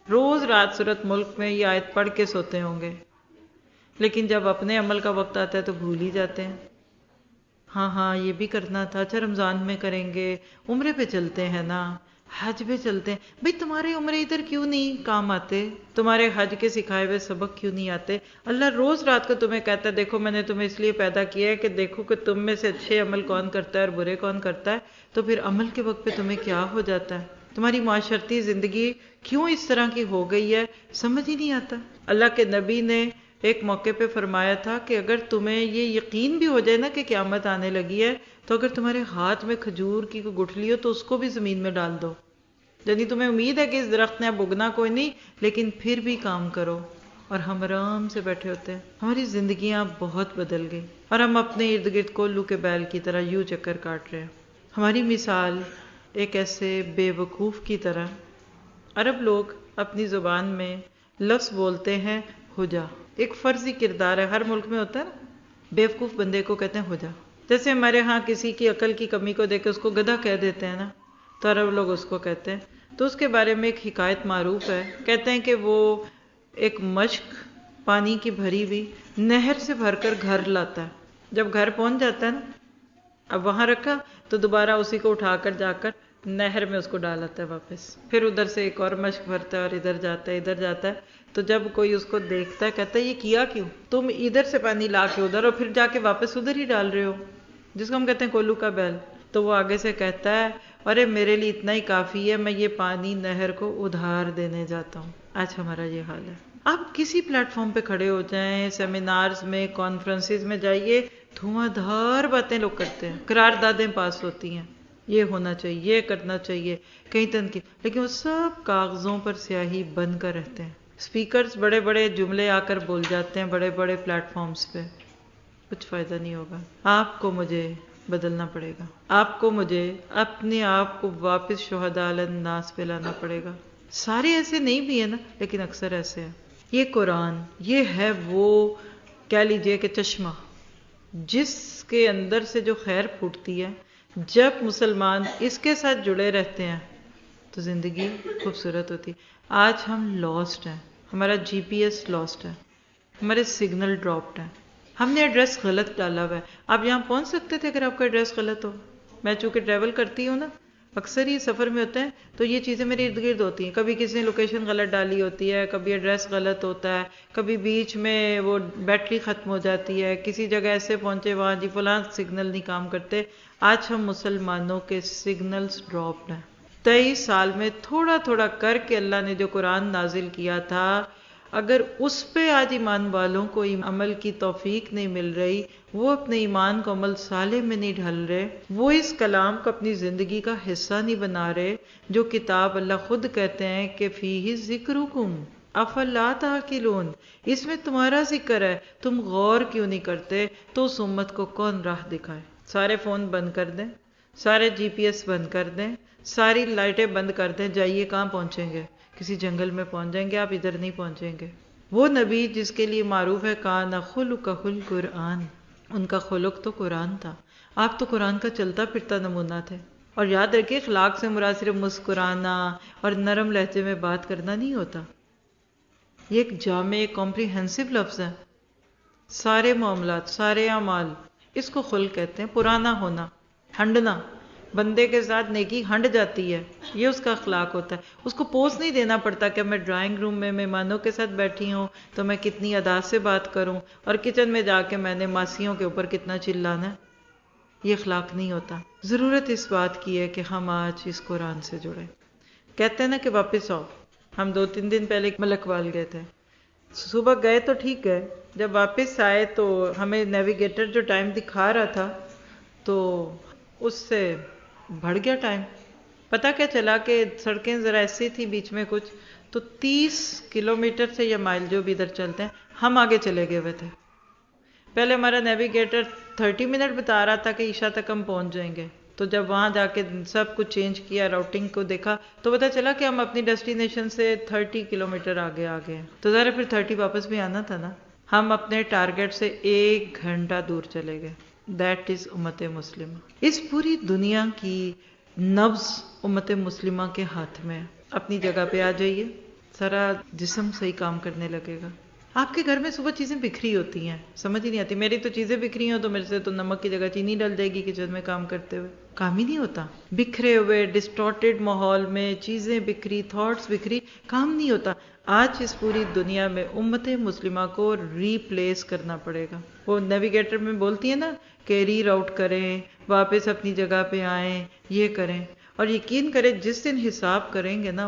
B: روز رات سورۃ ملک میں یہ آیت پڑھ کے سوتے ہوں گے، لیکن جب اپنے عمل کا وقت آتا ہے تو بھول ہی جاتے ہیں۔ ہاں یہ بھی کرنا تھا، اچھا رمضان میں کریں گے، عمرے پہ چلتے ہیں نا، حج پہ چلتے ہیں۔ بھئی تمہارے عمرے ادھر کیوں نہیں کام آتے؟ تمہارے حج کے سکھائے ہوئے سبق کیوں نہیں آتے؟ اللہ روز رات کو تمہیں کہتا ہے دیکھو میں نے تمہیں اس لیے پیدا کیا ہے کہ دیکھو کہ تم میں سے اچھے عمل کون کرتا ہے اور برے کون کرتا ہے، تو پھر عمل کے وقت پہ تمہیں کیا ہو جاتا ہے؟ تمہاری معاشرتی زندگی کیوں اس طرح کی ہو گئی ہے، سمجھ ہی نہیں آتا۔ اللہ کے نبی نے ایک موقع پہ فرمایا تھا کہ اگر تمہیں یہ یقین بھی ہو جائے نا کہ قیامت آنے لگی ہے، تو اگر تمہارے ہاتھ میں کھجور کی کوئی گٹھلی ہو تو اس کو بھی زمین میں ڈال دو، یعنی تمہیں امید ہے کہ اس درخت نے اب اگنا کوئی نہیں، لیکن پھر بھی کام کرو۔ اور ہم آرام سے بیٹھے ہوتے ہیں۔ ہماری زندگیاں بہت بدل گئی، اور ہم اپنے ارد گرد کولو کے بیل کی طرح یوں چکر کاٹ رہے ہیں۔ ہماری مثال ایک ایسے بے وقوف کی طرح، عرب لوگ اپنی زبان میں لفظ بولتے ہیں ہو جا، ایک فرضی کردار ہے، ہر ملک میں ہوتا ہے نا، بیوقوف بندے کو کہتے ہیں ہو جا. جیسے ہمارے ہاں کسی کی عقل کی کمی کو دیکھ کے اس کو گدھا کہہ دیتے ہیں نا، تو عرب لوگ اس کو کہتے ہیں. تو اس کے بارے میں ایک حکایت معروف ہے، کہتے ہیں کہ وہ ایک مشک پانی کی بھری ہوئی نہر سے بھر کر گھر لاتا ہے. جب گھر پہنچ جاتا ہے نا، اب وہاں رکھا تو دوبارہ اسی کو اٹھا کر جا کر نہر میں اس کو ڈالاتا ہے واپس. پھر ادھر سے ایک اور مشک بھرتا ہے اور ادھر جاتا ہے ادھر جاتا ہے. تو جب کوئی اس کو دیکھتا ہے کہتا ہے یہ کیا کیوں؟ تم ادھر سے پانی لا کے ادھر اور پھر جا کے واپس ادھر ہی ڈال رہے ہو، جس کو ہم کہتے ہیں کولو کا بیل. تو وہ آگے سے کہتا ہے ارے میرے لیے اتنا ہی کافی ہے، میں یہ پانی نہر کو ادھار دینے جاتا ہوں. آج ہمارا یہ حال ہے. آپ کسی پلیٹ فارم پہ کھڑے ہو جائیں، سیمینارز میں، کانفرنسز میں جائیے، دھواں دھار باتیں لوگ کرتے ہیں، قراردادیں پاس ہوتی ہیں، یہ ہونا چاہیے، یہ کرنا چاہیے، کہیں تنقید، لیکن وہ سب کاغذوں پر سیاہی بن کر رہتے ہیں. اسپیکرز بڑے بڑے جملے آ کر بول جاتے ہیں بڑے بڑے پلیٹ فارمز پہ، کچھ فائدہ نہیں ہوگا. آپ کو مجھے بدلنا پڑے گا، آپ کو مجھے اپنے آپ کو واپس شہداء علی الناس پہ لانا پڑے گا. سارے ایسے نہیں بھی ہیں نا، لیکن اکثر ایسے ہیں. یہ قرآن یہ ہے وہ کہہ لیجئے کہ چشمہ جس کے اندر سے جو خیر پھوٹتی ہے. جب مسلمان اس کے ساتھ جڑے رہتے ہیں تو زندگی خوبصورت ہوتی. آج ہم لاسٹ ہیں، ہمارا جی پی ایس لاسٹ ہے، ہمارے سگنل ڈراپڈ ہیں، ہم نے ایڈریس غلط ڈالا ہوا ہے. آپ یہاں پہنچ سکتے تھے اگر آپ کا ایڈریس غلط ہو. میں چونکہ ٹریول کرتی ہوں نا، اکثر یہ سفر میں ہوتا ہے تو یہ چیزیں میرے ارد گرد ہوتی ہیں. کبھی کسی نے لوکیشن غلط ڈالی ہوتی ہے، کبھی ایڈریس غلط ہوتا ہے، کبھی بیچ میں وہ بیٹری ختم ہو جاتی ہے، کسی جگہ ایسے پہنچے وہاں جی فلاں سگنل نہیں کام کرتے. آج ہم مسلمانوں کے سگنلز ڈراپڈ ہیں. 23 سال میں تھوڑا تھوڑا کر کے اللہ نے جو قرآن نازل کیا تھا، اگر اس پہ آج ایمان والوں کو عمل کی توفیق نہیں مل رہی، وہ اپنے ایمان کو عمل صالح میں نہیں ڈھل رہے، وہ اس کلام کو اپنی زندگی کا حصہ نہیں بنا رہے، جو کتاب اللہ خود کہتے ہیں کہ فیہ ذکرکم افلا تعقلون، اس میں تمہارا ذکر ہے، تم غور کیوں نہیں کرتے؟ تو اس امت کو کون راہ دکھائے؟ سارے فون بند کر دیں، سارے جی پی ایس بند کر دیں، ساری لائٹیں بند کر دیں، جائیے کہاں پہنچیں گے؟ کسی جنگل میں پہنچ جائیں گے، آپ ادھر نہیں پہنچیں گے. وہ نبی جس کے لیے معروف ہے کان خلقہ القرآن، ان کا خلق تو قرآن تھا. آپ تو قرآن کا چلتا پھرتا نمونہ تھے. اور یاد رکھیے اخلاق سے مراد صرف مسکرانا اور نرم لہجے میں بات کرنا نہیں ہوتا. یہ ایک جامع کمپریہنسو لفظ ہے. سارے معاملات، سارے اعمال، اس کو خلق کہتے ہیں. پرانا ہونا، ہنڈنا، بندے کے ساتھ نیکی ہنڈ جاتی ہے، یہ اس کا اخلاق ہوتا ہے. اس کو پوز نہیں دینا پڑتا کہ میں ڈرائنگ روم میں مہمانوں کے ساتھ بیٹھی ہوں تو میں کتنی ادا سے بات کروں، اور کچن میں جا کے میں نے ماسیوں کے اوپر کتنا چلانا ہے. یہ اخلاق نہیں ہوتا. ضرورت اس بات کی ہے کہ ہم آج اس قرآن سے جڑیں. کہتے ہیں نا کہ واپس آؤ. ہم 2-3 دن پہلے ملک وال گئے تھے. صبح گئے تو ٹھیک ہے، جب واپس آئے تو ہمیں نیویگیٹر جو ٹائم دکھا رہا تھا تو اس سے بڑھ گیا ٹائم. پتہ کیا چلا کہ سڑکیں ذرا ایسی تھی بیچ میں کچھ، تو 30 کلومیٹر سے یا مائل جو بھی ادھر چلتے ہیں، ہم آگے چلے گئے ہوئے تھے. پہلے ہمارا نیویگیٹر 30 منٹ بتا رہا تھا کہ عشاء تک ہم پہنچ جائیں گے. تو جب وہاں جا کے سب کچھ چینج کیا، راؤٹنگ کو دیکھا، تو پتہ چلا کہ ہم اپنی ڈیسٹینیشن سے 30 کلومیٹر آگے آ گئے ہیں. تو ذرا پھر 30 واپس بھی آنا تھا نا. ہم اپنے ٹارگٹ سے 1 گھنٹہ دور چلے گئے. دیٹ از امت مسلمہ. اس پوری دنیا کی نبض امت مسلمہ کے ہاتھ میں. اپنی جگہ پہ آ جائیے، سارا جسم صحیح کام کرنے لگے گا. آپ کے گھر میں صبح چیزیں بکھری ہوتی ہیں، سمجھ ہی نہیں آتی. میری تو چیزیں بکھری ہوں تو میرے سے تو نمک کی جگہ چینی ڈل جائے گی کچن میں کام کرتے ہوئے. کام ہی نہیں ہوتا. بکھرے ہوئے ڈسٹارٹیڈ ماحول میں چیزیں بکھری، تھاٹس بکھری، کام نہیں ہوتا. آج اس پوری دنیا میں امت مسلمہ کو ری پلیس کرنا پڑے گا. وہ نیویگیٹر میں بولتی ہے نا کہ ری راؤٹ کریں، واپس اپنی جگہ پہ آئیں، یہ کریں. اور یقین کریں جس دن حساب کریں گے نا،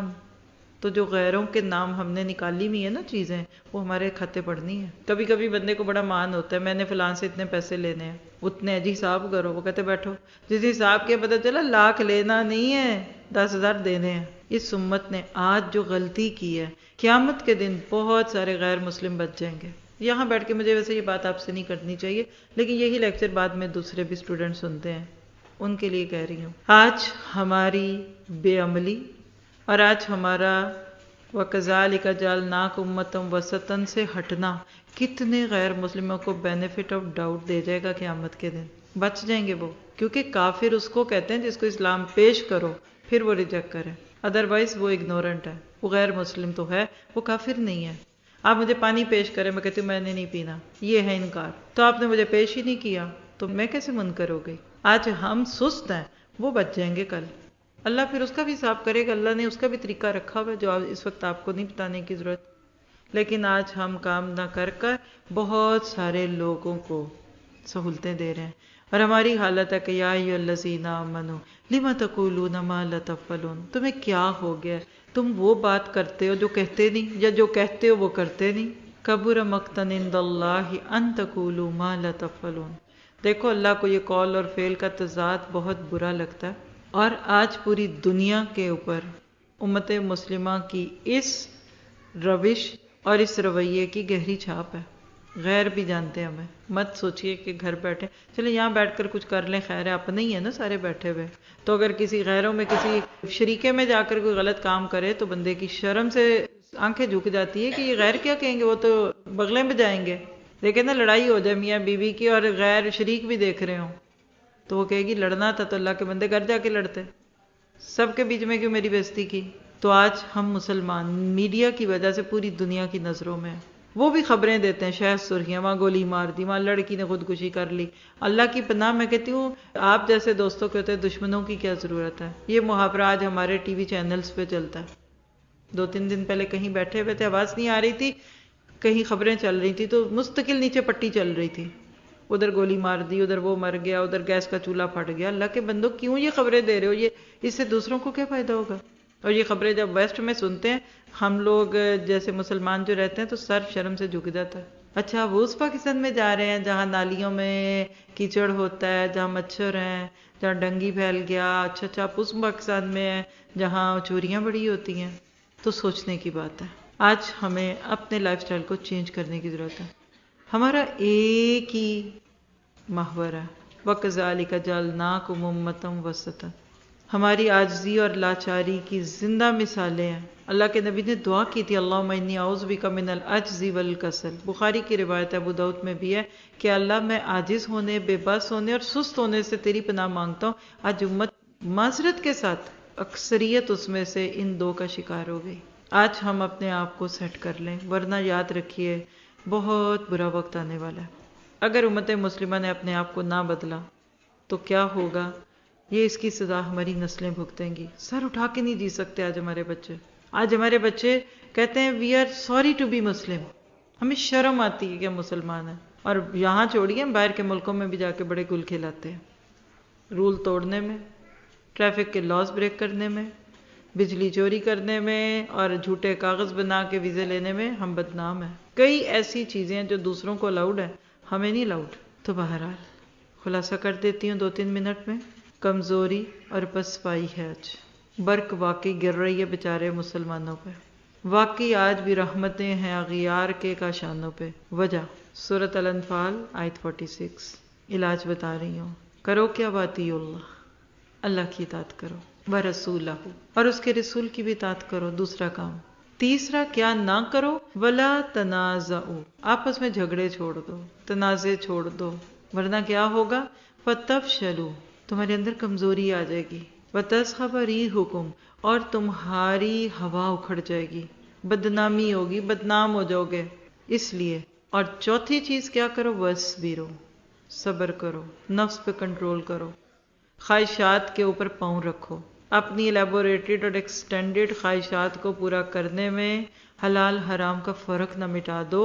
B: تو جو غیروں کے نام ہم نے نکالی ہوئی ہیں نا چیزیں، وہ ہمارے کھاتے پڑنی ہیں. کبھی کبھی بندے کو بڑا مان ہوتا ہے، میں نے فلاں سے اتنے پیسے لینے ہیں، اتنے جی حساب کرو. وہ کہتے بیٹھو، جس حساب کے پتہ چلا 1,00,000 لینا نہیں ہے، 10,000 دینے ہیں. اس امت نے آج جو غلطی کی ہے، قیامت کے دن بہت سارے غیر مسلم بچ جائیں گے. یہاں بیٹھ کے مجھے ویسے یہ بات آپ سے نہیں کرنی چاہیے، لیکن یہی لیکچر بعد میں دوسرے بھی اسٹوڈنٹ سنتے ہیں، ان کے لیے کہہ رہی ہوں. آج ہماری بے عملی اور آج ہمارا وَكَذَلِكَ جَعَلْنَاكُمْ أُمَّةً وَسَطًا سے ہٹنا کتنے غیر مسلموں کو بینیفٹ آف ڈاؤٹ دے جائے گا قیامت کے دن، بچ جائیں گے وہ، کیونکہ کافر اس کو کہتے ہیں جس کو اسلام پیش کرو پھر وہ ریجیکٹ کرے، ادروائز وہ اگنورنٹ ہے، وہ غیر مسلم تو ہے، وہ کافر نہیں ہے۔ آپ مجھے پانی پیش کریں، میں کہتی ہوں میں نے نہیں پینا، یہ ہے انکار، تو آپ نے مجھے پیش ہی نہیں کیا تو میں کیسے منکر ہو گئی؟ آج ہم سست ہیں، وہ بچ جائیں گے کل، اللہ پھر اس کا بھی حساب کرے گا، اللہ نے اس کا بھی طریقہ رکھا ہوا ہے جو اس وقت آپ کو نہیں بتانے کی ضرورت۔ لیکن آج ہم کام نہ کر کر بہت سارے لوگوں کو سہولتیں دے رہے ہیں، اور ہماری حالت ہے کہ یا ایھا الذین آمنوا لم تقولون ما لا تفعلون، تمہیں کیا ہو گیا، تم وہ بات کرتے ہو جو کہتے نہیں، یا جو کہتے ہو وہ کرتے نہیں۔ کبر مقتا عند اللہ ان تقولوا ما لا تفعلون۔ دیکھو اللہ کو یہ قول اور فعل کا تضاد بہت برا لگتا ہے، اور آج پوری دنیا کے اوپر امت مسلمہ کی اس روش اور اس رویے کی گہری چھاپ ہے، غیر بھی جانتے ہیں ہمیں۔ مت سوچئے کہ گھر بیٹھے چلے یہاں بیٹھ کر کچھ کر لیں، خیر ہے، اپنے ہی ہے نا سارے بیٹھے ہوئے، تو اگر کسی غیروں میں کسی شریکے میں جا کر کوئی غلط کام کرے تو بندے کی شرم سے آنکھیں جھک جاتی ہے کہ یہ غیر کیا کہیں گے، وہ تو بغلیں بجائیں گے۔ لیکن نا لڑائی ہو جائے میاں بیوی کی اور غیر شریک بھی دیکھ رہے ہوں تو وہ کہے گی لڑنا تھا تو اللہ کے بندے گھر جا کے لڑتے، سب کے بیچ میں کیوں میری بےزتی کی؟ تو آج ہم مسلمان میڈیا کی وجہ سے پوری دنیا کی نظروں میں ہیں، وہ بھی خبریں دیتے ہیں، شہر سرخیاں، وہاں گولی مار دی، وہاں لڑکی نے خودکشی کر لی۔ اللہ کی پناہ میں کہتی ہوں آپ جیسے دوستوں کے ہوتے ہیں، دشمنوں کی کیا ضرورت ہے؟ یہ محاورہ آج ہمارے ٹی وی چینلز پہ چلتا ہے۔ 2-3 دن پہلے کہیں بیٹھے ہوئے تھے، آواز نہیں آ رہی تھی، کہیں خبریں چل رہی تھی تو مستقل نیچے پٹی چل رہی تھی، ادھر گولی مار دی، ادھر وہ مر گیا، ادھر گیس کا چولہا پھٹ گیا۔ اللہ کے بندوں کیوں یہ خبریں دے رہے ہو؟ یہ اس سے دوسروں کو کیا فائدہ ہوگا؟ اور یہ خبریں جب ویسٹ میں سنتے ہیں ہم لوگ جیسے مسلمان جو رہتے ہیں تو سر شرم سے جھک جاتا ہے۔ اچھا وہ اس پاکستان میں جا رہے ہیں جہاں نالیوں میں کیچڑ ہوتا ہے، جہاں مچھر ہیں، جہاں ڈنگی پھیل گیا، اچھا آپ اس پاکستان میں ہیں جہاں چوریاں بڑی ہوتی ہیں، تو سوچنے کی بات ہے۔ آج ہمیں اپنے لائف سٹائل کو چینج کرنے کی ضرورت ہے۔ ہمارا ایک ہی محور ہے، وَكَذَلِكَ جَعَلْنَاكُمْ أُمَّةً وَسَطًا۔ ہماری عاجزی اور لاچاری کی زندہ مثالیں ہیں۔ اللہ کے نبی نے دعا کی تھی، اللہم انی اعوذ بک من العجز والکسل۔ بخاری کی روایت ہے، ابو داؤد میں بھی ہے کہ اللہ میں عاجز ہونے، بے بس ہونے اور سست ہونے سے تیری پناہ مانگتا ہوں۔ آج امت معذرت کے ساتھ اکثریت اس میں سے ان دو کا شکار ہو گئی۔ آج ہم اپنے آپ کو سیٹ کر لیں، ورنہ یاد رکھیے بہت برا وقت آنے والا ہے۔ اگر امت مسلمہ نے اپنے آپ کو نہ بدلا تو کیا ہوگا؟ یہ اس کی سزا ہماری نسلیں بھگتیں گی۔ سر اٹھا کے نہیں جی سکتے آج ہمارے بچے۔ آج ہمارے بچے کہتے ہیں we are sorry to be Muslim, ہمیں شرم آتی ہے کہ ہم مسلمان ہیں، اور یہاں چھوڑیے باہر کے ملکوں میں بھی جا کے بڑے گل کھلاتے ہیں، رول توڑنے میں، ٹریفک کے لاز بریک کرنے میں، بجلی چوری کرنے میں اور جھوٹے کاغذ بنا کے ویزے لینے میں ہم بدنام ہیں۔ کئی ایسی چیزیں ہیں جو دوسروں کو الاؤڈ ہیں، ہمیں نہیں الاؤڈ۔ تو بہرحال خلاصہ کر دیتی ہوں 2-3 منٹ میں، کمزوری اور پسپائی ہے آج، برق واقعی گر رہی ہے بیچارے مسلمانوں پہ، واقعی آج بھی رحمتیں ہیں اغیار کے کاشانوں پہ۔ وجہ سورۃ الانفال آیت 46۔ علاج بتا رہی ہوں، کرو کیا باتی اللہ، اللہ کی اطاعت کرو، ورسولہ، اور اس کے رسول کی بھی اطاعت کرو، دوسرا کام۔ تیسرا کیا نہ کرو، ولا تنازعوا، آپس میں جھگڑے چھوڑ دو، تنازع چھوڑ دو، ورنہ کیا ہوگا؟ فتفشلوا، تمہارے اندر کمزوری آ جائے گی، وتذھب ریحکم، اور تمہاری ہوا اکھڑ جائے گی، بدنامی ہوگی، بدنام ہو جاؤ گے۔ اس لیے، اور چوتھی چیز کیا کرو؟ وَاصْبِرُوا، صبر کرو، نفس پہ کنٹرول کرو، خواہشات کے اوپر پاؤں رکھو، اپنی الیبوریٹڈ اور ایکسٹینڈڈ خواہشات کو پورا کرنے میں حلال حرام کا فرق نہ مٹا دو،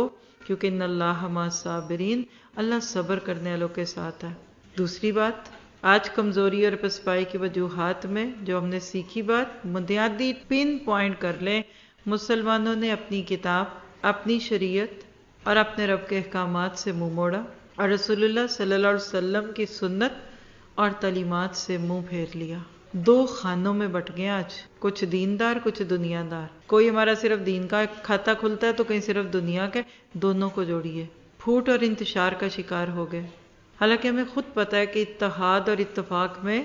B: کیونکہ ان اللہ مع الصابرین، اللہ صبر کرنے والوں کے ساتھ ہے۔ دوسری بات، آج کمزوری اور پسپائی کی وجوہات میں جو ہم نے سیکھی بات بنیادی پن پوائنٹ کر لیں، مسلمانوں نے اپنی کتاب، اپنی شریعت اور اپنے رب کے احکامات سے منہ موڑا، اور رسول اللہ صلی اللہ علیہ وسلم کی سنت اور تعلیمات سے منہ پھیر لیا۔ 2 خانوں میں بٹ گئے آج، کچھ دیندار کچھ دنیا دار، کوئی ہمارا صرف دین کا کھاتا کھلتا ہے تو کہیں صرف دنیا کا، دونوں کو جوڑیے، پھوٹ اور انتشار کا شکار ہو گئے۔ حالانکہ ہمیں خود پتہ ہے کہ اتحاد اور اتفاق میں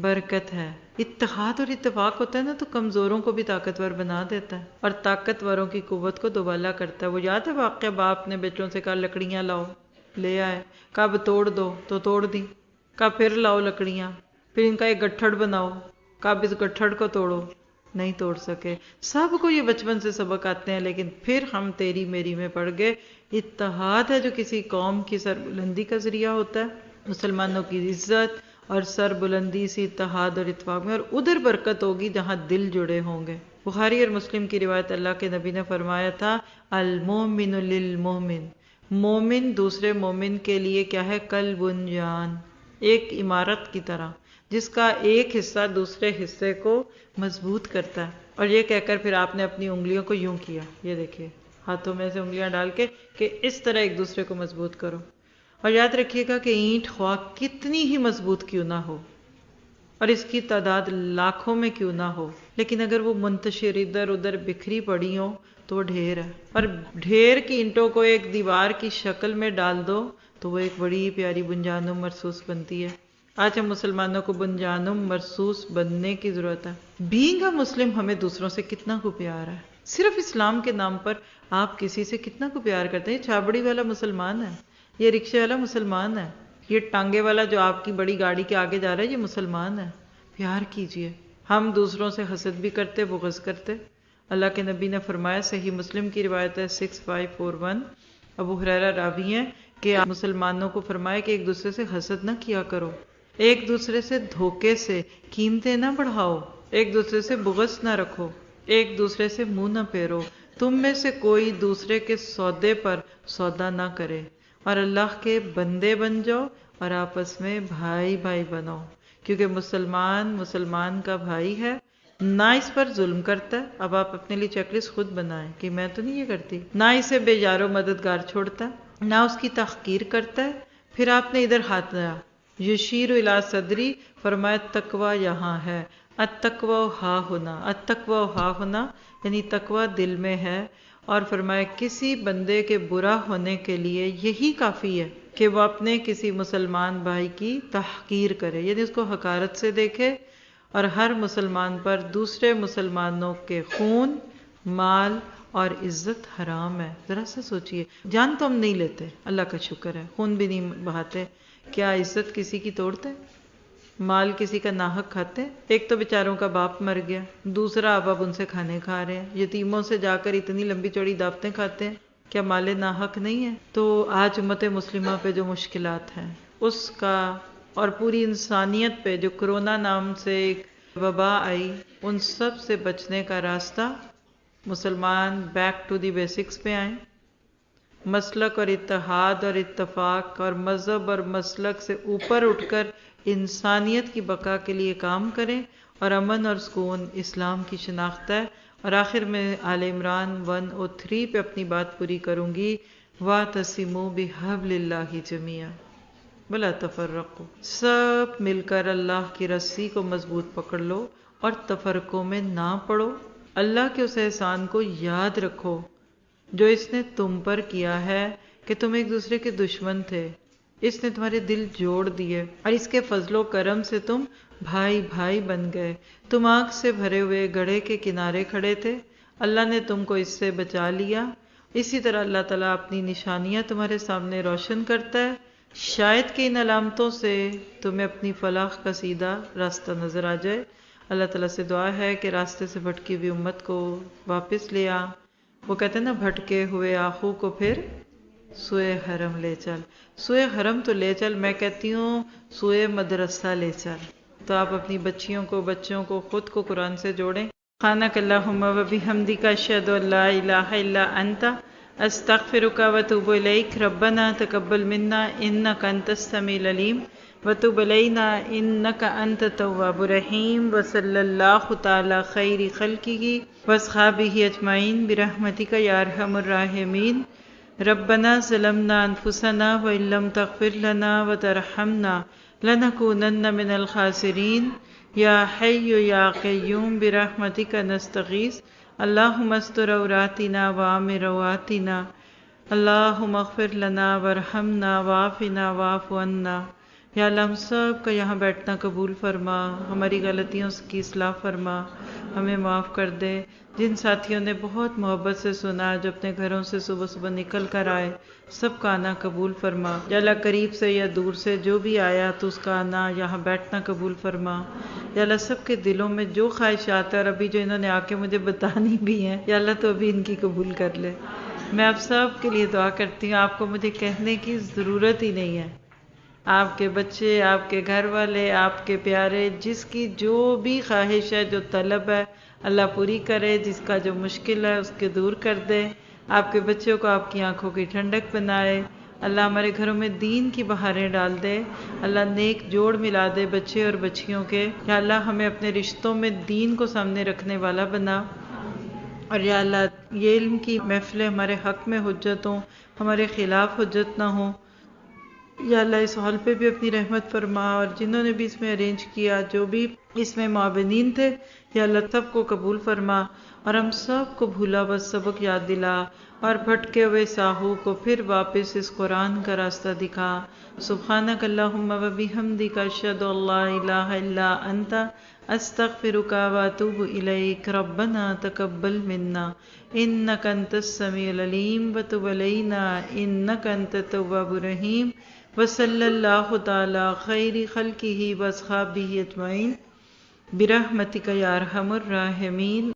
B: برکت ہے، اتحاد اور اتفاق ہوتا ہے نا تو کمزوروں کو بھی طاقتور بنا دیتا ہے اور طاقتوروں کی قوت کو دوبالا کرتا ہے. وہ یاد ہے واقعہ، باپ نے بیٹوں سے کہا لکڑیاں لاؤ، لے آئے، کہا اب توڑ دو تو توڑ دی، کہا پھر لاؤ لکڑیاں، پھر ان کا ایک گٹھڑ بناؤ، کہا اب اس گٹھڑ کو توڑو، نہیں توڑ سکے. سب کو یہ بچپن سے سبق آتے ہیں، لیکن پھر ہم تیری میری میں پڑ گئے. اتحاد ہے جو کسی قوم کی سربلندی کا ذریعہ ہوتا ہے. مسلمانوں کی عزت اور سربلندی اسی اتحاد اور اتفاق میں، اور ادھر برکت ہوگی جہاں دل جڑے ہوں گے. بخاری اور مسلم کی روایت، اللہ کے نبی نے فرمایا تھا المومن للمومن، مومن دوسرے مومن کے لیے کیا ہے؟ کل بنیان، ایک عمارت کی طرح جس کا ایک حصہ دوسرے حصے کو مضبوط کرتا ہے. اور یہ کہہ کر پھر آپ نے اپنی انگلیوں کو یوں کیا، یہ دیکھیے ہاتھوں میں سے انگلیاں ڈال کے کہ اس طرح ایک دوسرے کو مضبوط کرو. اور یاد رکھیے گا کہ اینٹ خواہ کتنی ہی مضبوط کیوں نہ ہو اور اس کی تعداد لاکھوں میں کیوں نہ ہو، لیکن اگر وہ منتشر ادھر ادھر بکھری پڑی ہو تو وہ ڈھیر ہے. اور ڈھیر کی اینٹوں کو ایک دیوار کی شکل میں ڈال دو تو وہ ایک بڑی پیاری بنیانم مرصوص بنتی ہے. آج ہم مسلمانوں کو بنیانم مرصوص بننے کی ضرورت ہے. بینگ اے مسلم ہمیں دوسروں سے کتنا کو پیار ہے. صرف اسلام کے نام پر آپ کسی سے کتنا کو پیار کرتے ہیں. یہ چھابڑی والا مسلمان ہے، یہ رکشے والا مسلمان ہے، یہ ٹانگے والا جو آپ کی بڑی گاڑی کے آگے جا رہا ہے، یہ مسلمان ہے. پیار کیجئے. ہم دوسروں سے حسد بھی کرتے، بغض کرتے. اللہ کے نبی نے فرمایا، صحیح مسلم کی روایت ہے 6541، ابو ہریرہ راوی ہیں کہ آپ مسلمانوں کو فرمایا کہ ایک دوسرے سے حسد نہ کیا کرو، ایک دوسرے سے دھوکے سے قیمتیں نہ بڑھاؤ، ایک دوسرے سے بغض نہ رکھو، ایک دوسرے سے منہ نہ پھیرو، تم میں سے کوئی دوسرے کے سودے پر سودا نہ کرے، اور اللہ کے بندے بن جاؤ اور آپس میں بھائی بھائی بنو، کیونکہ مسلمان مسلمان کا بھائی ہے، نہ اس پر ظلم کرتا ہے. اب آپ اپنے لیے چیک لسٹ خود بنائیں کہ میں تو نہیں یہ کرتی. نہ اسے بے یار و مددگار چھوڑتا، نہ اس کی تحقیر کرتا ہے. پھر آپ نے ادھر ہاتھ لیا، یشیر الی صدری، فرمایا تقوی یہاں ہے، التقوی ہا ہونا، التقوی ہا ہونا یعنی تقوی دل میں ہے. اور فرمایا کسی بندے کے برا ہونے کے لیے یہی کافی ہے کہ وہ اپنے کسی مسلمان بھائی کی تحقیر کرے، یعنی اس کو حقارت سے دیکھے. اور ہر مسلمان پر دوسرے مسلمانوں کے خون، مال اور عزت حرام ہے. ذرا سا سوچئے، جان تو ہم نہیں لیتے، اللہ کا شکر ہے، خون بھی نہیں بہاتے، کیا عزت کسی کی توڑتے؟ مال کسی کا ناحق کھاتے؟ ایک تو بیچاروں کا باپ مر گیا، دوسرا اب ان سے کھانے کھا رہے ہیں، یتیموں سے جا کر اتنی لمبی چوڑی دعوتیں کھاتے ہیں، کیا مال ناحق نہیں ہے؟ تو آج امت مسلمہ پہ جو مشکلات ہیں اس کا، اور پوری انسانیت پہ جو کرونا نام سے ایک وبا آئی، ان سب سے بچنے کا راستہ مسلمان بیک ٹو دی بیسکس پہ آئیں، مسلک اور اتحاد اور اتفاق اور مذہب اور مسلک سے اوپر اٹھ کر انسانیت کی بقا کے لیے کام کریں، اور امن اور سکون اسلام کی شناخت ہے. اور آخر میں آل عمران 103 پہ اپنی بات پوری کروں گی، وَاعْتَصِمُوا بِحَبْلِ اللَّهِ جَمِيعًا وَلَا تَفَرَّقُوا، سب مل کر اللہ کی رسی کو مضبوط پکڑ لو اور تفرقوں میں نہ پڑو. اللہ کے اس احسان کو یاد رکھو جو اس نے تم پر کیا ہے کہ تم ایک دوسرے کے دشمن تھے، اس نے تمہارے دل جوڑ دیے، اور اس کے فضل و کرم سے تم بھائی بھائی بن گئے. تم آگ سے بھرے ہوئے گڑھے کے کنارے کھڑے تھے، اللہ نے تم کو اس سے بچا لیا. اسی طرح اللہ تعالیٰ اپنی نشانیاں تمہارے سامنے روشن کرتا ہے، شاید کہ ان علامتوں سے تمہیں اپنی فلاح کا سیدھا راستہ نظر آ جائے. اللہ تعالیٰ سے دعا ہے کہ راستے سے بھٹکی ہوئی امت کو واپس لے آ. وہ کہتے ہیں نا، بھٹکے ہوئے آخو کو پھر سوئے حرم لے چل. سوئے حرم تو لے چل، میں کہتی ہوں سوئے مدرسہ لے چل. تو آپ اپنی بچیوں کو، بچوں کو، خود کو قرآن سے جوڑیں. سبحانک اللہم و بحمدک، اشہد ان لا الہ الا انت، استغفرک و اتوب الیک. ربنا تقبل منا انک انت السمیع العلیم وتب علینا انک انت التواب الرحیم. وصلی اللہ تعالی خیر خلقہ واصحابہ اجمعین برحمتک یا ارحم الراحمین. ربنا ظلمنا انفسنا وان لم تغفر لنا وترحمنا لنکونن من الخاسرین. یا حی یا قیوم برحمتک نستغیث. اللہم استر عوراتنا وآمن رواتنا. اللہم اغفر لنا وارحمنا وعافنا واعف عنا. یا اللہ ہم سب کا یہاں بیٹھنا قبول فرما، ہماری غلطیوں کی اصلاح فرما، ہمیں معاف کر دے۔ جن ساتھیوں نے بہت محبت سے سنا، جو اپنے گھروں سے صبح صبح نکل کر آئے، سب کا آنا قبول فرما۔ یا اللہ قریب سے یا دور سے جو بھی آیا تو اس کا آنا یہاں بیٹھنا قبول فرما۔ یا اللہ سب کے دلوں میں جو خواہشات ہے اور ابھی جو انہوں نے آ کے مجھے بتانی بھی ہیں، یا اللہ تو ابھی ان کی قبول کر لے۔ میں آپ سب کے لیے دعا کرتی ہوں، آپ کو مجھے کہنے کی ضرورت ہی نہیں ہے، آپ کے بچے، آپ کے گھر والے، آپ کے پیارے، جس کی جو بھی خواہش ہے، جو طلب ہے، اللہ پوری کرے۔ جس کا جو مشکل ہے اس کے دور کر دے۔ آپ کے بچوں کو آپ کی آنکھوں کی ٹھنڈک بنائے۔ اللہ ہمارے گھروں میں دین کی بہاریں ڈال دے۔ اللہ نیک جوڑ ملا دے بچے اور بچیوں کے۔ یا اللہ ہمیں اپنے رشتوں میں دین کو سامنے رکھنے والا بنا۔ اور یا اللہ یہ علم کی محفلیں ہمارے حق میں حجت ہوں، ہمارے خلاف حجت نہ ہوں۔ یا اللہ اس ہال پہ بھی اپنی رحمت فرما، اور جنہوں نے بھی اس میں ارینج کیا، جو بھی اس میں معاونین تھے، یا اللہ سب کو قبول فرما، اور ہم سب کو بھولا بس سبق یاد دلا، اور بھٹکے ہوئے ساہو کو پھر واپس اس قرآن کا راستہ دکھا۔ سبحانک اللہم و بحمدک، اشہد ان لا الہ الا انت، استغفرک و اتوب الیک۔ ربنا تقبل منا انک انت السمیع العلیم وتب علینا انک انت التواب الرحیم، وصلی اللہ تعالی خیر خلقہ واصحابہ اجمعین برحمتک یا ارحم الراحمین۔